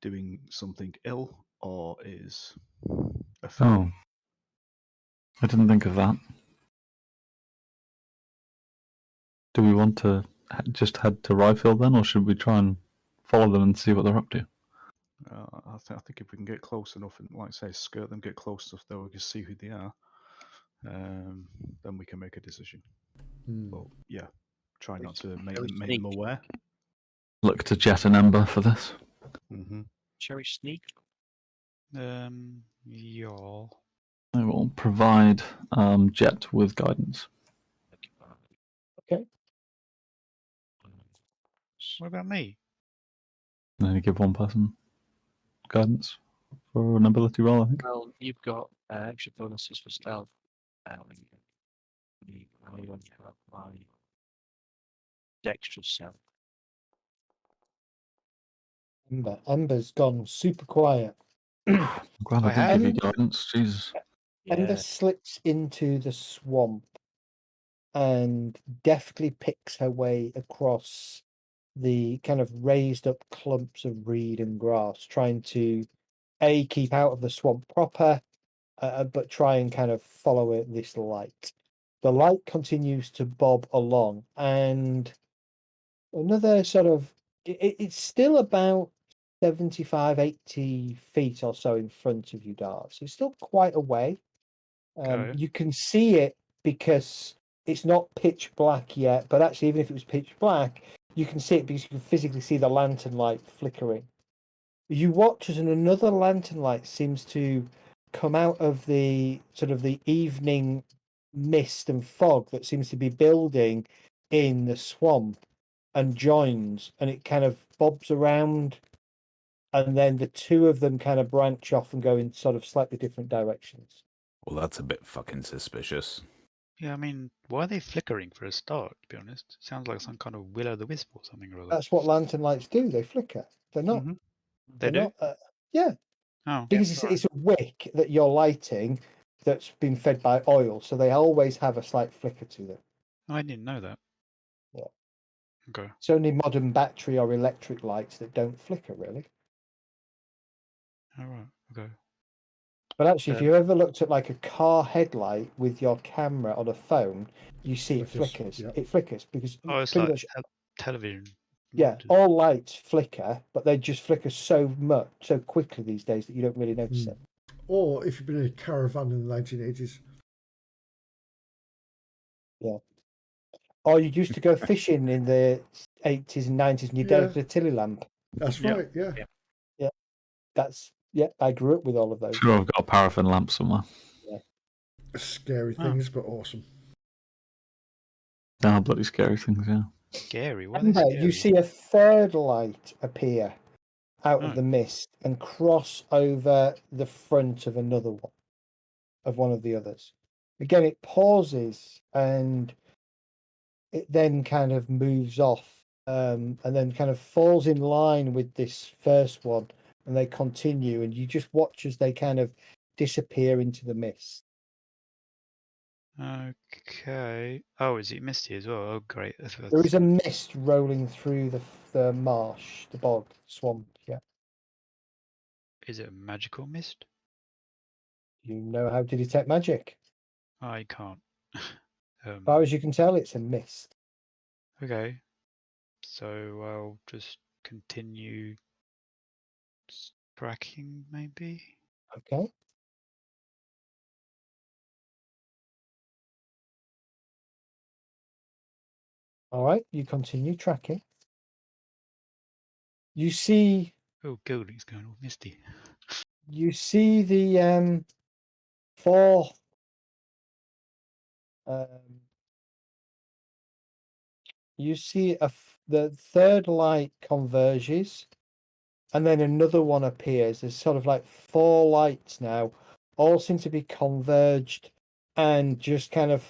doing something ill or is a fool. Oh, I didn't think of that. Do we want to just head to Ryefield then, or should we try and follow them and see what they're up to? I think if we can get close enough and, like I say, skirt them, get close enough that we can see who they are, then we can make a decision. But yeah, try not to make them aware. Look to Jet and Ember for this. Shall we sneak? Yeah. I will provide Jet with guidance. Okay. What about me? And then you give one person guidance for an ability roll, I think. Well, you've got extra bonuses for stealth. I only have my dexterous self. Ember's gone super quiet. I'm glad I did give you guidance, Jesus. Ember slips into the swamp and deftly picks her way across the kind of raised up clumps of reed and grass, trying to keep out of the swamp proper, but try and kind of follow this light. The light continues to bob along, and another sort of it's still about 75, 80 feet or so in front of you, Dart. So it's still quite a way. You can see it because it's not pitch black yet, but actually, even if it was pitch black, you can see it because you can physically see the lantern light flickering. You watch as another lantern light seems to come out of the sort of the evening mist and fog that seems to be building in the swamp and joins, and it kind of bobs around, and then the two of them kind of branch off and go in sort of slightly different directions. Well, that's a bit fucking suspicious. Yeah, I mean, why are they flickering for a start, to be honest? Sounds like some kind of will-o'-the-wisp or something or other. That's what lantern lights do. They flicker. They're not. They do? Not, yeah. Oh, because it's a wick that you're lighting that's been fed by oil, so they always have a slight flicker to them. I didn't know that. Yeah. Okay. It's only modern battery or electric lights that don't flicker, really. All right. Okay. But actually, if you ever looked at like a car headlight with your camera on a phone, you see it flickers. Yeah. It flickers because it's pretty like much television Yeah, all lights flicker, but they just flicker so quickly these days that you don't really notice it. Or if you've been in a caravan in the 1980s. Yeah. Or you used to go fishing in the 80s and 90s and you dealt with a tilly lamp. That's right, yeah. I grew up with all of those. Sure, I've got a paraffin lamp somewhere. Yeah. Scary things, but awesome. They are bloody scary things, yeah. Scary. What Remember, you see a third light appear out of the mist and cross over the front of another one, of one of the others. Again, it pauses and it then kind of moves off, and then kind of falls in line with this first one, and they continue, and you just watch as they kind of disappear into the mist. Okay. Oh, is it misty as well? Oh, great. There is a mist rolling through the marsh, the bog, swamp. Yeah. Is it a magical mist? You know how to detect magic. I can't. As far as you can tell, it's a mist. Okay. So I'll just continue tracking, maybe. Okay. All right, you continue tracking. You see. Oh, God, it's going all misty. You see the fourth. You see the third light converges, and then another one appears. There's sort of like 4 lights now, all seem to be converged and just kind of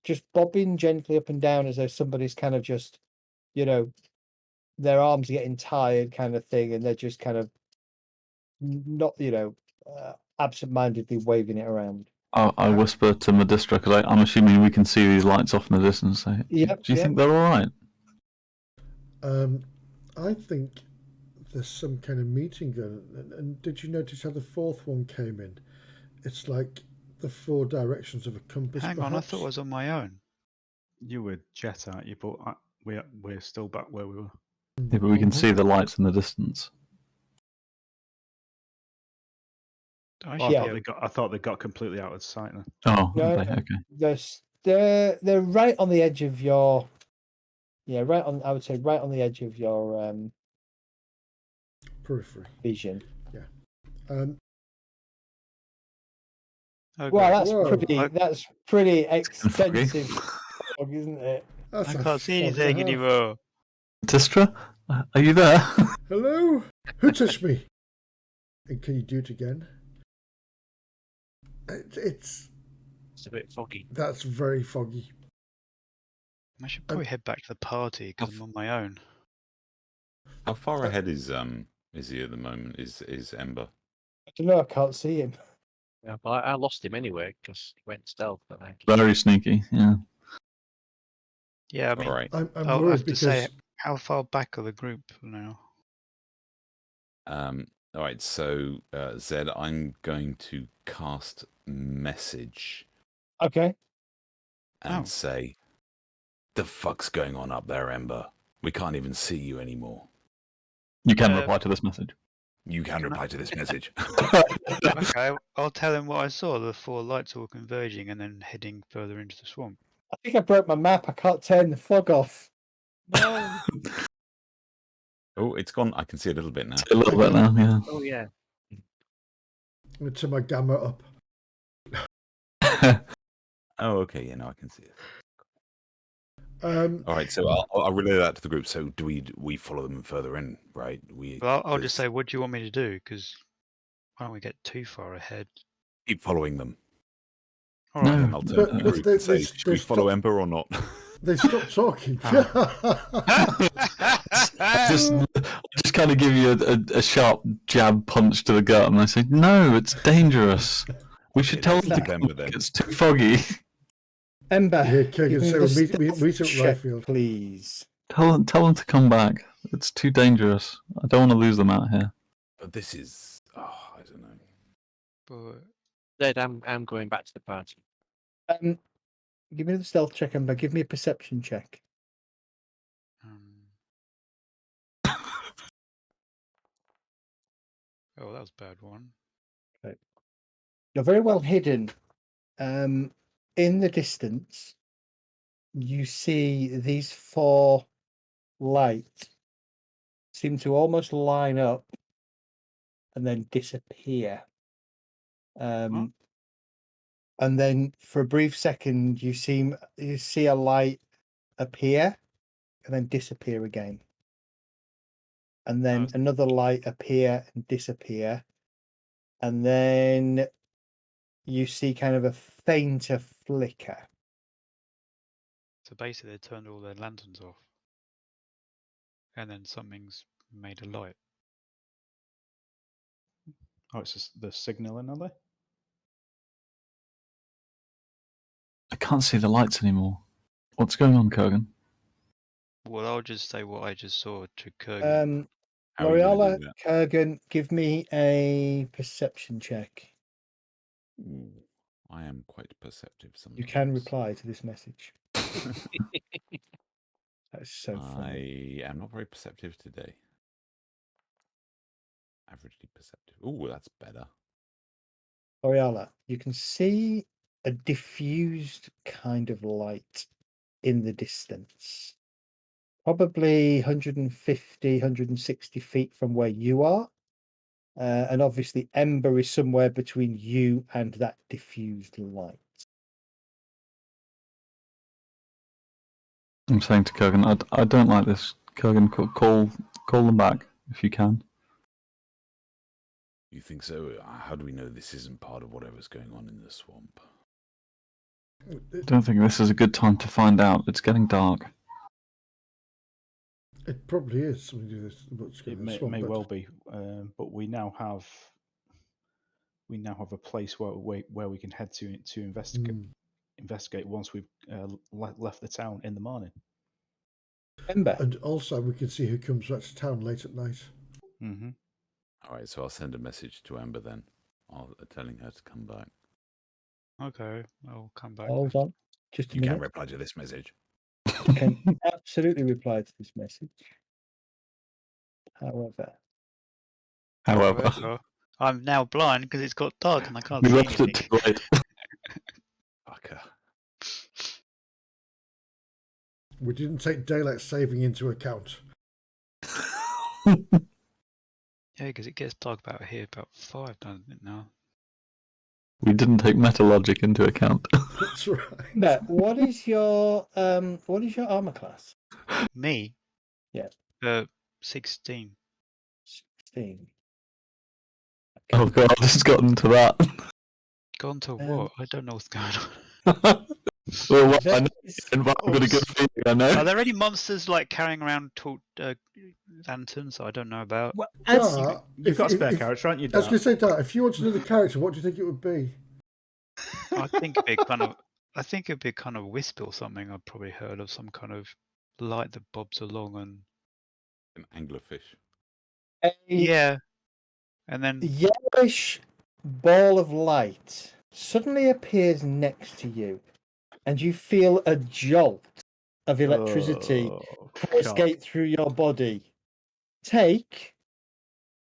just bobbing gently up and down as though somebody's kind of just, their arms are getting tired kind of thing, and they're just kind of not, absent-mindedly waving it around. I whisper to Medistra because I'm assuming we can see these lights off in the distance. So, do you think they're all right? I think there's some kind of meeting going on. And did you notice how the fourth one came in? It's like the 4 directions of a compass. Hang on, I thought I was on my own. You were jet, aren't you? But we're still back where we were. Yeah, but we can see the lights in the distance. I thought they got completely out of sight then. Oh, No, okay. They're right on the edge of your. Yeah, right on. I would say right on the edge of your periphery vision. Yeah. Okay. Well, that's pretty extensive, fog, isn't it? I can't see anything anymore. Distra, are you there? Hello? Who touched me? And can you do it again? It's a bit foggy. That's very foggy. I should probably head back to the party because I'm on my own. How far ahead is he at the moment? Is Ember? I don't know. I can't see him. Yeah, but I lost him anyway because he went stealth. Very sneaky, yeah. Yeah, I mean, right. I'm I'll worried have to because say, how far back are the group now? All right, so Zed, I'm going to cast message. Okay. And say, the fuck's going on up there, Ember? We can't even see you anymore. You can reply to this message. You can reply to this message. Okay, I'll tell him what I saw. The 4 lights all converging and then heading further into the swamp. I think I broke my map. I can't turn the fog off. No. Oh, it's gone. I can see a little bit now. A little bit now, yeah. Oh, yeah. I'm going to turn my gamma up. Oh, okay. Yeah, no, I can see it. All right, so I'll relay that to the group. So do we follow them further in, right? Well, I'll just say, what do you want me to do? Because I don't want to get too far ahead. Keep following them. All right. I'll turn to the group and say, should we follow Ember or not? They stopped talking. just kind of give you a sharp jab punch to the gut, and I say, no, it's dangerous. We should tell them to come back. It's too foggy. Ember, yeah, Kagan, say meet at check, Ryfield, please. Tell them to come back. It's too dangerous. I don't want to lose them out here. But this is, I don't know. But Zed, I'm going back to the party. Give me the stealth check, Ember. Give me a perception check. Oh, that was a bad one. Okay. You're very well hidden. In the distance, you see these 4 lights seem to almost line up and then disappear. And then for a brief second, you see a light appear and then disappear again. And then another light appear and disappear. And then you see kind of a fainter flicker. So basically, they turned all their lanterns off, and then something's made a light. Oh, it's just the signalling, are they? I can't see the lights anymore. What's going on, Kurgan? Well, I'll just say what I just saw to Kurgan. How are you gonna L'Oreala, do that? Kurgan, give me a perception check. Ooh, I am quite perceptive sometimes. You can reply to this message. That's so funny. I am not very perceptive today. Averagely perceptive. Ooh, that's better. L'Oreala, you can see a diffused kind of light in the distance. Probably 150, 160 feet from where you are. And obviously, Ember is somewhere between you and that diffused light. I'm saying to Kurgan, I don't like this. Kurgan, call them back if you can. You think so? How do we know this isn't part of whatever's going on in the swamp? I don't think this is a good time to find out. It's getting dark. It probably is something to do with It may well be, but we now have a place where we can head to investigate once we've left the town in the morning. Ember. And also, we can see who comes back to town late at night. Mm-hmm. All right, so I'll send a message to Amber then, telling her to come back. Okay, I'll come back. Hold on. Just a You minute. can reply to this message. You can absolutely reply to this message. However, I'm now blind because it's got dark and I can't we see left anything. it too late. Fucker. We didn't take daylight saving into account. Yeah, because it gets dark about here about 5, doesn't it now? We didn't take meta logic into account. That's right. Matt, what is your armor class? Me? Yeah. 16. 16. Oh god, it's gotten to that. Gone to what? I don't know what's going on. Well, I know I've got a good feeling, I know. Are there any monsters like carrying around lanterns I don't know about? Well, You've got a spare character, haven't you, I was Dart? going to say, Dart, if you wanted another character, what do you think it would be? I think it'd be kind of wisp or something. I've probably heard of some kind of light that bobs along and An anglerfish. yeah, and then yellowish ball of light suddenly appears next to you, and you feel a jolt of electricity escape through your body. Take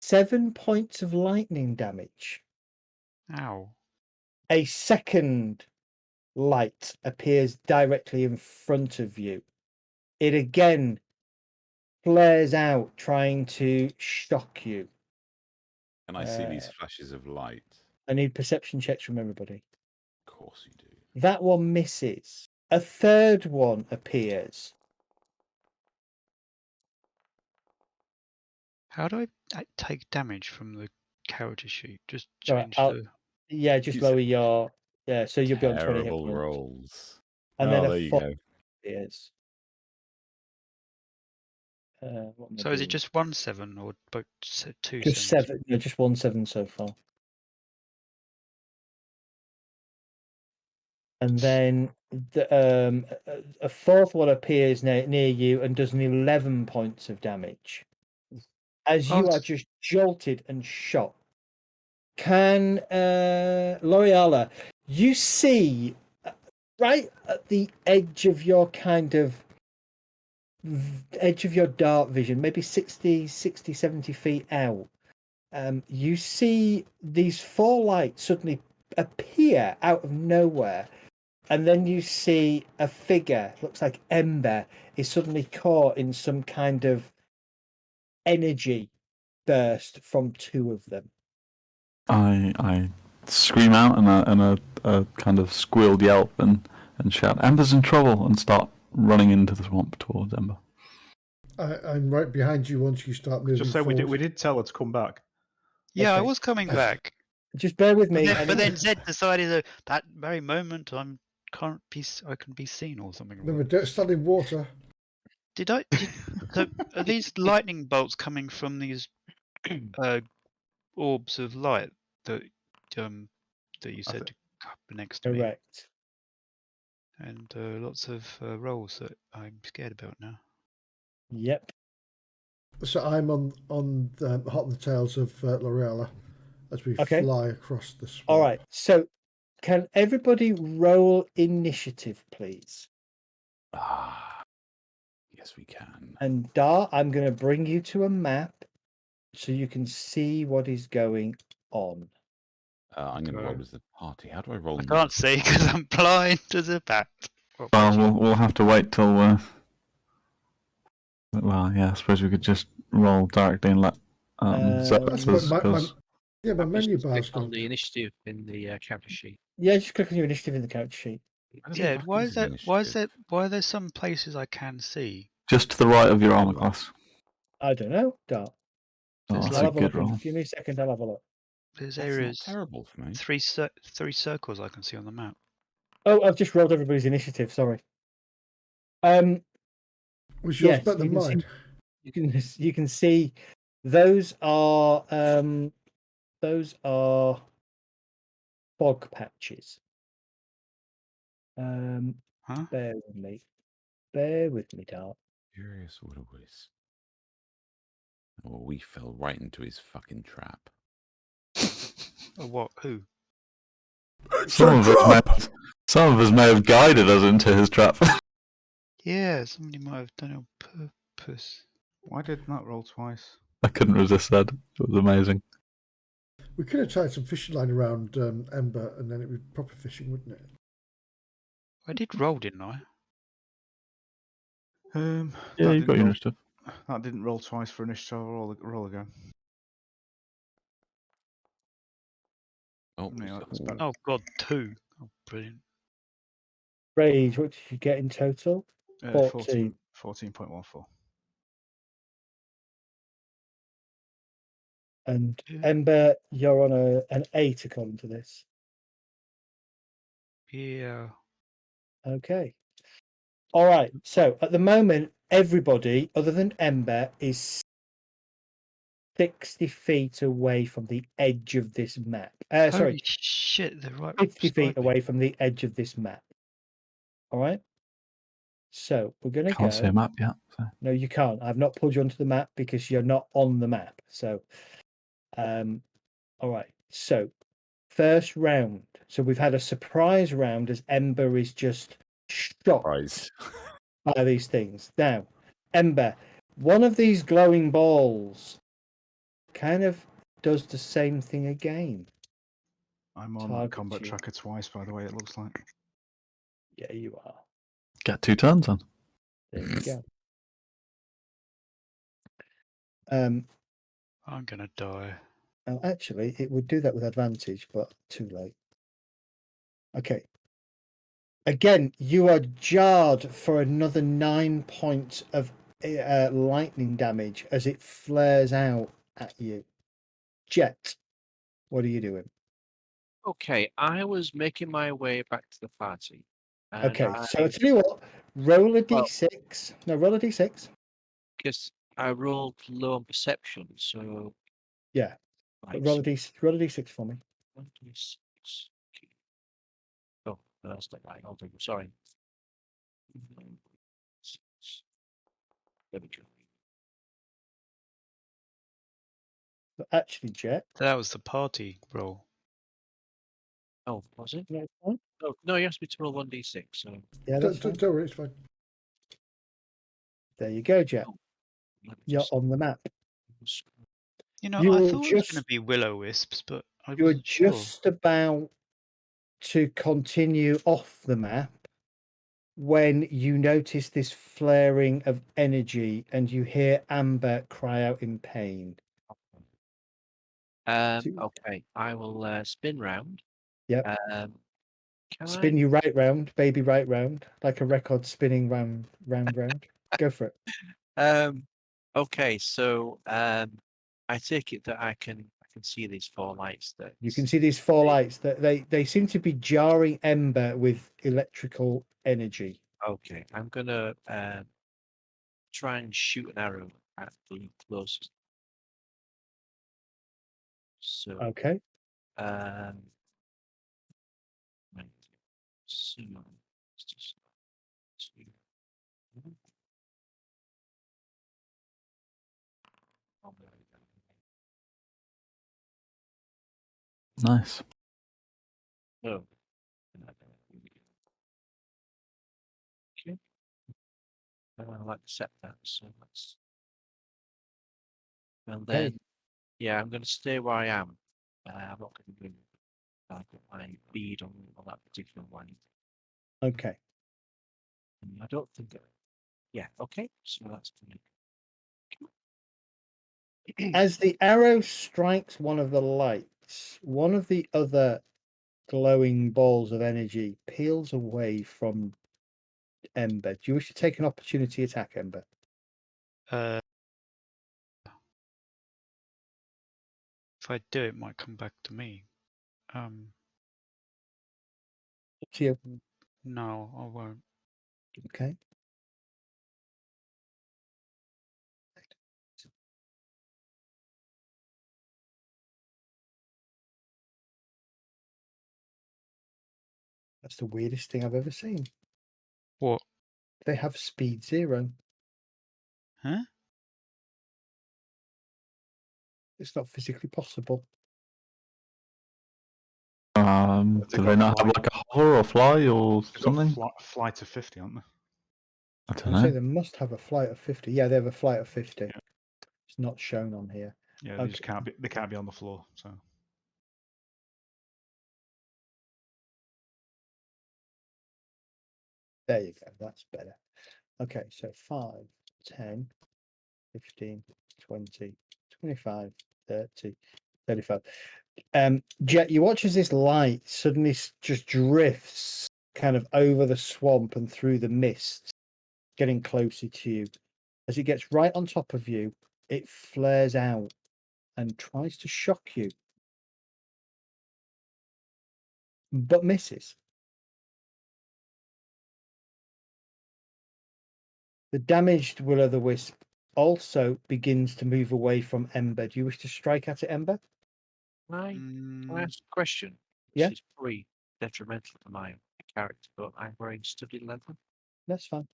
7 points of lightning damage. ow. A second light appears directly in front of you. It again flares out, trying to shock you. Can I see these flashes of light? I need perception checks from everybody. Of course you do. That one misses. A third one appears. How do I take damage from the character sheet? Just Right, change the. Yeah, just You lower said your. Yeah, so you'll be on 20 hit terrible points. rolls. And Oh, then there a you fourth go. appears. So is it just 1 7 or both 2 just 7s? 7? No, just 1 7 so far. And then a fourth one appears near you and does an 11 points of damage. As you are just jolted and shot. Can L'Oreala, you see right at the edge of your dark vision, maybe 60, 70 feet out, you see these 4 lights suddenly appear out of nowhere, and then you see a figure, looks like Ember, is suddenly caught in some kind of energy burst from 2 of them. I scream out in a kind of squealed yelp and shout, "Ember's in trouble!" and start running into the swamp towards Ember. I'm right behind you once you start moving Just say forward. we did tell her to come back. Yeah, I Okay. was coming back. Just bear with me. But then Zed decided that that very moment I can be seen or something. Remember, don't stand in water. So are these lightning bolts coming from these orbs of light that you said to come next to me? Correct. And lots of rolls that I'm scared about now. Yep. So I'm on the hot on the tails of Lorella as we fly across the swamp. All right. So can everybody roll initiative, please? Yes, we can. And Dar, I'm going to bring you to a map so you can see what is going on. I'm going to roll as the party. How do I roll? I can't see because I'm blind as a bat. Well, we'll have to wait till. Well, yeah, I suppose we could just roll directly and let Zed, because yeah, my menu bar's on gone. the initiative in the character sheet. Yeah, just click on your initiative in the character sheet. Yeah, why are there some places I can see? just to the right of your armor class. I don't know, Dar. Oh, that's I'll a have a good look. roll. Give me a second. I'll have a look. There's That's areas. not terrible for me. Three circles I can see on the map. Oh, I've just rolled everybody's initiative. Sorry. Was yours yes, better than mine? You can see those are fog patches. Huh? Bear with me, Dart. Curious what it was. Oh, we fell right into his fucking trap. Oh, what? Who? Some of us may have guided us into his trap. Yeah, somebody might have done it on purpose. Why did that roll twice? I couldn't resist that. It was amazing. We could have tied some fishing line around Ember, and then it would be proper fishing, wouldn't it? I did roll, didn't I? Yeah, you got your initiative. That didn't roll twice for initiative. I'll roll again. Oh, Yeah, that's better. Oh God, 2. Oh, brilliant. Rage, what did you get in total? 14. 14.14. And Ember, you're on an 8 according to this. Yeah. Okay. All right. So at the moment, everybody other than Ember is 60 feet away from the edge of this map. Holy Sorry, shit, they're right 50 feet beside me. away from the edge of this map. All right. So we're going to go. Can't see a map yet. So. No, you can't. I've not pulled you onto the map because you're not on the map. So, all right. So, first round. So we've had a surprise round as Ember is just shocked by these things. Now, Ember, one of these glowing balls kind of does the same thing again. I'm on that combat tracker twice, by the way, it looks like. Yeah, you are. Get 2 turns on. There you go. I'm gonna die. Well, actually, it would do that with advantage, but too late. Okay. Again, you are jarred for another 9 points of lightning damage as it flares out at you. Jet, what are you doing? Okay, I was making my way back to the party. Okay, so I'll tell you what, roll a d6. No, roll a d6. Because I rolled low on perception, so... Yeah, Right, roll a d6 for me. 1d6. Oh, no, that's not right. I'm sorry. There we go. But actually, Jet. That was the party roll. Oh, was it? No, it's fine. Oh, no, you asked me to roll 1d6. So... Yeah, that's fine. Don't worry, it's fine. There you go, Jet. Oh, You're on the map. You know, I You're thought it was going just to be will-o-wisps, but I you're wasn't sure. just about to continue off the map when you notice this flaring of energy and you hear Amber cry out in pain. Okay, I will spin round. Yep. Can Spin you right round, baby, right round, like a record spinning round. Go for it. Okay, so I take it that I can see these 4 lights that You can see these 4 lights that they seem to be jarring Ember with electrical energy. Okay, I'm gonna try and shoot an arrow at the closest. So Okay. right. So, Nice. no. Okay. I like to set that, so let's. Well then, Okay. yeah, I'm going to stay where I am. I'm not going to do my bead on that particular one. Okay. I don't think. Yeah. Okay. So that's As the arrow strikes one of the lights, one of the other glowing balls of energy peels away from Ember. Do you wish to take an opportunity attack, Ember? If I do, it might come back to me. Up to you. No, I won't. Okay. That's the weirdest thing I've ever seen. What? They have speed 0. Huh? It's not physically possible. Do they not have like a hover or fly or something? Fly to 50, aren't they? I don't I'd know. say they must have a flight of 50. Yeah, they have a flight of 50. Yeah. It's not shown on here. Yeah, they just can't be. They can't be on the floor. So there you go. That's better. Okay, so 5, 10, 15, 20, 25, 30, 35. Jet, you watch as this light suddenly just drifts kind of over the swamp and through the mist, getting closer to you. As it gets right on top of you, it flares out and tries to shock you, but misses. The damaged will-o'-the-wisp also begins to move away from Ember. Do you wish to strike at it, Ember? Can I ask a question? Yeah. This is pretty detrimental to my character, but I'm wearing studded leather. That's fine.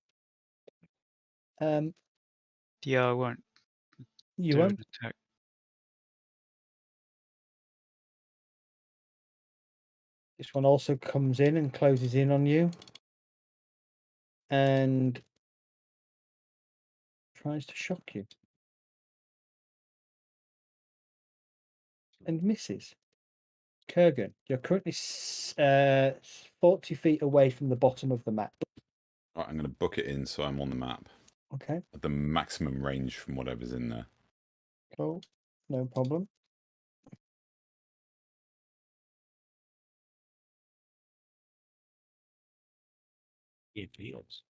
Yeah, I won't. You do won't? an attack. This one also comes in and closes in on you and tries to shock you and misses. Kurgan, you're currently 40 feet away from the bottom of the map. Right, I'm going to book it in so I'm on the map. Okay. At the maximum range from whatever's in there. Cool. No problem. It feels.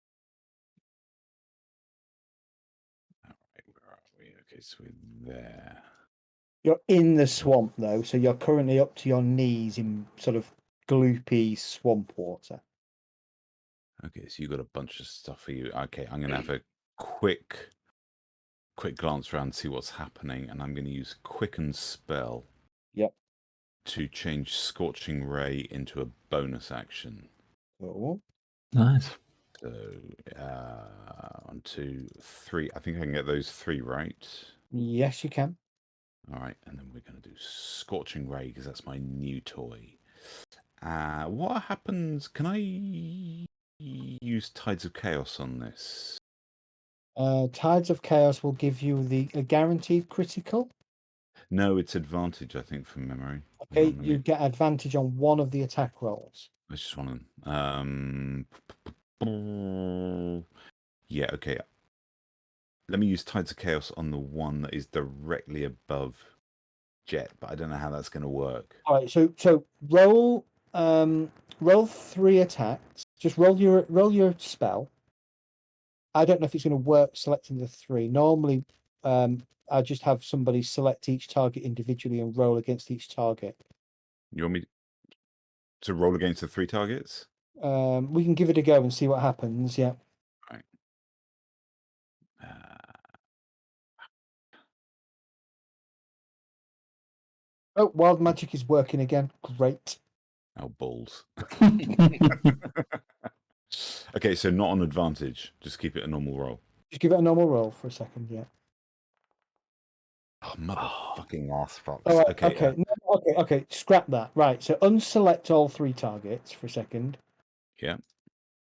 All right, where are we? Okay, so we're there. You're in the swamp though, so you're currently up to your knees in sort of gloopy swamp water. Okay, so you got a bunch of stuff for you. Okay, I'm going to have a quick glance around, see what's happening, and I'm going to use Quicken Spell. Yep. To change Scorching Ray into a bonus action. Cool. Nice. So, 1, 2, 3. I think I can get those 3 right. Yes, you can. All right, and then we're going to do Scorching Ray because that's my new toy. What happens? Can I use Tides of Chaos on this? Tides of Chaos will give you a guaranteed critical. No, it's advantage, I think, from memory. Okay, you get advantage on one of the attack rolls. That's just one of them. Yeah, okay. Let me use Tides of Chaos on the one that is directly above Jet, but I don't know how that's going to work. All right, so roll 3 attacks. Just roll your spell. I don't know if it's going to work selecting the 3. Normally, I just have somebody select each target individually and roll against each target. You want me to roll against the 3 targets? We can give it a go and see what happens. Yeah. Right. Oh, wild magic is working again. Great. Oh, balls. Okay, so not on advantage. Just keep it a normal roll. Just give it a normal roll for a second. Yeah. Oh, motherfucking ass fucks. All right, Okay. okay. No, okay. Scrap that. Right. So unselect all 3 targets for a second. Yeah.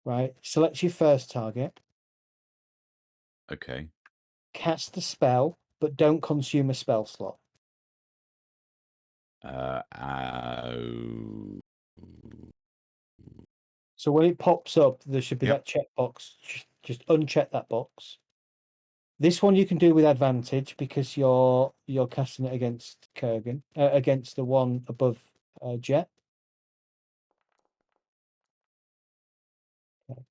Right. Select your first target. Okay. Cast the spell, but don't consume a spell slot. So when it pops up, there should be that checkbox. Just uncheck that box. This one you can do with advantage because you're casting it against Kurgan, against the one above Jet. Okay.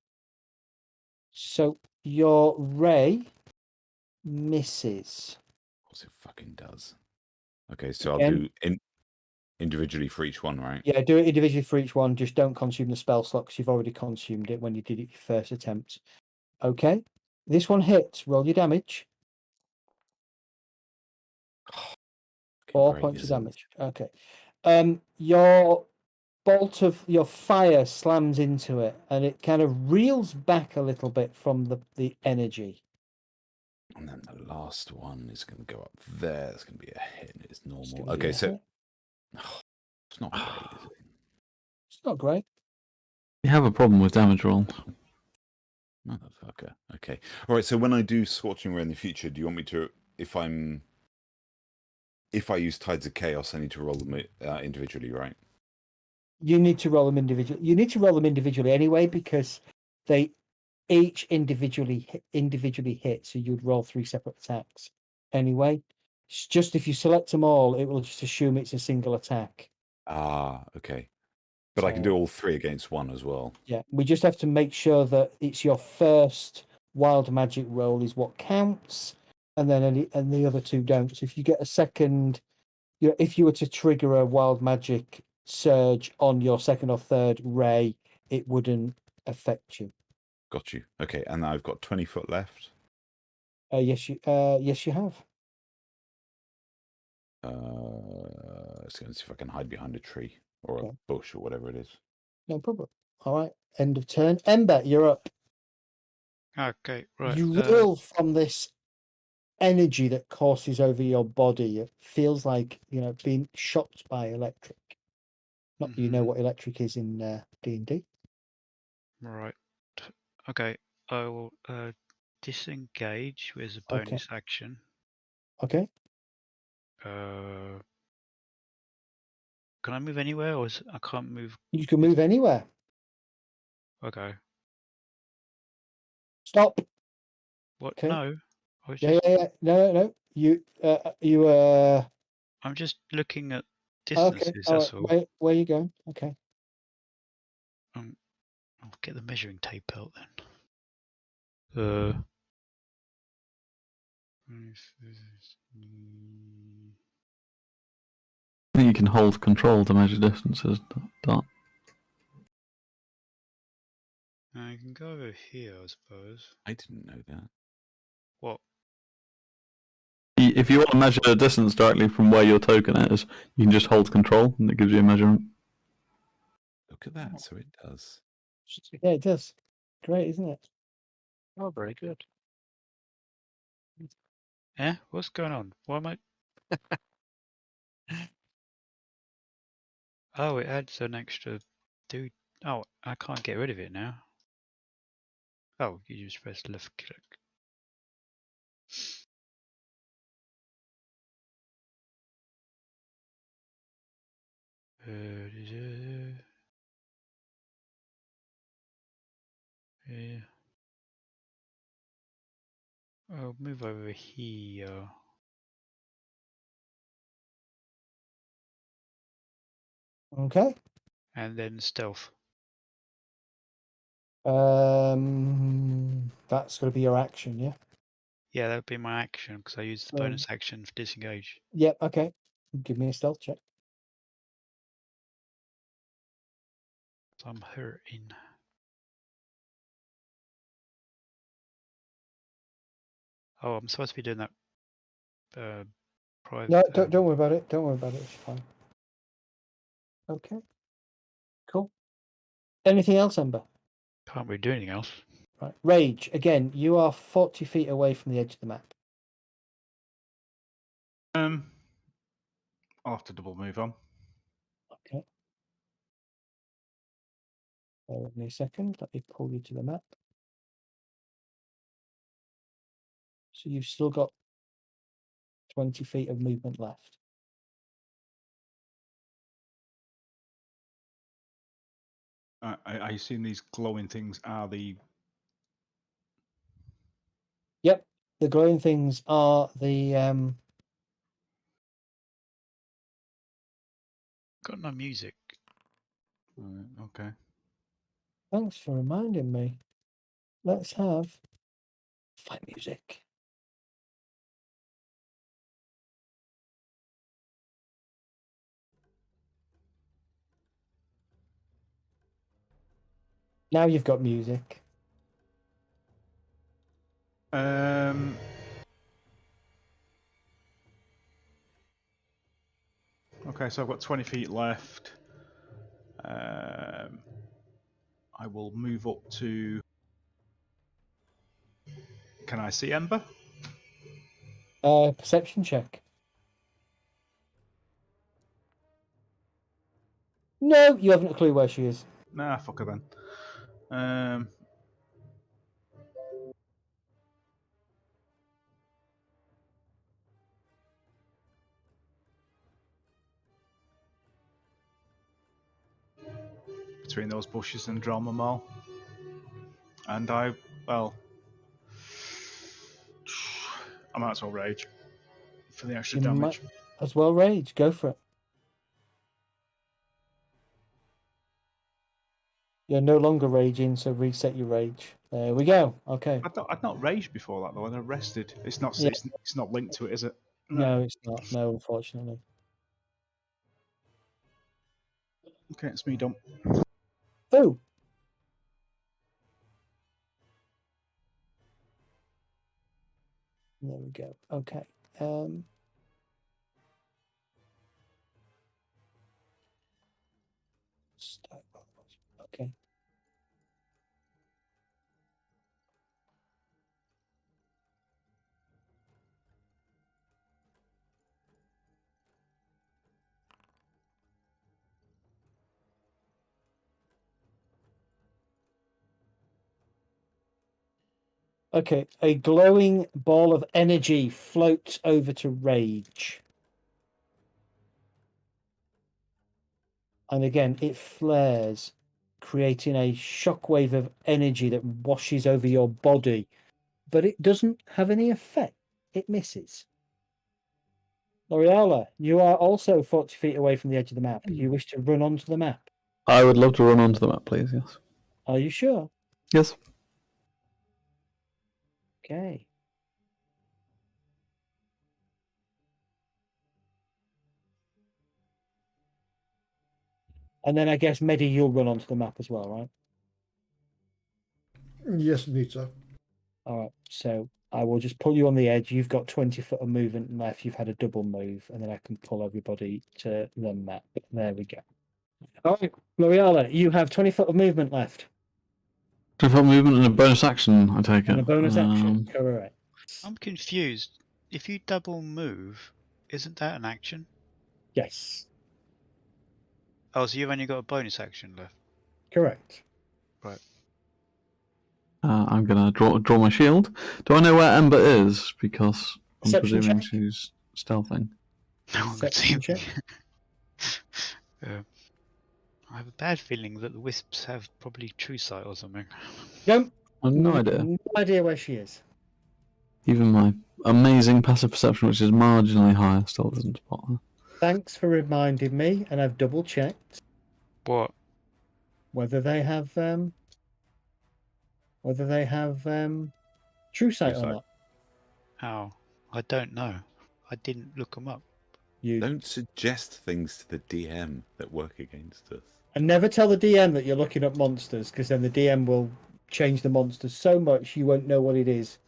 So your ray misses. Of course it fucking does. Okay, so Again, I'll do individually for each one, right? Yeah, do it individually for each one. Just don't consume the spell slot because you've already consumed it when you did it your first attempt. Okay. This one hits. Roll your damage. 4 points of damage. Okay. Your bolt of your fire slams into it and it kind of reels back a little bit from the energy. And then the last one is going to go up there. It's going to be a hit. It's normal. It's Okay, so it's not great, is it? It's not great. You have a problem with damage rolls. Motherfucker. Okay. All right. So when I do Scorching Ray in the future, do you want me to, if I use Tides of Chaos, I need to roll them individually, right? You need to roll them individually. You need to roll them individually anyway because they each individually hit. So you'd roll 3 separate attacks anyway. It's just if you select them all, it will just assume it's a single attack. Ah, okay. But I can do all 3 against one as well. Yeah, we just have to make sure that it's your first wild magic roll is what counts, and then the other 2 don't. So if you get a second, if you were to trigger a wild magic surge on your second or third ray, it wouldn't affect you. Got you. Okay, and I've got 20 foot left. Yes, you have. Let's go and see if I can hide behind a tree or a bush or whatever it is. No problem. All right. End of turn. Ember, you're up. Okay, right. You reel from this energy that courses over your body. It feels like, being shocked by electric. Not you know what electric is in D&D. Right. Okay. I will disengage with a bonus action. Okay. Can I move anywhere, or I can't move? You can move anywhere. Okay. Stop. What? Okay. No. Yeah. No. You. I'm just looking at distances. Okay. That's all right. all. Where are you going? Okay. I'll get the measuring tape out then. I think you can hold control to measure distances. Dot. I can go over here, I suppose. I didn't know that. What? If you want to measure the distance directly from where your token is, you can just hold control and it gives you a measurement. Look at that. So it does. Yeah, it does. Great, isn't it? Oh, very good. Yeah? What's going on? Why am I... Oh, it adds an extra dude. Oh, I can't get rid of it now. Oh, you just press left click. Yeah. I'll move over here. Okay. And then stealth. That's going to be your action, yeah? Yeah, that would be my action because I used the So- bonus action for disengage. Yep, okay. Give me a stealth check. So I'm hurting. Oh, I'm supposed to be doing that. Private. No, don't worry about it. Don't worry about it. It's fine. Okay. Cool. Anything else, Ember? Can't really do anything else. Right. Rage. Again, you are 40 feet away from the edge of the map. I'll have to double move on. Okay. Bear with me a second. Let me pull you to the map. So you've still got 20 feet of movement left. I assume these glowing things are the... Yep. The glowing things are the Got no music. Okay. Thanks for reminding me. Let's have fight music. Now you've got music. Okay, so I've got 20 feet left. I will move up to... Can I see Ember? Perception check. No, you haven't a clue where she is. Nah, fuck her then. Between those bushes and draw my maul. And I might as well rage for the extra You damage. might as well rage. Go for it. You're no longer raging, so reset your rage. There we go. Okay. I'd not raged before that though. I'd rested. It's not. Yeah. It's not linked to it, is it? No, it's not. No, unfortunately. Okay, it's me done. Oh. There we go. Okay. Okay. Okay, a glowing ball of energy floats over to Rage. And again, it flares, creating a shockwave of energy that washes over your body. But it doesn't have any effect. It misses. L'Oreala, you are also 40 feet away from the edge of the map. You wish to run onto the map. I would love to run onto the map, please, yes. Are you sure? Yes. Okay. And then I guess, Medi, you'll run onto the map as well, right? Yes, indeed, sir. All right. So I will just pull you on the edge. You've got 20 foot of movement left. You've had a double move, and then I can pull everybody to the map. There we go. All right, L'Oreala, you have 20 foot of movement left. 20-foot movement and a bonus action, I take it. And a bonus action. Correct. I'm confused. If you double move, isn't that an action? Yes. Oh, so you've only got a bonus action left. Correct. Right. I'm going to draw my shield. Do I know where Ember is? Because I'm Perception presuming check. she's stealthing. No one could Perception see me. check. I have a bad feeling that the wisps have probably true sight or something. Nope. No idea. No idea where she is. Even my amazing passive perception, which is marginally higher, still doesn't spot her. Thanks for reminding me, and I've double checked What? whether they have true sight or sight. not. How? I don't know. I didn't look them up. You Don't suggest things to the DM that work against us. and never tell the DM that you're looking up monsters, because then the DM will change the monsters so much you won't know what it is.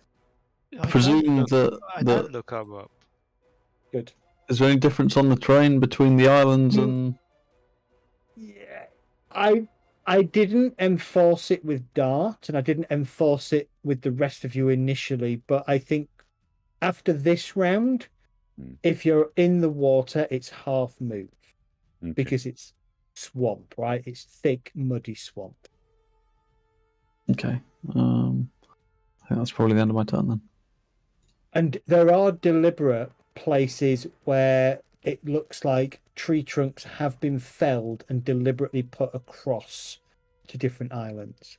I Presume don't look them up. Good. Is there any difference on the terrain between the islands Mm. and? Yeah, I didn't enforce it with Dart, and I didn't enforce it with the rest of you initially, but I think after this round, if you're in the water, it's half move. Okay. Because it's swamp, right? It's thick, muddy swamp. Okay. I think that's probably the end of my turn then. And there are deliberate places where it looks like tree trunks have been felled and deliberately put across to different islands.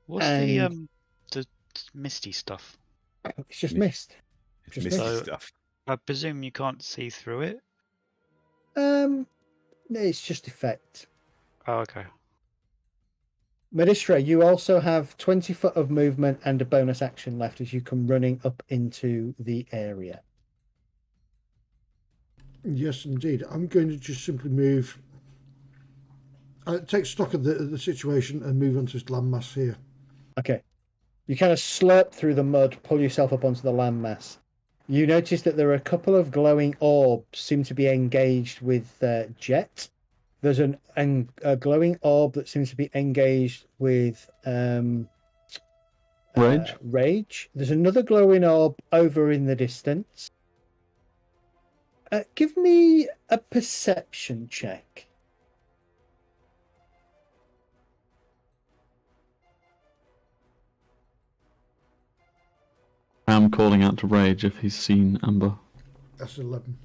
What's And- the misty stuff? It's just mist. It's Just misty mist. stuff. I presume you can't see through it. It's just effect. Oh, okay. Medistra, you also have 20 foot of movement and a bonus action left as you come running up into the area. Yes, indeed. I'm going to just simply move. Take stock of the situation and move onto this landmass here. Okay. You kind of slurp through the mud, pull yourself up onto the landmass. You notice that there are a couple of glowing orbs seem to be engaged with Jet. There's a glowing orb that seems to be engaged with Rage. Rage. There's another glowing orb over in the distance. Give me a perception check. I'm calling out to Rage if he's seen Amber. That's 11.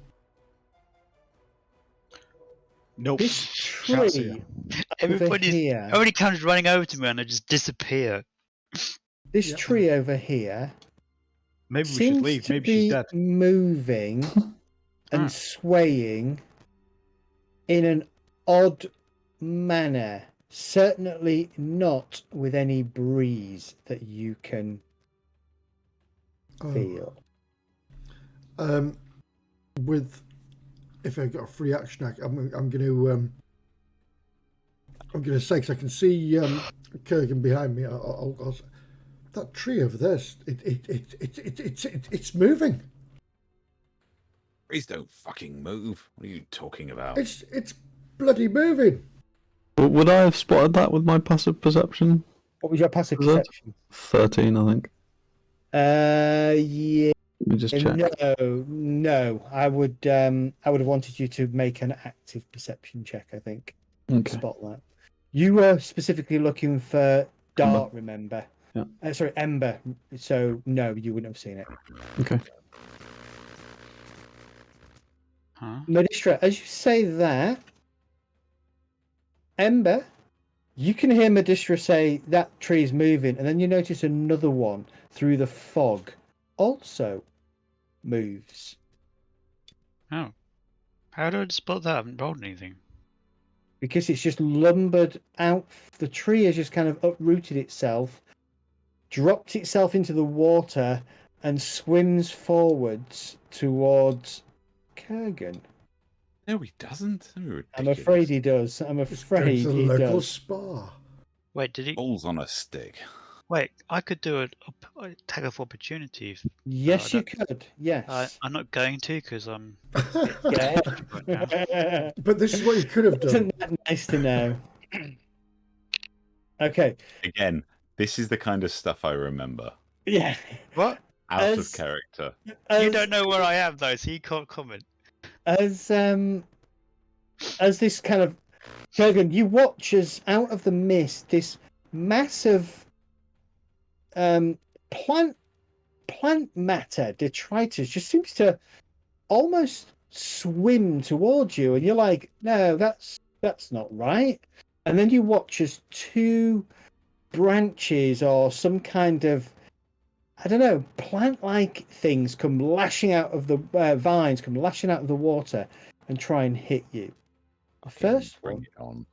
Nope. This Can't see tree Everybody here. comes running over to me and I just disappear. This Yep. tree over here Maybe we should seems leave. to Maybe be she's dead. moving and swaying in an odd manner. Certainly not with any breeze that you can feel. With if I got a free action, I'm going to say, because I can see Kurgan behind me. That tree over there, it's moving. Trees don't fucking move. What are you talking about? It's bloody moving. Would I have spotted that with my passive perception? What was your passive Was that- perception? 13, I think. Yeah. Let me just check. No. I would have wanted you to make an active perception check, I think. Okay. Spot that. You were specifically looking for Dart, remember? Yeah. Sorry, Ember. So no, you wouldn't have seen it. Okay. Huh? Medistra, as you say that, Ember, you can hear Medistra say that tree is moving, and then you notice another one through the fog also moves. Oh. How do I spot that? I haven't rolled anything. Because it's just lumbered out. The tree has just kind of uprooted itself, dropped itself into the water, and swims forwards towards Kurgan. No, he doesn't. I'm afraid he does. I'm It's afraid going to he the local does. spa. Wait, did he? Balls on a stick. Wait, I could do a tag of opportunity. Yes, you that's- could. Yes. I'm not going to because I'm. Yeah. right now. But this is what you could have done. Isn't that nice to know? Okay. Again, this is the kind of stuff I remember. Yeah. What? Out As- of character. You don't know where I am though, so you can't comment. As this kind of Kurgan, you watch as out of the mist this massive plant matter, detritus, just seems to almost swim towards you, and you're like, no, that's That's not right. And then you watch as two branches or some kind of, I don't know, plant-like things come lashing out of the vines, come lashing out of the water and try and hit you. The first Bring one it on.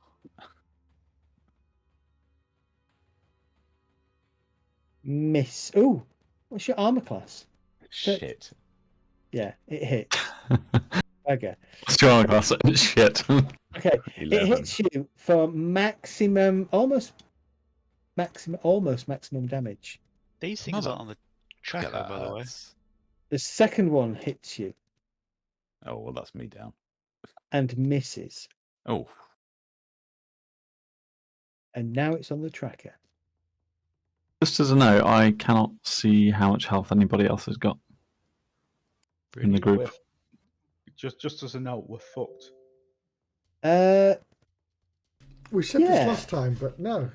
miss. Oh, what's your armor class? Shit. Yeah, it hits. Okay. Strong class. Shit. Okay. 11. It hits you for almost maximum damage. These things Mother- aren't on the Look at tracker, that by the way. hurts. The second one hits you Oh, well, that's me down. and misses. Oh, And now it's on the tracker. Just as a note, I cannot see how much health anybody else has got in the group. Just as a note, we're fucked. We said Yeah. this last time, but no.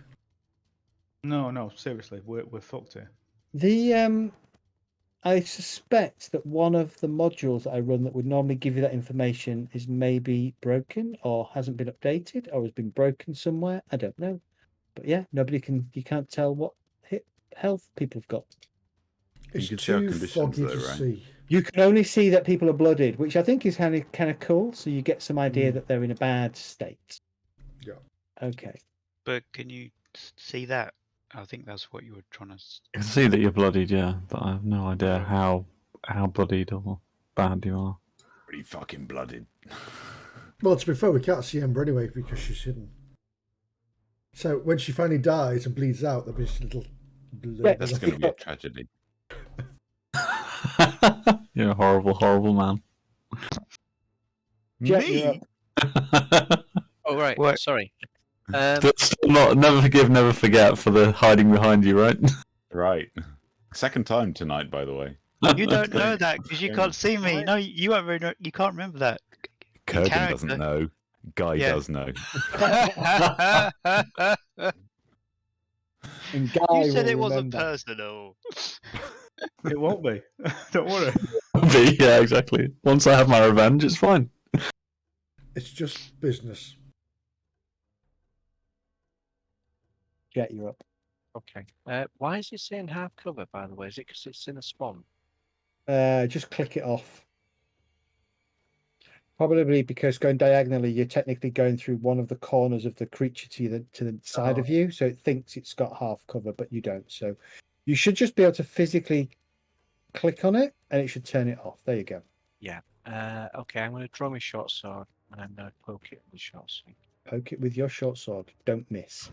No, seriously, we're fucked here. I suspect that one of the modules that I run that would normally give you that information is maybe broken or hasn't been updated or has been broken somewhere. I don't know. But yeah, you can't tell what health people have got. It's can see our too conditions foggy though, to right? see. You can only see that people are blooded, which I think is kind of cool. So you get some idea that they're in a bad state. Yeah. Okay. But can you see that? I think that's what you were trying to. I can see that you're bloodied, yeah, but I have no idea Yeah. how bloodied or bad you are. pretty fucking blooded. Well, to be fair, we can't see Ember anyway because she's hidden. So when she finally dies and bleeds out, there'll be this little blood. That's going to be a tragedy. You're a horrible, horrible man. Jet, you're Me? up. Oh, right. What? Sorry. But still not, never forgive, never forget for the hiding behind you, right? Right. Second time tonight, by the way. You don't know that because you can't see me. What? No, you won't really know. You can't remember that. Kurgan doesn't know. Guy Yeah. does know. And Guy You said will it wasn't remember. personal. It won't be. Don't worry. Yeah, exactly. Once I have my revenge, it's fine. It's just business. Jet, you're up. Okay. Why is it saying half cover, by the way? Is it because it's in a swamp? Just click it off. Probably because going diagonally, you're technically going through one of the corners of the creature to the side of you, so it thinks it's got half cover, but you don't. So you should just be able to physically click on it, and it should turn it off. There you go. Yeah. Okay, I'm going to draw my short sword, and I'm going to poke it with the short sword. Poke it with your short sword. Don't miss.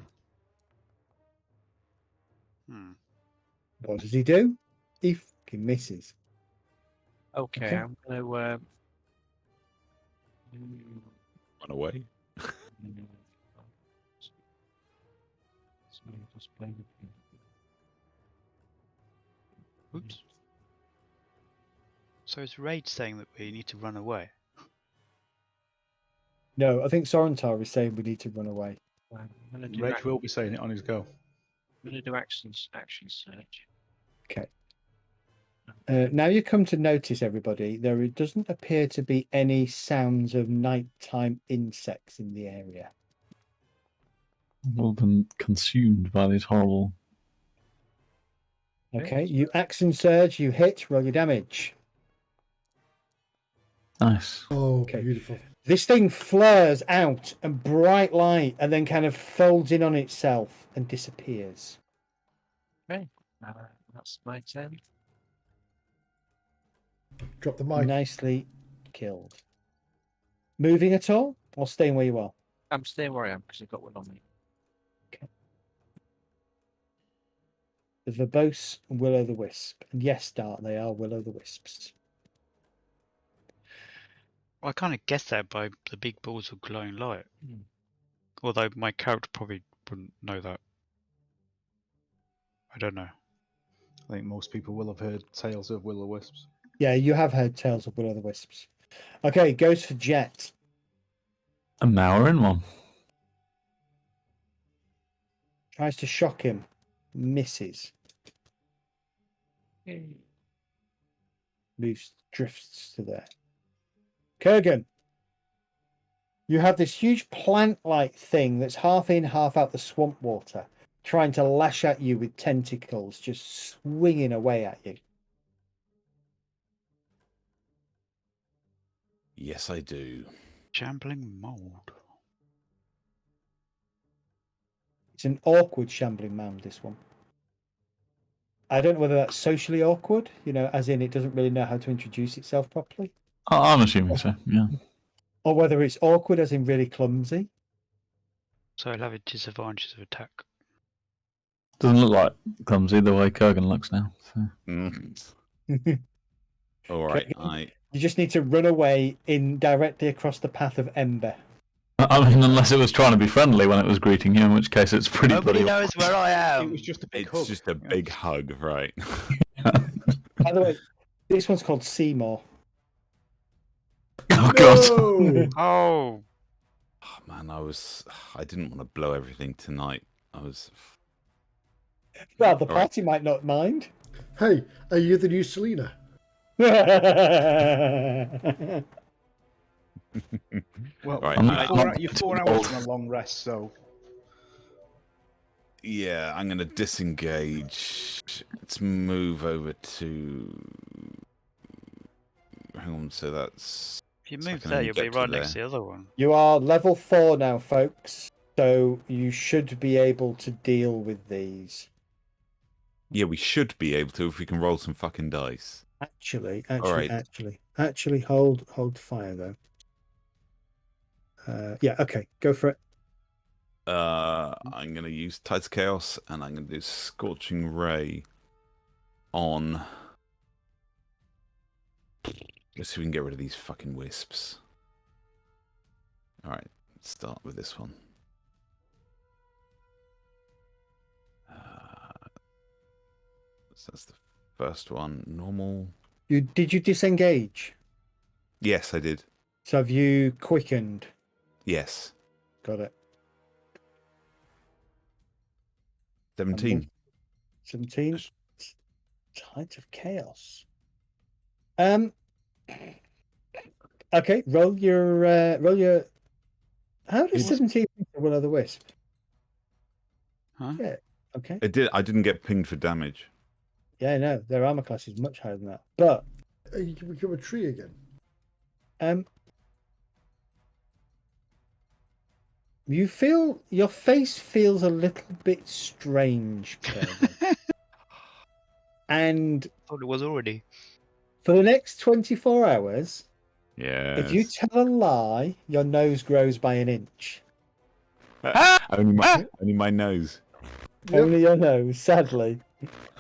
What does he do? He fucking misses. Okay, Okay. I'm going to... Run away. Oops. So is Rage saying that we need to run away? No, I think Sorentar is saying we need to run away. I'm going to do, Reg will be saying it on his go. action search. Okay. Now you come to notice, everybody, there doesn't appear to be any sounds of nighttime insects in the area. All been consumed by these horrible. Okay, you action surge, you hit, roll your damage. Nice. Oh, Okay. beautiful. This thing flares out and bright light and then kind of folds in on itself and disappears. Okay, that's my turn. Drop the mic. Nicely killed. Moving at all or staying where you are? I'm staying where I am because I've got one on me. The verbose and will-o'-the-wisp. And yes, Dart, they are will-o'-the-wisps. Well, I kind of guessed that by the big balls of glowing light. Although my character probably wouldn't know that. I don't know. I think most people will have heard tales of will-o'-wisps. Yeah, you have heard tales of will-o'-the-wisps. Okay, goes for Jet. And now we're in one. Tries to shock him. Misses. Moves, drifts to there. Kurgan. You have this huge plant-like thing that's half in, half out the swamp water, trying to lash at you with tentacles, just swinging away at you. Yes, I do. Shambling mold. It's an awkward shambling mound, this one. I don't know whether that's socially awkward, as in it doesn't really know how to introduce itself properly. I'm assuming so, yeah. Or whether it's awkward as in really clumsy. So it'll have a disadvantage of attack. Doesn't look like clumsy the way Kurgan looks now. So. All right, You just need to run away directly across the path of Ember. I mean, unless it was trying to be friendly when it was greeting you, in which case it's pretty Nobody bloody... knows where I am. It was just a big it's hug. just a big hug, right? By the way, this one's called Seymour. Oh, God. No! Oh, Oh, man, I didn't want to blow everything tonight. Well, the All right. party might not mind. Hey, are you the new Selyna? Well, right, you're 4 hours on a long rest, so yeah, I'm going to disengage. Let's move over to... Hang on, so that's... if you So I move can there, only you'll be get to right next to there. the other one. You are level 4 now, folks. So you should be able to deal with these. Yeah, we should be able to if we can roll some fucking dice. Actually, right. hold fire though. Yeah, okay, go for it. I'm going to use Tides of Chaos, and I'm going to do Scorching Ray on... Let's see if we can get rid of these fucking wisps. Alright, let's start with this one. So that's the first one. Normal. Did you disengage? Yes, I did. So have you quickened? Yes. Got it. 17. 17. Tides of Chaos. Okay, roll your. How does 17 Will o' the Wisp? Huh? Yeah. Okay. I didn't get pinged for damage. Yeah, no, their armor class is much higher than that. But You can become a tree again. you feel your face feels a little bit strange, Kirby. And Thought it was already. for the next 24 hours, Yeah. if you tell a lie, your nose grows by an inch. Only my nose. Yep. Only your nose, sadly.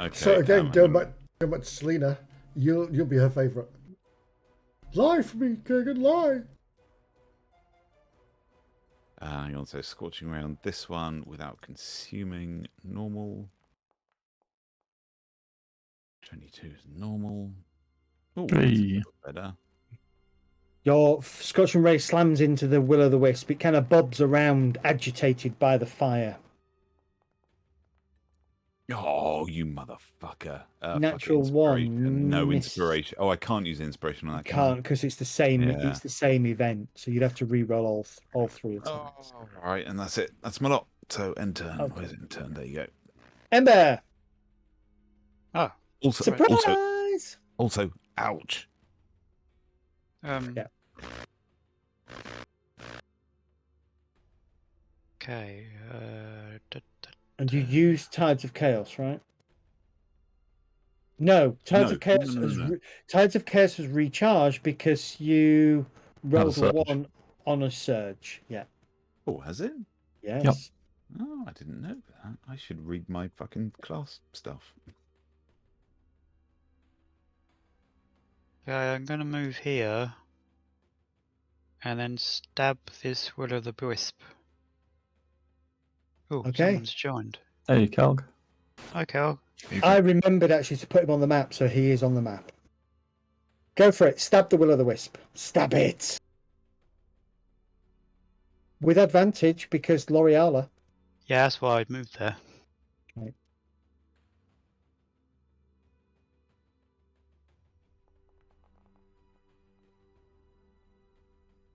Okay. So again, going back to Selyna, you'll be her favourite. Lie for me, Kurgan, lie. Hang on, so Scorching Ray on this one without consuming. Normal. 22 is normal. Oh, Hey. better. Your Scorching Ray slams into the Will o' the Wisp. It kind of bobs around, agitated by the fire. Oh, you motherfucker. Natural fucking one. inspiration. No Miss. inspiration. Oh, I can't use inspiration on that. Can't, because it's the same. Yeah. It's the same event, so you'd have to re-roll all three attacks. Oh, all right, and that's it. That's my lot. So end turn. Okay. Where's end turn? There you go. Ember. Oh, Also, Surprise! also, ouch. Yeah. Okay. And you use Tides of Chaos, right? No, Tides of Chaos Tides of Chaos has recharged because you rolled a surge. 1 on a surge. Yeah. Oh, has it? Yes. Yep. Oh, I didn't know that. I should read my fucking class stuff. Okay, I'm gonna move here, and then stab this Will o' the Wisp. Oh, Okay. someone's joined. Hey, Calg. Hi, Cal. I remembered actually to put him on the map, so he is on the map. Go for it. Stab the Will o' the Wisp. Stab it. With advantage because L'Oreala. Yeah, that's why I'd moved there. Right.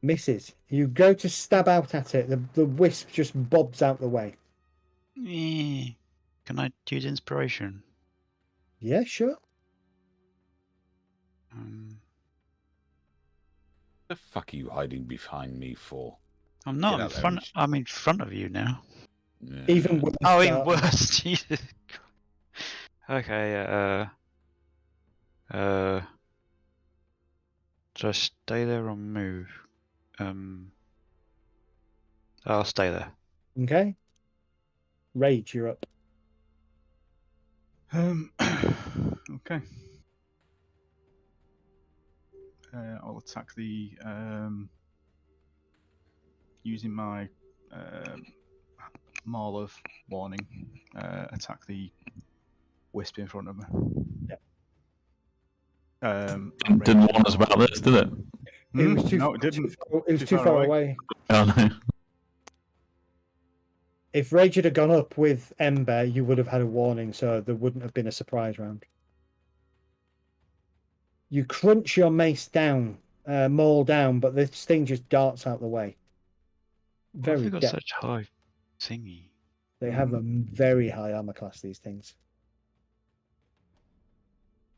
Misses. You go to stab out at it. The wisp just bobs out the way. Can I use inspiration? Yeah, sure. The fuck are you hiding behind me for? I'm not Get in out there front. and I'm in front of you now. Yeah. Even worse. Oh, even worse. Jesus. Okay. Should I stay there or move? I'll stay there. Okay. Rage, you're up. Okay. I'll attack the using my Maul of Warning. Attack the wisp in front of me. Didn't warn us about this, did it? It was too. No, it didn't. It was too far away. Oh no. If Rage had gone up with Ember, you would have had a warning, so there wouldn't have been a surprise round. You crunch your mace down, maul down, but this thing just darts out the way. Why have Very they got deft. such high thingy? They have a very high armor class, these things.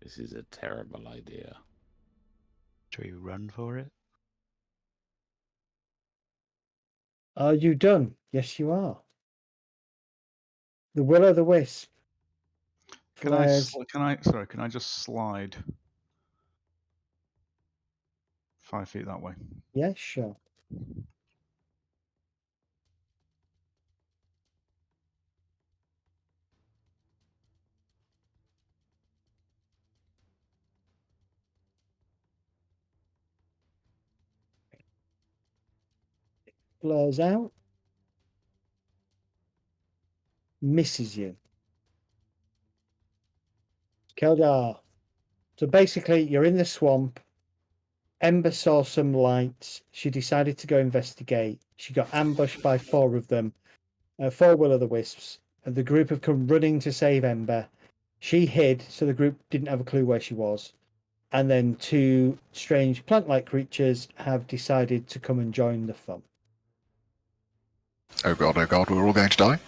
This is a terrible idea. Should we run for it? Are you done? Yes, you are. The will-o'-the-wisp. Can I flares. can I just slide 5 feet that way? Yeah, sure. Flares out. Misses you. Keldar. So basically, you're in the swamp. Ember saw some lights. She decided to go investigate. She got ambushed by 4 of them. 4 will-o'-the-wisps. And the group have come running to save Ember. She hid, so the group didn't have a clue where she was. And then 2 strange plant-like creatures have decided to come and join the fun. Oh god, we're all going to die?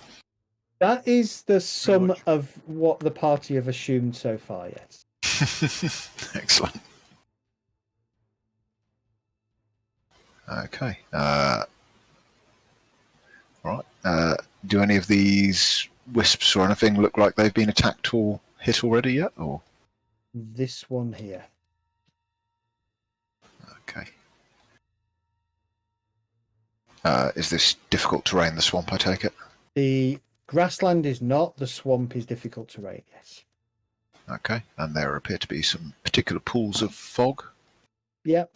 That is the sum of what the party have assumed so far, yes. Excellent. Okay. Right. Do any of these wisps or anything look like they've been attacked or hit already yet? Or this one here. Okay. Is this difficult terrain, the swamp, I take it? The grassland is not. The swamp is difficult terrain, yes. Okay. And there appear to be some particular pools of fog? Yep.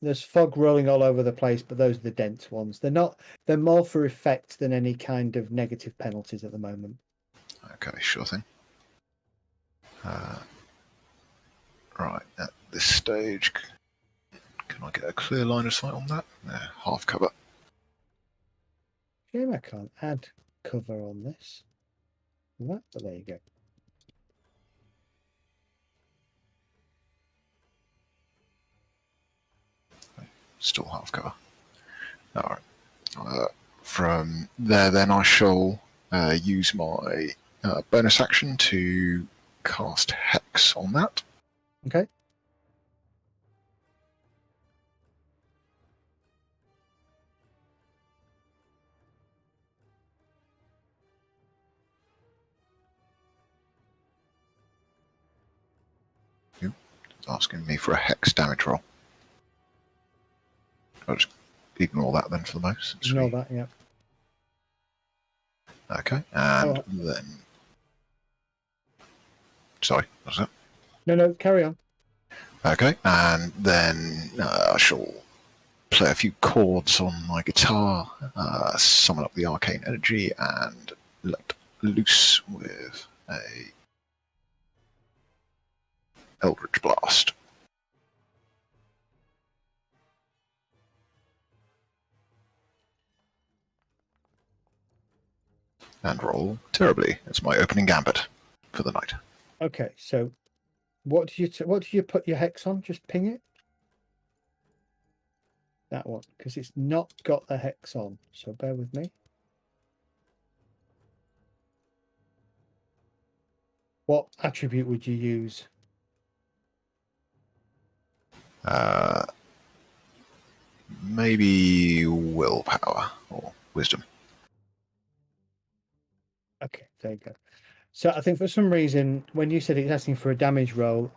There's fog rolling all over the place, but those are the dense ones. They're more for effect than any kind of negative penalties at the moment. Okay, sure thing. Right, at this stage, can I get a clear line of sight on that? No, half cover. Shame I can't add cover on this. But there you go. Still half cover. All right. From there, then I shall use my bonus action to cast Hex on that. Okay. It's asking me for a Hex damage roll. I'll just ignore that then for the most. Ignore that, yeah. Okay, and then... Sorry, what was it? No, carry on. Okay, and then I shall play a few chords on my guitar, summon up the arcane energy, and let loose with a Eldritch Blast. And roll terribly. It's my opening gambit for the night. Okay, so what do you put your hex on? Just ping it. that one because it's not got the hex on. So bear with me. What attribute would you use? Maybe willpower or wisdom. Okay, there you go. So I think for some reason, when you said it's asking for a damage roll,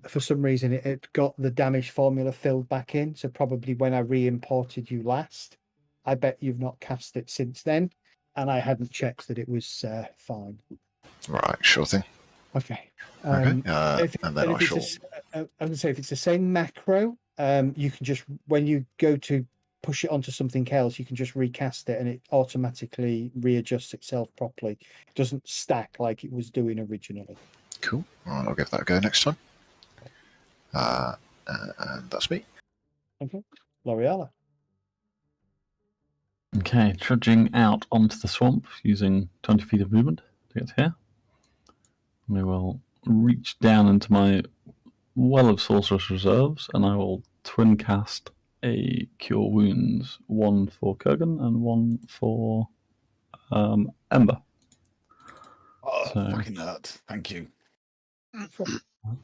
for some reason it got the damage formula filled back in. So probably when I re-imported you last, I bet you've not cast it since then, and I hadn't checked that it was fine. Right, sure thing. Okay. Okay, And and then I shall. I was going to say, if it's the same macro, you can just, when you go to push it onto something else, you can just recast it and it automatically readjusts itself properly. It doesn't stack like it was doing originally. Cool. All right, I'll give that a go next time. And that's me. Okay. L'Oreala. Okay, trudging out onto the swamp using 20 feet of movement to get here. We will reach down into my well of sorceress reserves and I will twin cast a cure wounds, one for Kurgan and one for Ember. Oh, So, fucking hurt. Thank you.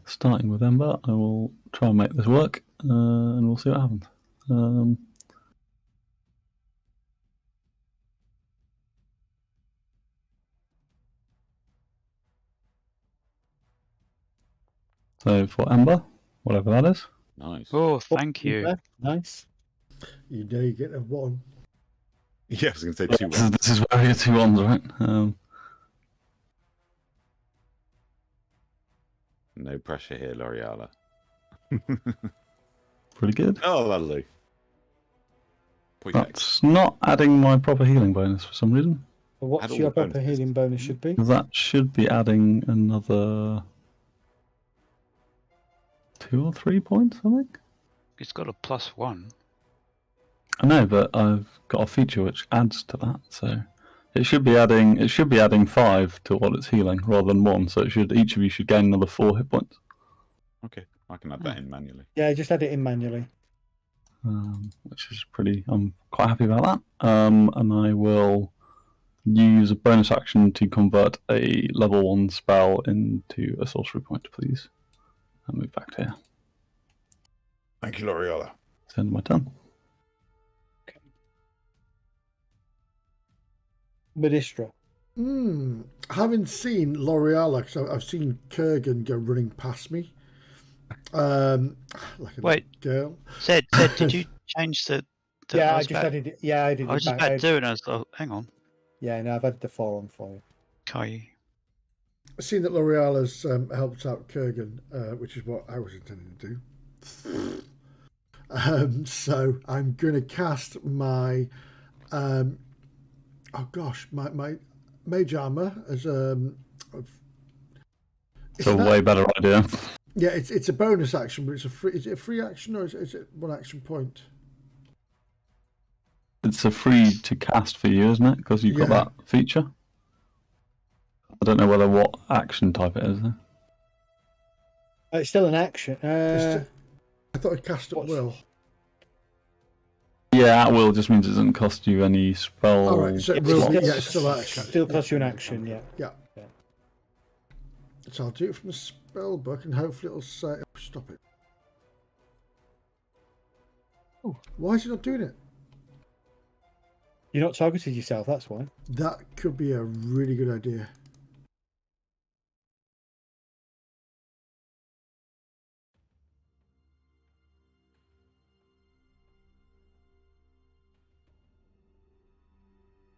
starting with Ember, I will try and make this work, and we'll see what happens. So for Ember, whatever that is. Nice. Oh, thank you. Nice. You know you get a 1. Yeah, I was going to say 2 ones. This is where you get 2 ones, right? No pressure here, L'Oreala. Pretty good. Oh, that'll do. That's not adding my proper healing bonus for some reason. So what's your proper healing bonus should be? That should be adding another 2 or 3 points, I think. It's got a +1. I know, but I've got a feature which adds to that, so it should be adding 5 to what it's healing rather than 1. So each of you should gain another 4 hit points. Okay, I can add that in manually. Yeah, just add it in manually. Which is I'm quite happy about that. And I will use a bonus action to convert a level 1 spell into a sorcery point, please. And move back to here. Thank you, L'Oreala. It's the end of my turn. Okay. Medistra. Having seen L'Oreala, because I've seen Kurgan go running past me. Like a girl. Said, did you change the yeah, I just added it. Yeah, I did. I was just about to do it, and I was like, hang on. Yeah, no, I've added the 4 on for you. Okay. I've seen that L'Oreala's helped out Kurgan, which is what I was intending to do. So I'm going to cast my, my mage armor as it's a way better idea. Yeah, it's a bonus action, but is it a free action or is it 1 action point? It's a free to cast for you, isn't it? Because you've got that feature. I don't know what action type it is. It's still an action. I thought it cast at will. Yeah, at will just means it doesn't cost you any spell. All right, so it will be, it's still action. Still costs you an action, yeah. Yeah. So I'll do it from the spell book and hopefully it'll say, stop it. Oh, why is it not doing it? You're not targeted yourself, that's why. That could be a really good idea.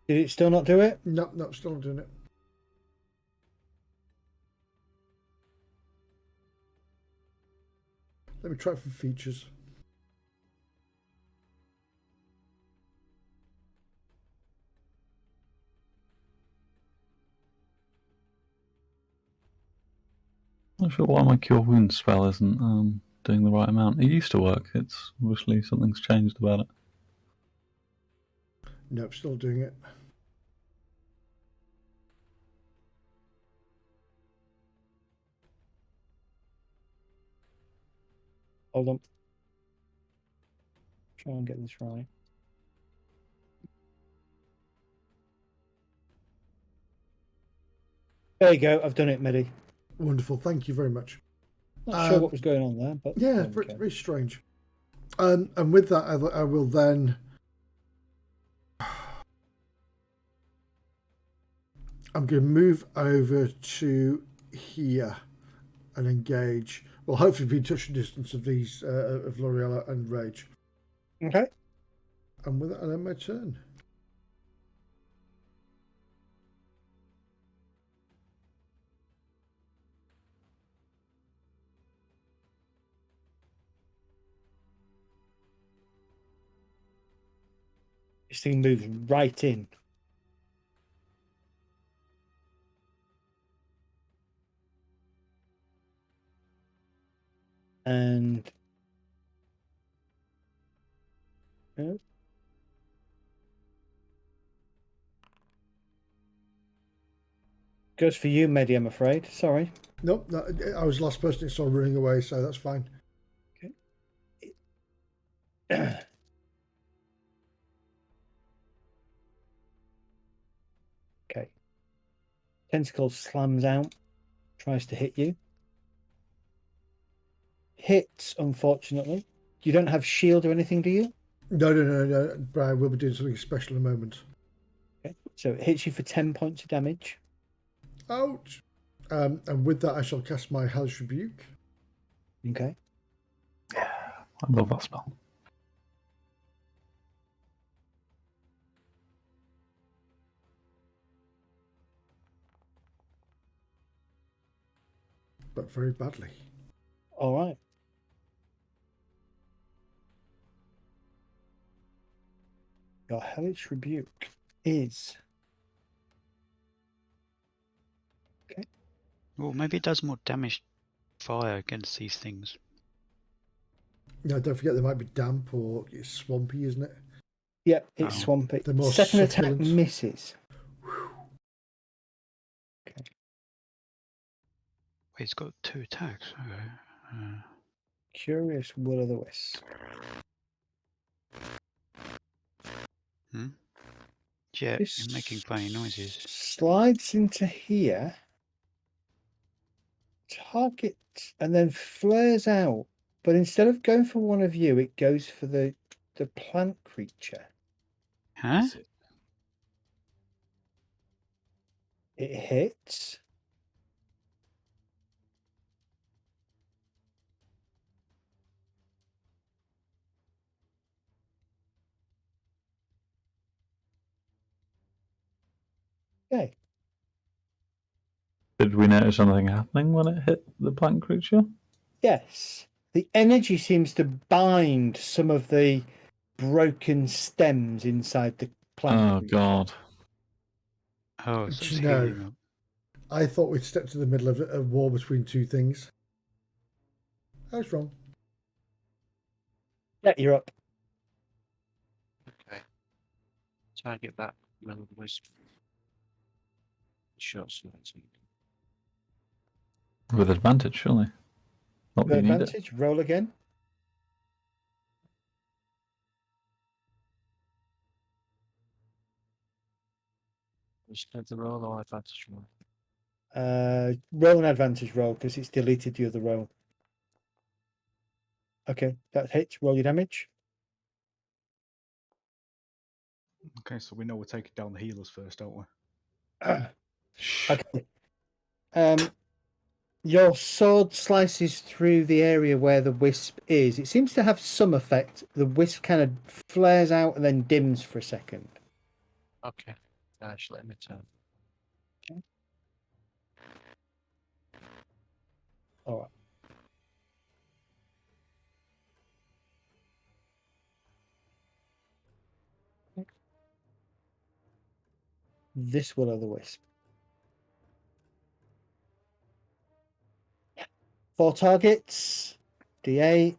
Did it still not do it? No, still not doing it. Let me try for features. Not sure why my cure wounds spell isn't doing the right amount. It used to work. It's obviously something's changed about it. Nope, still doing it. Hold on. Try and get this right. There you go. I've done it, Medi. Wonderful. Thank you very much. Not sure what was going on there, but yeah, very strange. And with that, I will then. I'm going to move over to here and engage. Well, hopefully be touching distance of these of L'Oreal and Rage. Okay. And with that, I end my turn. This thing moves right in. And goes for you, Medi, I'm afraid. Sorry. Nope, no, I was the last person that saw running away, so that's fine. Okay. Okay. Tentacle slams out, tries to hit you. Hits, unfortunately. You don't have shield or anything, do you? No. Brian, we'll be doing something special in a moment. Okay. So it hits you for 10 points of damage. Ouch! And with that, I shall cast my Hellish Rebuke. Okay. Yeah, I love that spell. But very badly. All right. Your Hellish Rebuke is... Okay. Well, maybe it does more damage fire against these things. No, don't forget there might be damp or it's swampy, isn't it? Yeah, it's swampy. The more Second attack succulent. misses. Okay. Wait, it's got 2 attacks. Okay. Curious will o' the wisp. Yeah, This you're making funny noises. Slides into here. Target and then flares out. But instead of going for one of you, it goes for the plant creature. Huh? It hits. Okay. Did we notice anything happening when it hit the plant creature? Yes. The energy seems to bind some of the broken stems inside the plant. Oh, God. Oh, so it's No. healing up. I thought we'd stepped to the middle of a war between two things. I was wrong. Yeah, you're up. Okay. Target that little wisp. Short sighted. With advantage, surely. Not that you need it. Advantage, roll again. Just the roll or advantage roll? Roll an advantage roll because it's deleted the other roll. Okay, that hits. Roll your damage. Okay, so we know we're taking down the healers first, don't we? Okay. Your sword slices through the area where the wisp is. It seems to have some effect. The wisp kind of flares out and then dims for a second. Okay. Actually, let me turn. Okay. All right. This will o' the wisp. 4 targets. D8.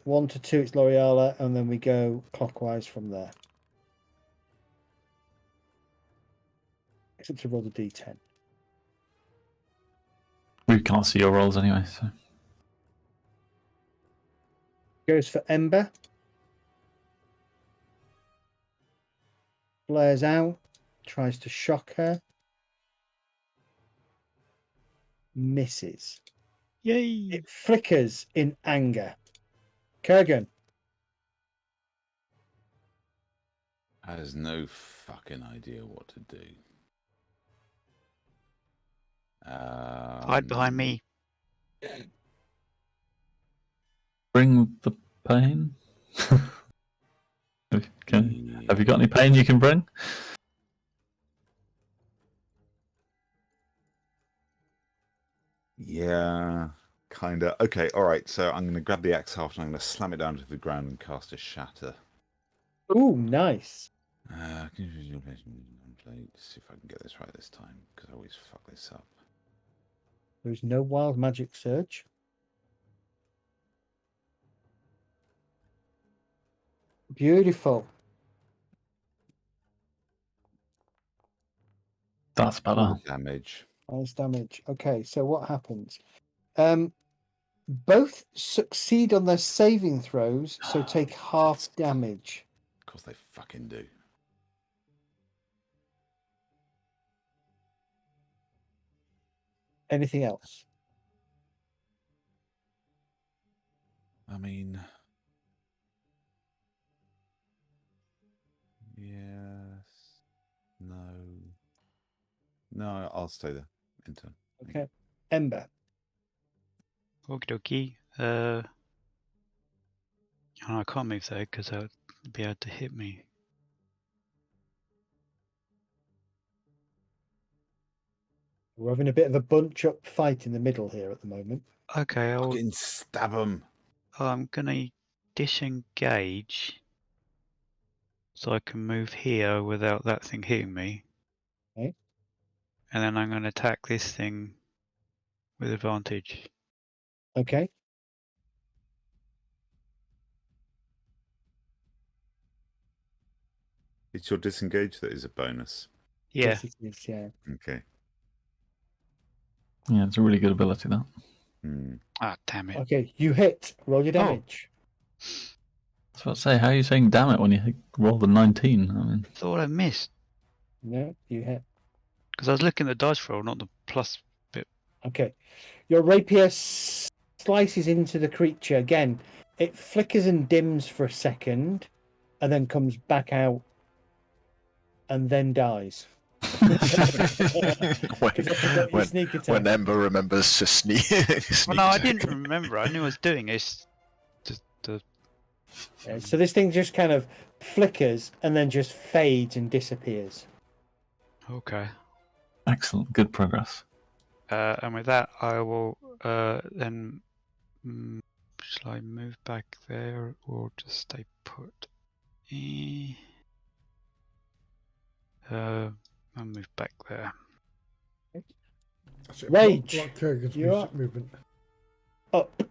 1 to 2, it's L'Oreal, and then we go clockwise from there. Except to roll the D10. We can't see your rolls anyway, so. Goes for Ember. flares out, tries to shock her. Misses. Yay! It flickers in anger. Kurgan. Has no fucking idea what to do. Hide behind me. Bring the pain. Okay. Have you got any pain you can bring? Yeah, kinda. Okay, all right. So I'm going to grab the axe haft and I'm going to slam it down to the ground and cast a shatter. Ooh, nice. Let's see if I can get this right this time, because I always fuck this up. There's no wild magic surge. Beautiful. That's better. Damage. Nice damage. Okay, so what happens? Both succeed on their saving throws, so take half damage. Of course they fucking do. Anything else? I mean, yes, no, I'll stay there. Intern. Okay. Ember. Okie dokie. I can't move there because they'll be able to hit me. We're having a bit of a bunch up fight in the middle here at the moment. Okay, Fucking stab them. I'm gonna disengage so I can move here without that thing hitting me. Okay. And then I'm gonna attack this thing with advantage. Okay. It's your disengage that is a bonus. Yeah. Yes, it is, yeah. Okay. Yeah, it's a really good ability, that. Ah, damn it. Okay, you hit. Roll your damage. I was about to say, how are you saying damn it when you roll the 19? I mean, Thought I missed. No, you hit. Because I was looking at the dice roll, not the plus bit. Okay. Your rapier slices into the creature again. It flickers and dims for a second and then comes back out and then dies. when Ember remembers to sneak. Well, no, I didn't remember. I knew I was doing it. It's just the... Yeah, so this thing just kind of flickers and then just fades and disappears. Okay. excellent. Good progress. And with that, I will then... shall I move back there or just stay put? I'll move back there. That's it. Rage. Block Kurgan's You're up. movement. Up.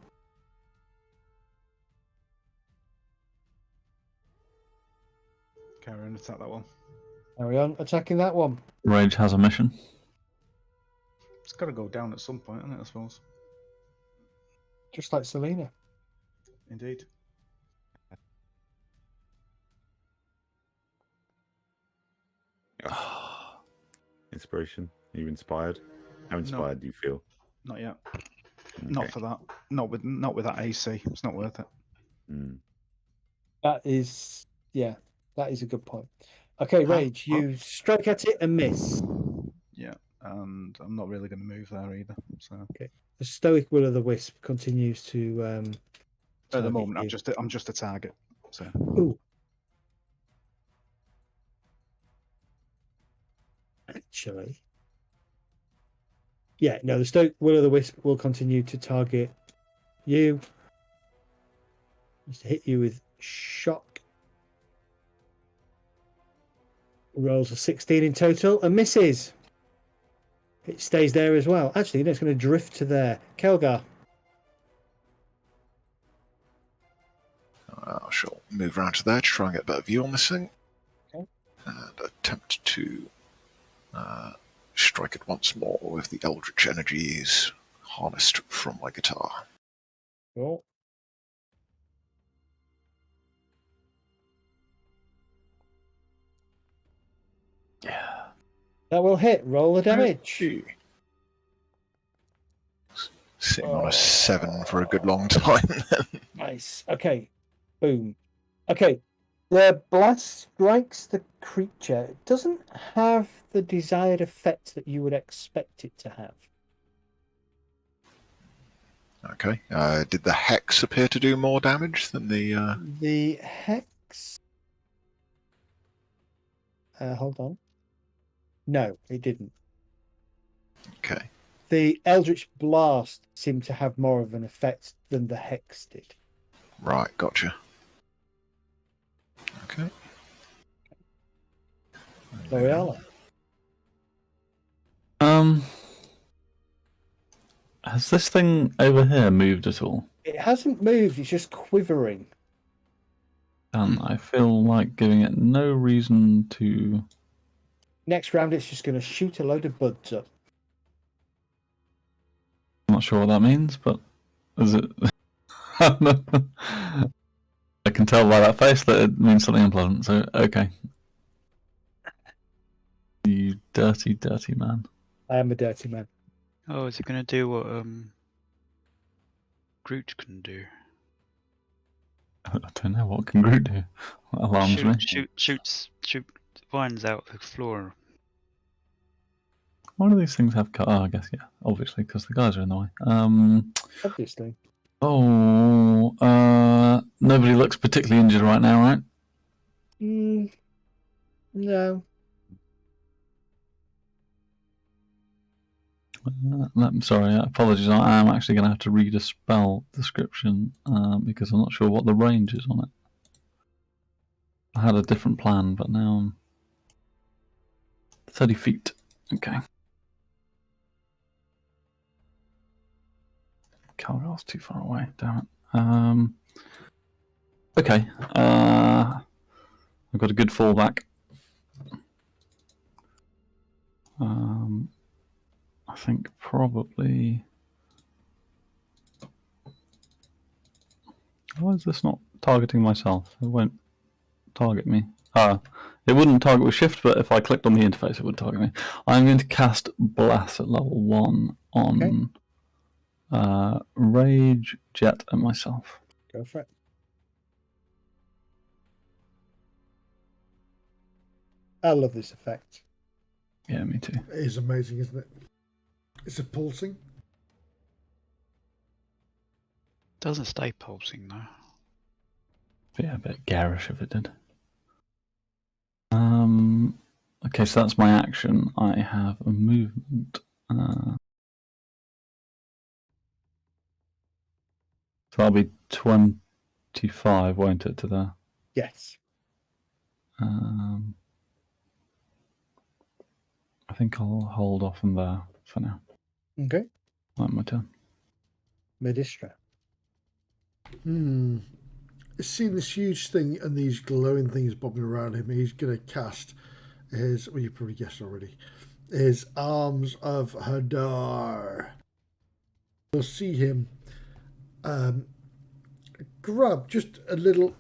Carry on, attack that one. Carry on attacking that one. Rage has a mission. It's got to go down at some point, isn't it, I suppose? Just like Selyna. Indeed. Inspiration? Are you inspired? How inspired do you feel? Not yet. Okay. Not for that. Not with that AC. It's not worth it. That is, yeah, that is a good point. Okay, Rage, you strike at it and miss. Yeah, and I'm not really going to move there either. So okay, the stoic will of the wisp continues to. At the moment, I'm just a target. So. Ooh. Actually, yeah, no, the stoic will of the wisp will continue to target you. Just to hit you with shock. Rolls a 16 in total and misses. It stays there as well. Actually, no, it's going to drift to there. Kelgar. I shall move around to there to try and get a better view on this thing. Okay. And attempt to strike it once more with the eldritch energies harnessed from my guitar. Cool. That will hit. Roll the damage. Sitting on a 7 for a good long time. Nice. Okay. Boom. Okay. The blast strikes the creature. It doesn't have the desired effect that you would expect it to have. Okay. Did the hex appear to do more damage than the... The hex... hold on. No, it didn't. Okay. The Eldritch Blast seemed to have more of an effect than the hex did. Right, gotcha. Okay. L'Oreal. Has this thing over here moved at all? It hasn't moved, it's just quivering. And I feel like giving it no reason to... Next round, it's just going to shoot a load of buds up. I'm not sure what that means, but is it... I can tell by that face that it means something unpleasant, so okay. You dirty, dirty man. I am a dirty man. Oh, is it going to do what Groot can do? I don't know, what can Groot do? That alarms me. Shoot vines out the floor. Why do these things have cut? Oh, I guess, yeah, obviously, because the guys are in the way. Obviously. Oh, nobody looks particularly injured right now, right? No. I'm sorry, apologies. I am actually going to have to read a spell description because I'm not sure what the range is on it. I had a different plan, but now I'm 30 feet. Okay. Calrell's too far away, damn it. Okay. I've got a good fallback. I think probably... Why is this not targeting myself? It won't target me. It wouldn't target with shift, but if I clicked on the interface, it would target me. I'm going to cast Blast at level 1 on Rage, Jet, and myself. Go for it. I love this effect. Yeah, me too. It is amazing, isn't it? It's a pulsing. Doesn't stay pulsing though. Yeah, a bit garish if it did. Okay, so that's my action. I have a movement. So that'll be 25, won't it, to there? Yes. I think I'll hold off from there for now. Okay. Like my turn. Medistra. He's seen this huge thing and these glowing things bobbing around him. He's going to cast his, well, you probably guessed already, his Arms of Hadar. You'll see him grab just a little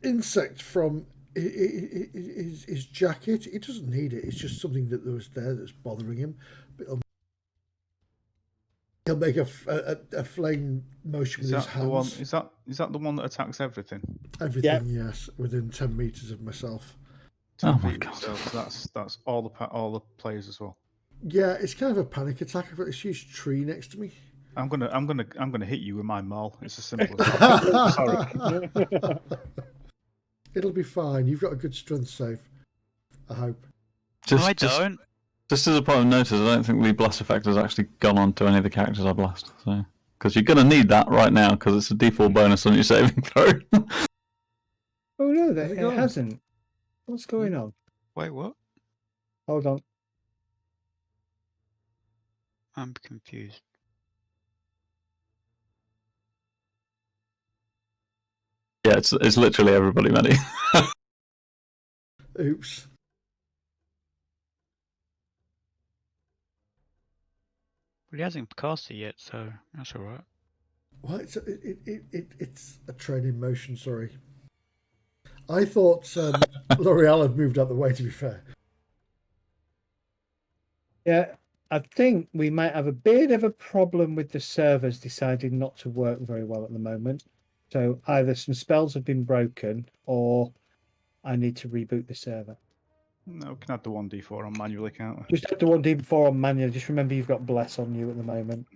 insect from his jacket. He doesn't need it. It's just something that was there that's bothering him. But he'll make a flame motion with his hands. Is that the one that attacks everything? Everything, yes, within 10 meters of myself. Oh my god! So that's all the players as well. Yeah, it's kind of a panic attack. I've got this huge tree next to me. I'm gonna hit you with my maul. It's as simple as that. Sorry. It'll be fine. You've got a good strength save, I hope. I don't. Just as a point of notice, I don't think the blast effect has actually gone on to any of the characters I blast. So, because you're going to need that right now, because it's a default bonus on your saving throw. Oh no, it hasn't. What's going on? Wait, what? Hold on. I'm confused. Yeah, it's literally everybody, Maddie. Oops. Well, he hasn't cast it yet, so that's all right. Well, it's a training motion. Sorry, I thought L'Oreal had moved out the way. To be fair, Yeah, I think we might have a bit of a problem with the servers deciding not to work very well at the moment. So either some spells have been broken or I need to reboot the server. No, we can add the 1d4 on manually, can't we? Just have the 1d4 on manual. Just remember you've got bless on you at the moment.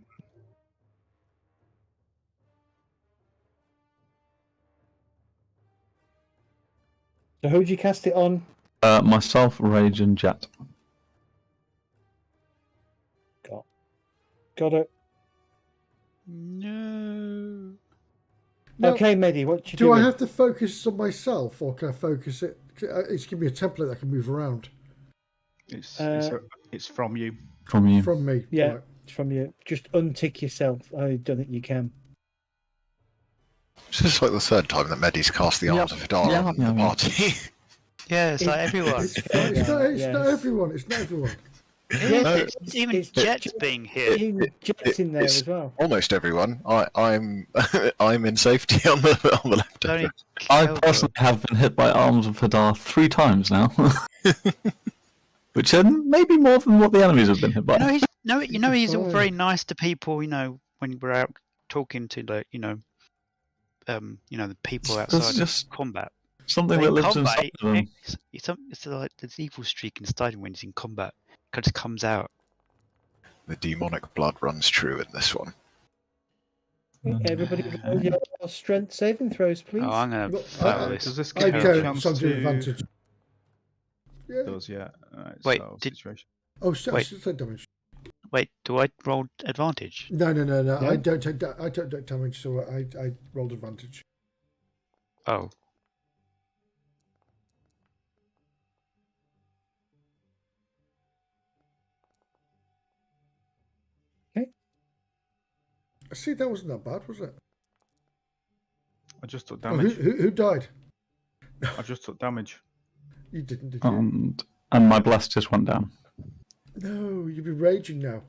So who'd you cast it on? Myself, Rage, and Jet. Got it. No. Now, Okay, Mehdi, what you do doing? I have to focus on myself, or can I focus it? It's giving me a template that can move around It's from you. From you. from me. Yeah, Right. it's from you. Just untick yourself. I don't think you can. This is like the third time that Medi's cast the arms of Hadara on the party. Yeah, it's like everyone. It's not everyone. It's not everyone. Yeah, Even Jet's being here. Even Jet's in there It's as well. almost everyone. I'm I'm in safety on the left. Only I Kelvin. personally have been hit by arms of Hadar 3 times now. Which are maybe more than what the enemies have been hit by. He's all Fine. very nice to people. When we're out talking to the people It's outside just of combat. Something But that in lives combat, inside of him. it's like there's evil streak inside him when he's in combat. It just comes out. The demonic blood runs true in this one. Everybody roll your strength saving throws, please. Oh, I'm gonna Well, fail this. Does this I give you a don't, chance so I'm doing to... advantage. Yeah. Does, yeah. Right, Wait, so, did- situation. Oh, so, Wait. so damage. Wait, do I roll advantage? No. No? I don't take damage, so I rolled advantage. Oh. See, that wasn't that bad, was it? I just took Oh, damage. who died? I just took damage. You didn't, did you? And my blast just went down. No, you'd be raging now.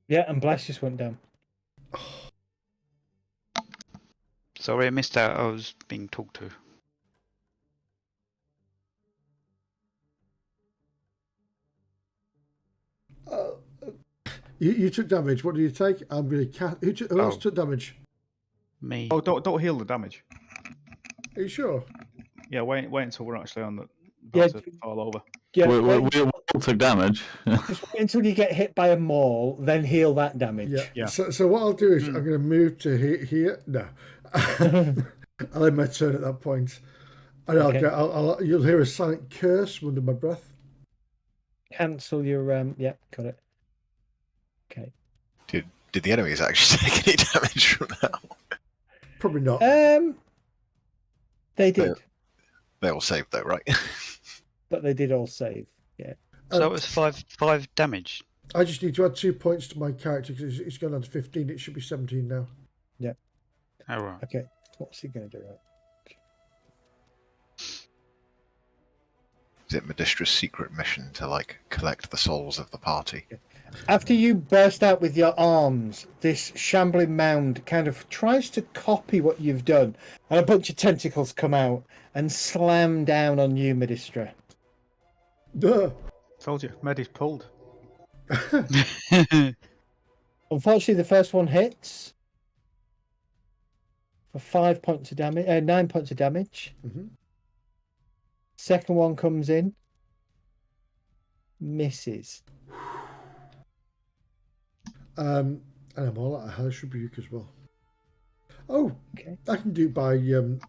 Yeah, and blast just went down. Sorry, I missed out. I was being talked to. You took damage. What do you take? I'm going to cast. Who else Oh. took damage? Me. Oh, don't heal the damage. Are you sure? Yeah, wait until we're actually on the Yeah, about to fall over. Yeah, we wait, all took damage. just wait until you get hit by a maul, then heal that damage. Yeah. Yeah. So what I'll do is I'm going to move to here. No. I'll end my turn at that point. And Okay. you'll hear a silent curse under my breath. Cancel your yeah, got it. Okay. Did the enemies actually take any damage from that? Probably not. They did, They all saved though, right? but they did all save. Yeah. So that was five damage. I just need to add 2 points to my character because it's gone down to 15. It should be 17 now. Oh, right. Okay. What's he going to do? Right? Is it Medistra's secret mission to collect the souls of the party? After you burst out with your arms, this shambling mound kind of tries to copy what you've done, and a bunch of tentacles come out and slam down on you, Medistra. Duh. Told you, Medi's pulled. Unfortunately, the first one hits for 5 points of damage, 9 points of damage. Mhm. Second one comes in, misses. And I'm all out of harsh rebuke as well. Oh, Okay. I can do it by isn't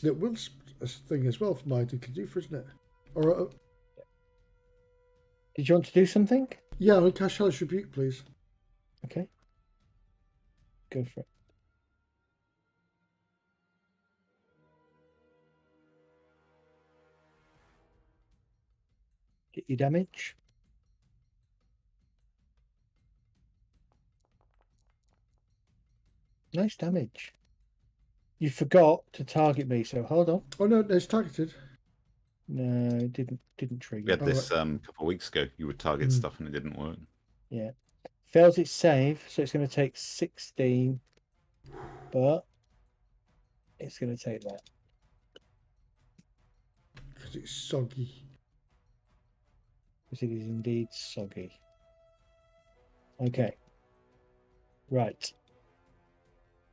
it Will's thing as well for my to do for, isn't it? Or Did you want to do something? yeah, I'll cast hellish rebuke, please. Okay. Go for it. Get your damage. Nice damage. You forgot to target me, so hold on. Oh no, it's targeted. No, it didn't We trigger. had this a couple of weeks ago. You would target stuff and it didn't work. Yeah. Fails its save, so it's going to take 16. But it's going to take that. because it's soggy. Because it is indeed soggy. Okay. Right.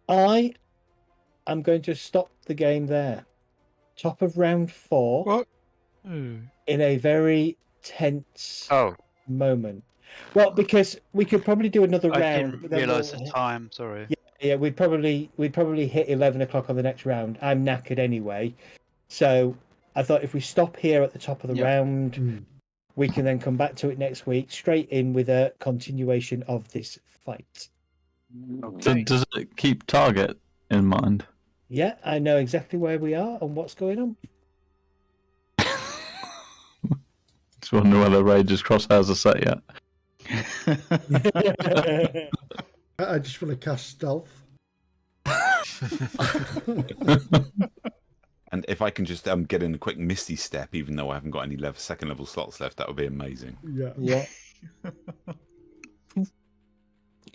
I am going to stop the game there. Top of round 4. What? In a very tense Oh, moment. Well, because we could probably do another I round. didn't but then realise we'll- the time. Sorry. Yeah, we'd probably hit 11 o'clock on the next round. I'm knackered anyway, so I thought if we stop here at the top of the round, we can then come back to it next week, straight in with a continuation of this fight. So does it keep target in mind? Yeah, I know exactly where we are and what's going on. Just wonder whether Rage's crosshairs are set yet. I just want to cast stealth. And if I can just get in a quick Misty Step, even though I haven't got any second level slots left, that would be amazing. Yeah. Yeah.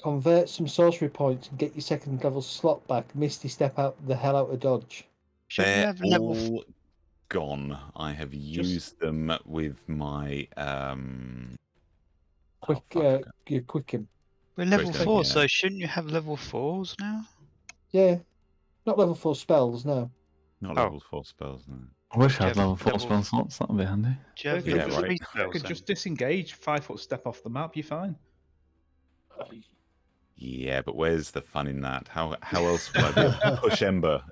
Convert some sorcery points and get your second level slot back. Misty Step out the hell out of dodge. Shouldn't you They're have level? all gone. I have used them with my Quick, your quicken. We're level Quicken, 4, yeah. so shouldn't you have level 4s now? Yeah, not level 4 spells. No. not Oh. level 4 spells. No. I wish I had Yeah, level 4 level- spell slots, that would be handy. Do you have Yeah, level right. 3 I spells could then? just disengage 5 foot step off the map. You're fine. Yeah, but where's the fun in that? How else would I be able to push Ember?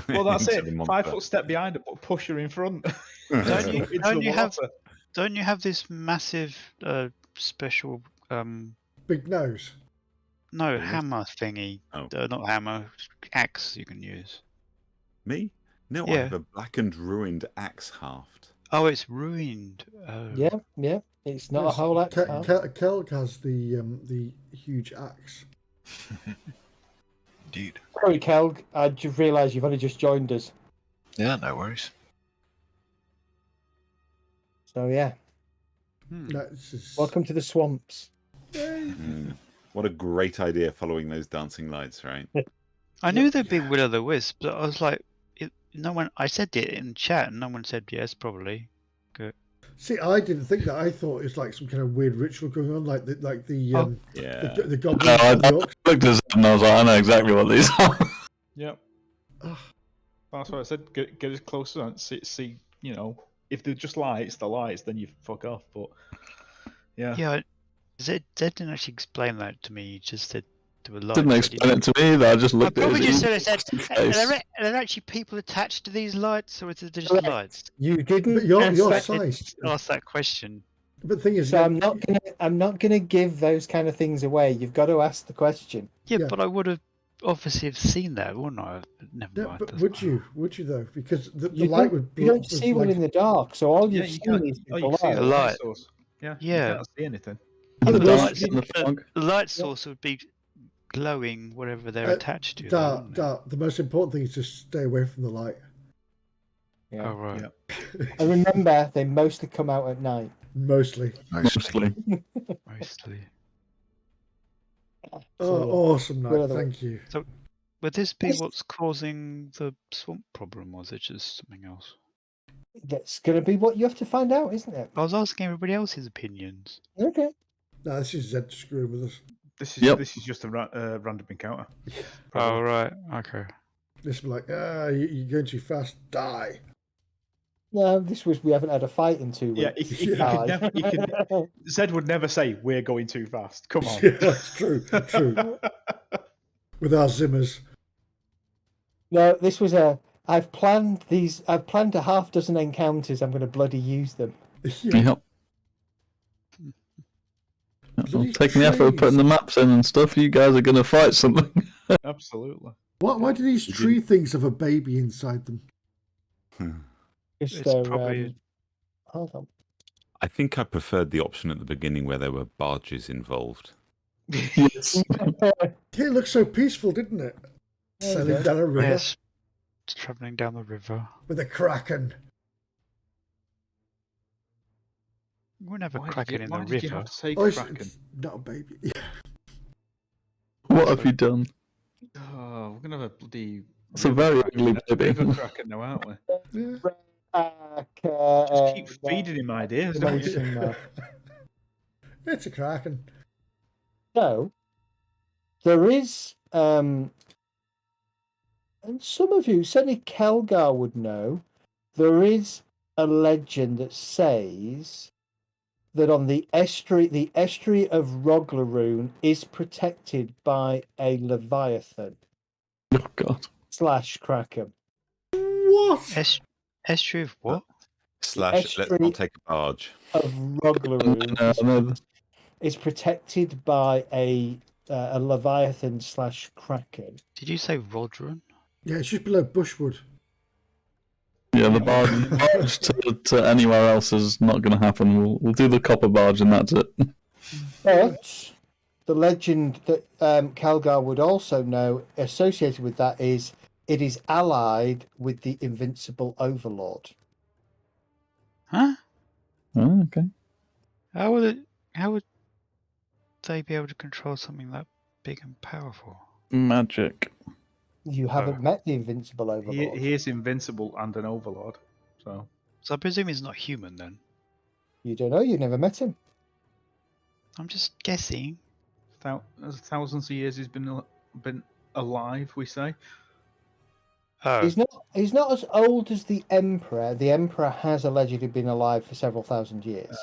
Well, that's into it. the 5 monster? foot step behind it, but push her in front. Don't you- Into don't the you have- water. Don't you have this massive special Big nose. no Really? hammer thingy? Oh. Not hammer, axe you can use. Me? No, I Yeah. have a blackened, ruined axe haft. Oh, it's ruined. Oh. Yeah. It's not a Yes, whole axe. Kelg has the huge axe. Indeed. Sorry, Kelg. I just realised you've only just joined us. Yeah, no worries. So yeah, No, this is... welcome to the swamps. Mm. What a great idea following those dancing lights, right? I knew there'd be Will o' the Wisp, but I was like, no one. I said it in chat, and no one said yes. Probably. See, I didn't think that. I thought it was like some kind of weird ritual going on, like the Yeah. the goblins No, and the orcs. looked at it and I was like, I know exactly what these are. Yep. Ah. That's what I said. Get as close as see. You know, if they're just lights, the lights, then you fuck off. But yeah. Yeah. Zed didn't actually explain that to me. He just said there were lights. Didn't I explain it to me either. I just I looked at probably it. just said, are face. there actually people attached to these lights, or is it just Correct. lights? You didn't. But you're answer- sized. Ask that question. But the thing is, So I'm not gonna give those kind of things away. You've got to ask the question. Yeah, Yeah. but I would have obviously have seen that, wouldn't I? Never no, mind. but doesn't would matter. you? Would you though? Because the You light don't- would. You don't was see one like- in the dark, so all Yeah, you've you seen can't. is Oh, the you see light. the light. light source. Yeah. Yeah. You can't see anything. And the But lights and the fog. The light source would be glowing, whatever they're attached to. though, Dark, wouldn't it? dark. The most important thing is to stay away from the light. Yeah. Oh right. Yeah. And remember, they mostly come out at night. Mostly. Mostly. Mostly. Oh, So, yeah. awesome Will night. of the Thank you. Would this be Yes. what's causing the swamp problem, or is it just something else? That's going to be what you have to find out, isn't it? I was asking everybody else's opinions. Okay. No, this is Zed screwing with us. This is Yep. this is just a random encounter. Oh right. Okay. This will be like, you're going too fast. Die. No, this was we haven't had a fight in 2 weeks. Yeah, he could Aye. never. Zed would never say we're going too fast. Come on. Yeah, that's true. True. With our Zimmers. No, this was I've planned a half dozen encounters. I'm going to bloody use them. Yeah. Yep. Bloody Taking the effort of putting the maps in and stuff, you guys are going to fight something. Absolutely. Why do these tree things have a baby inside them? Just It's their, probably hold on. I think I preferred the option at the beginning where there were barges involved. Yes. It looked so peaceful, didn't it? There you Sailing go. down a river yes. Traveling down the river. with a kraken. We wouldn't have a Why did kraken you- in why the did you river. have to say Oh, kraken? it's not a baby. What have you done? Oh, we're gonna have a bloody. It's a river very kraken- ugly baby. river kraken now, aren't we? Yeah. Just keep feeding him ideas, don't you? It's a Kraken. So, there is, and some of you, certainly Kelgar would know, there is a legend that says that on the estuary of Roglaroon is protected by a Leviathan. Oh God. / Kraken. What? Estuary of what? / let's not take a barge. Of Roglaroon is protected by a Leviathan / Kraken. Did you say Rodron? Yeah, it's just below Bushwood. Yeah, the barge to anywhere else is not going to happen. We'll do the copper barge and that's it. But the legend that Calgar would also know associated with that is it is allied with the invincible Overlord. Huh? Oh, okay. How would they be able to control something that big and powerful? Magic. You haven't met the invincible Overlord. He is invincible and an overlord. So I presume he's not human then. You don't know. You never met him. I'm just guessing. Thousands of years he's been alive, we say. Oh. He's not as old as the Emperor. The Emperor has allegedly been alive for several thousand years.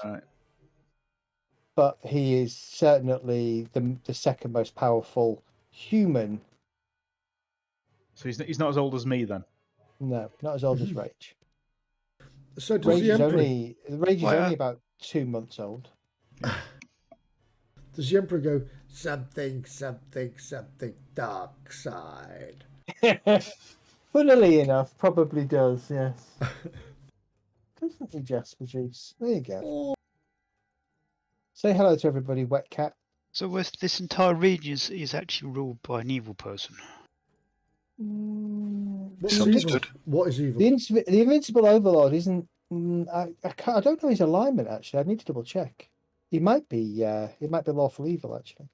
But he is certainly the second most powerful human. So he's not as old as me then? No, not as old as Rage. So does Rage is only about 2 months old. Does the Emperor go, something dark side? Funnily enough, probably does, yes. Doesn't he, Jasper Juice? There you go. Say hello to everybody, Wet Cat. So this entire region is actually ruled by an evil person. What's evil? What is evil? The Invincible Overlord isn't. I don't know his alignment actually. I need to double check. He might be lawful evil actually.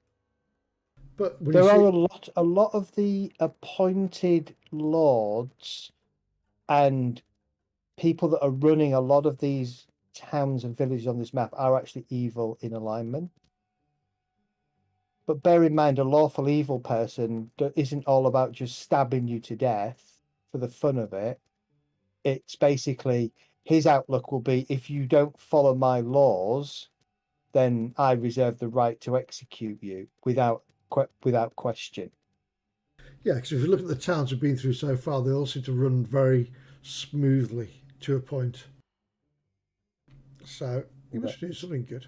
But there are a lot of the appointed lords and people that are running a lot of these towns and villages on this map are actually evil in alignment. But bear in mind, a lawful evil person isn't all about just stabbing you to death for the fun of it. It's basically his outlook will be, if you don't follow my laws, then I reserve the right to execute you without question. Yeah, because if you look at the towns we've been through so far, they all seem to run very smoothly to a point. So you must do something good.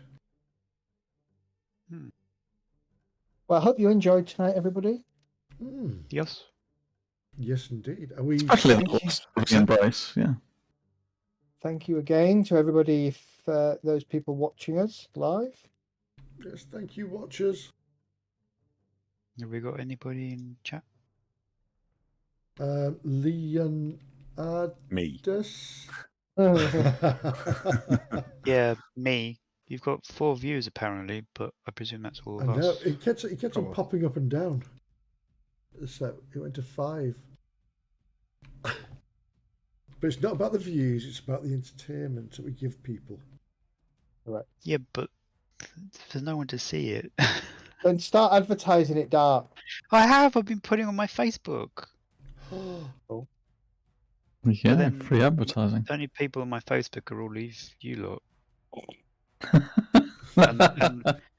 Well, I hope you enjoyed tonight, everybody. Yes. Yes, indeed. Are we? Especially the embrace, yeah. Thank you again to everybody, those people watching us live. Yes, thank you, watchers. Have we got anybody in chat? Leon. Me. Yeah, me. You've got 4 views apparently, but I presume that's all of I know. us. It kept on popping up and down. So it went to 5. But it's not about the views, it's about the entertainment that we give people. Right. Yeah, but there's no one to see it. Then start advertising it, Dark. I've been putting on my Facebook. Cool. Yeah, free advertising. The only people on my Facebook are all you lot.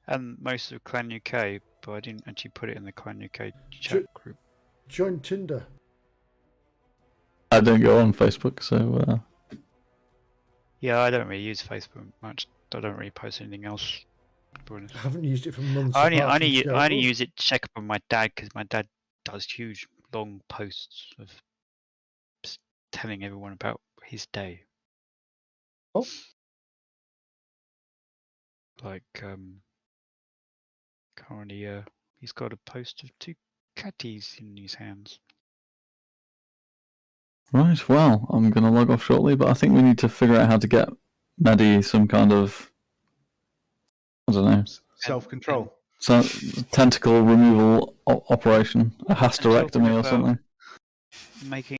and most of Clan UK, but I didn't actually put it in the Clan UK chat group. Join Tinder. I don't go on Facebook, so... Yeah, I don't really use Facebook much. I don't really post anything else. I haven't used it for months. I only use it to check up on my dad, because my dad does huge, long posts of telling everyone about his day. Oh. Like, currently, he's got a post of 2 catties in his hands. Right, well, I'm going to log off shortly, but I think we need to figure out how to get Maddie some kind of, I don't know, self-control. So, tentacle removal operation, a hysterectomy or something. Making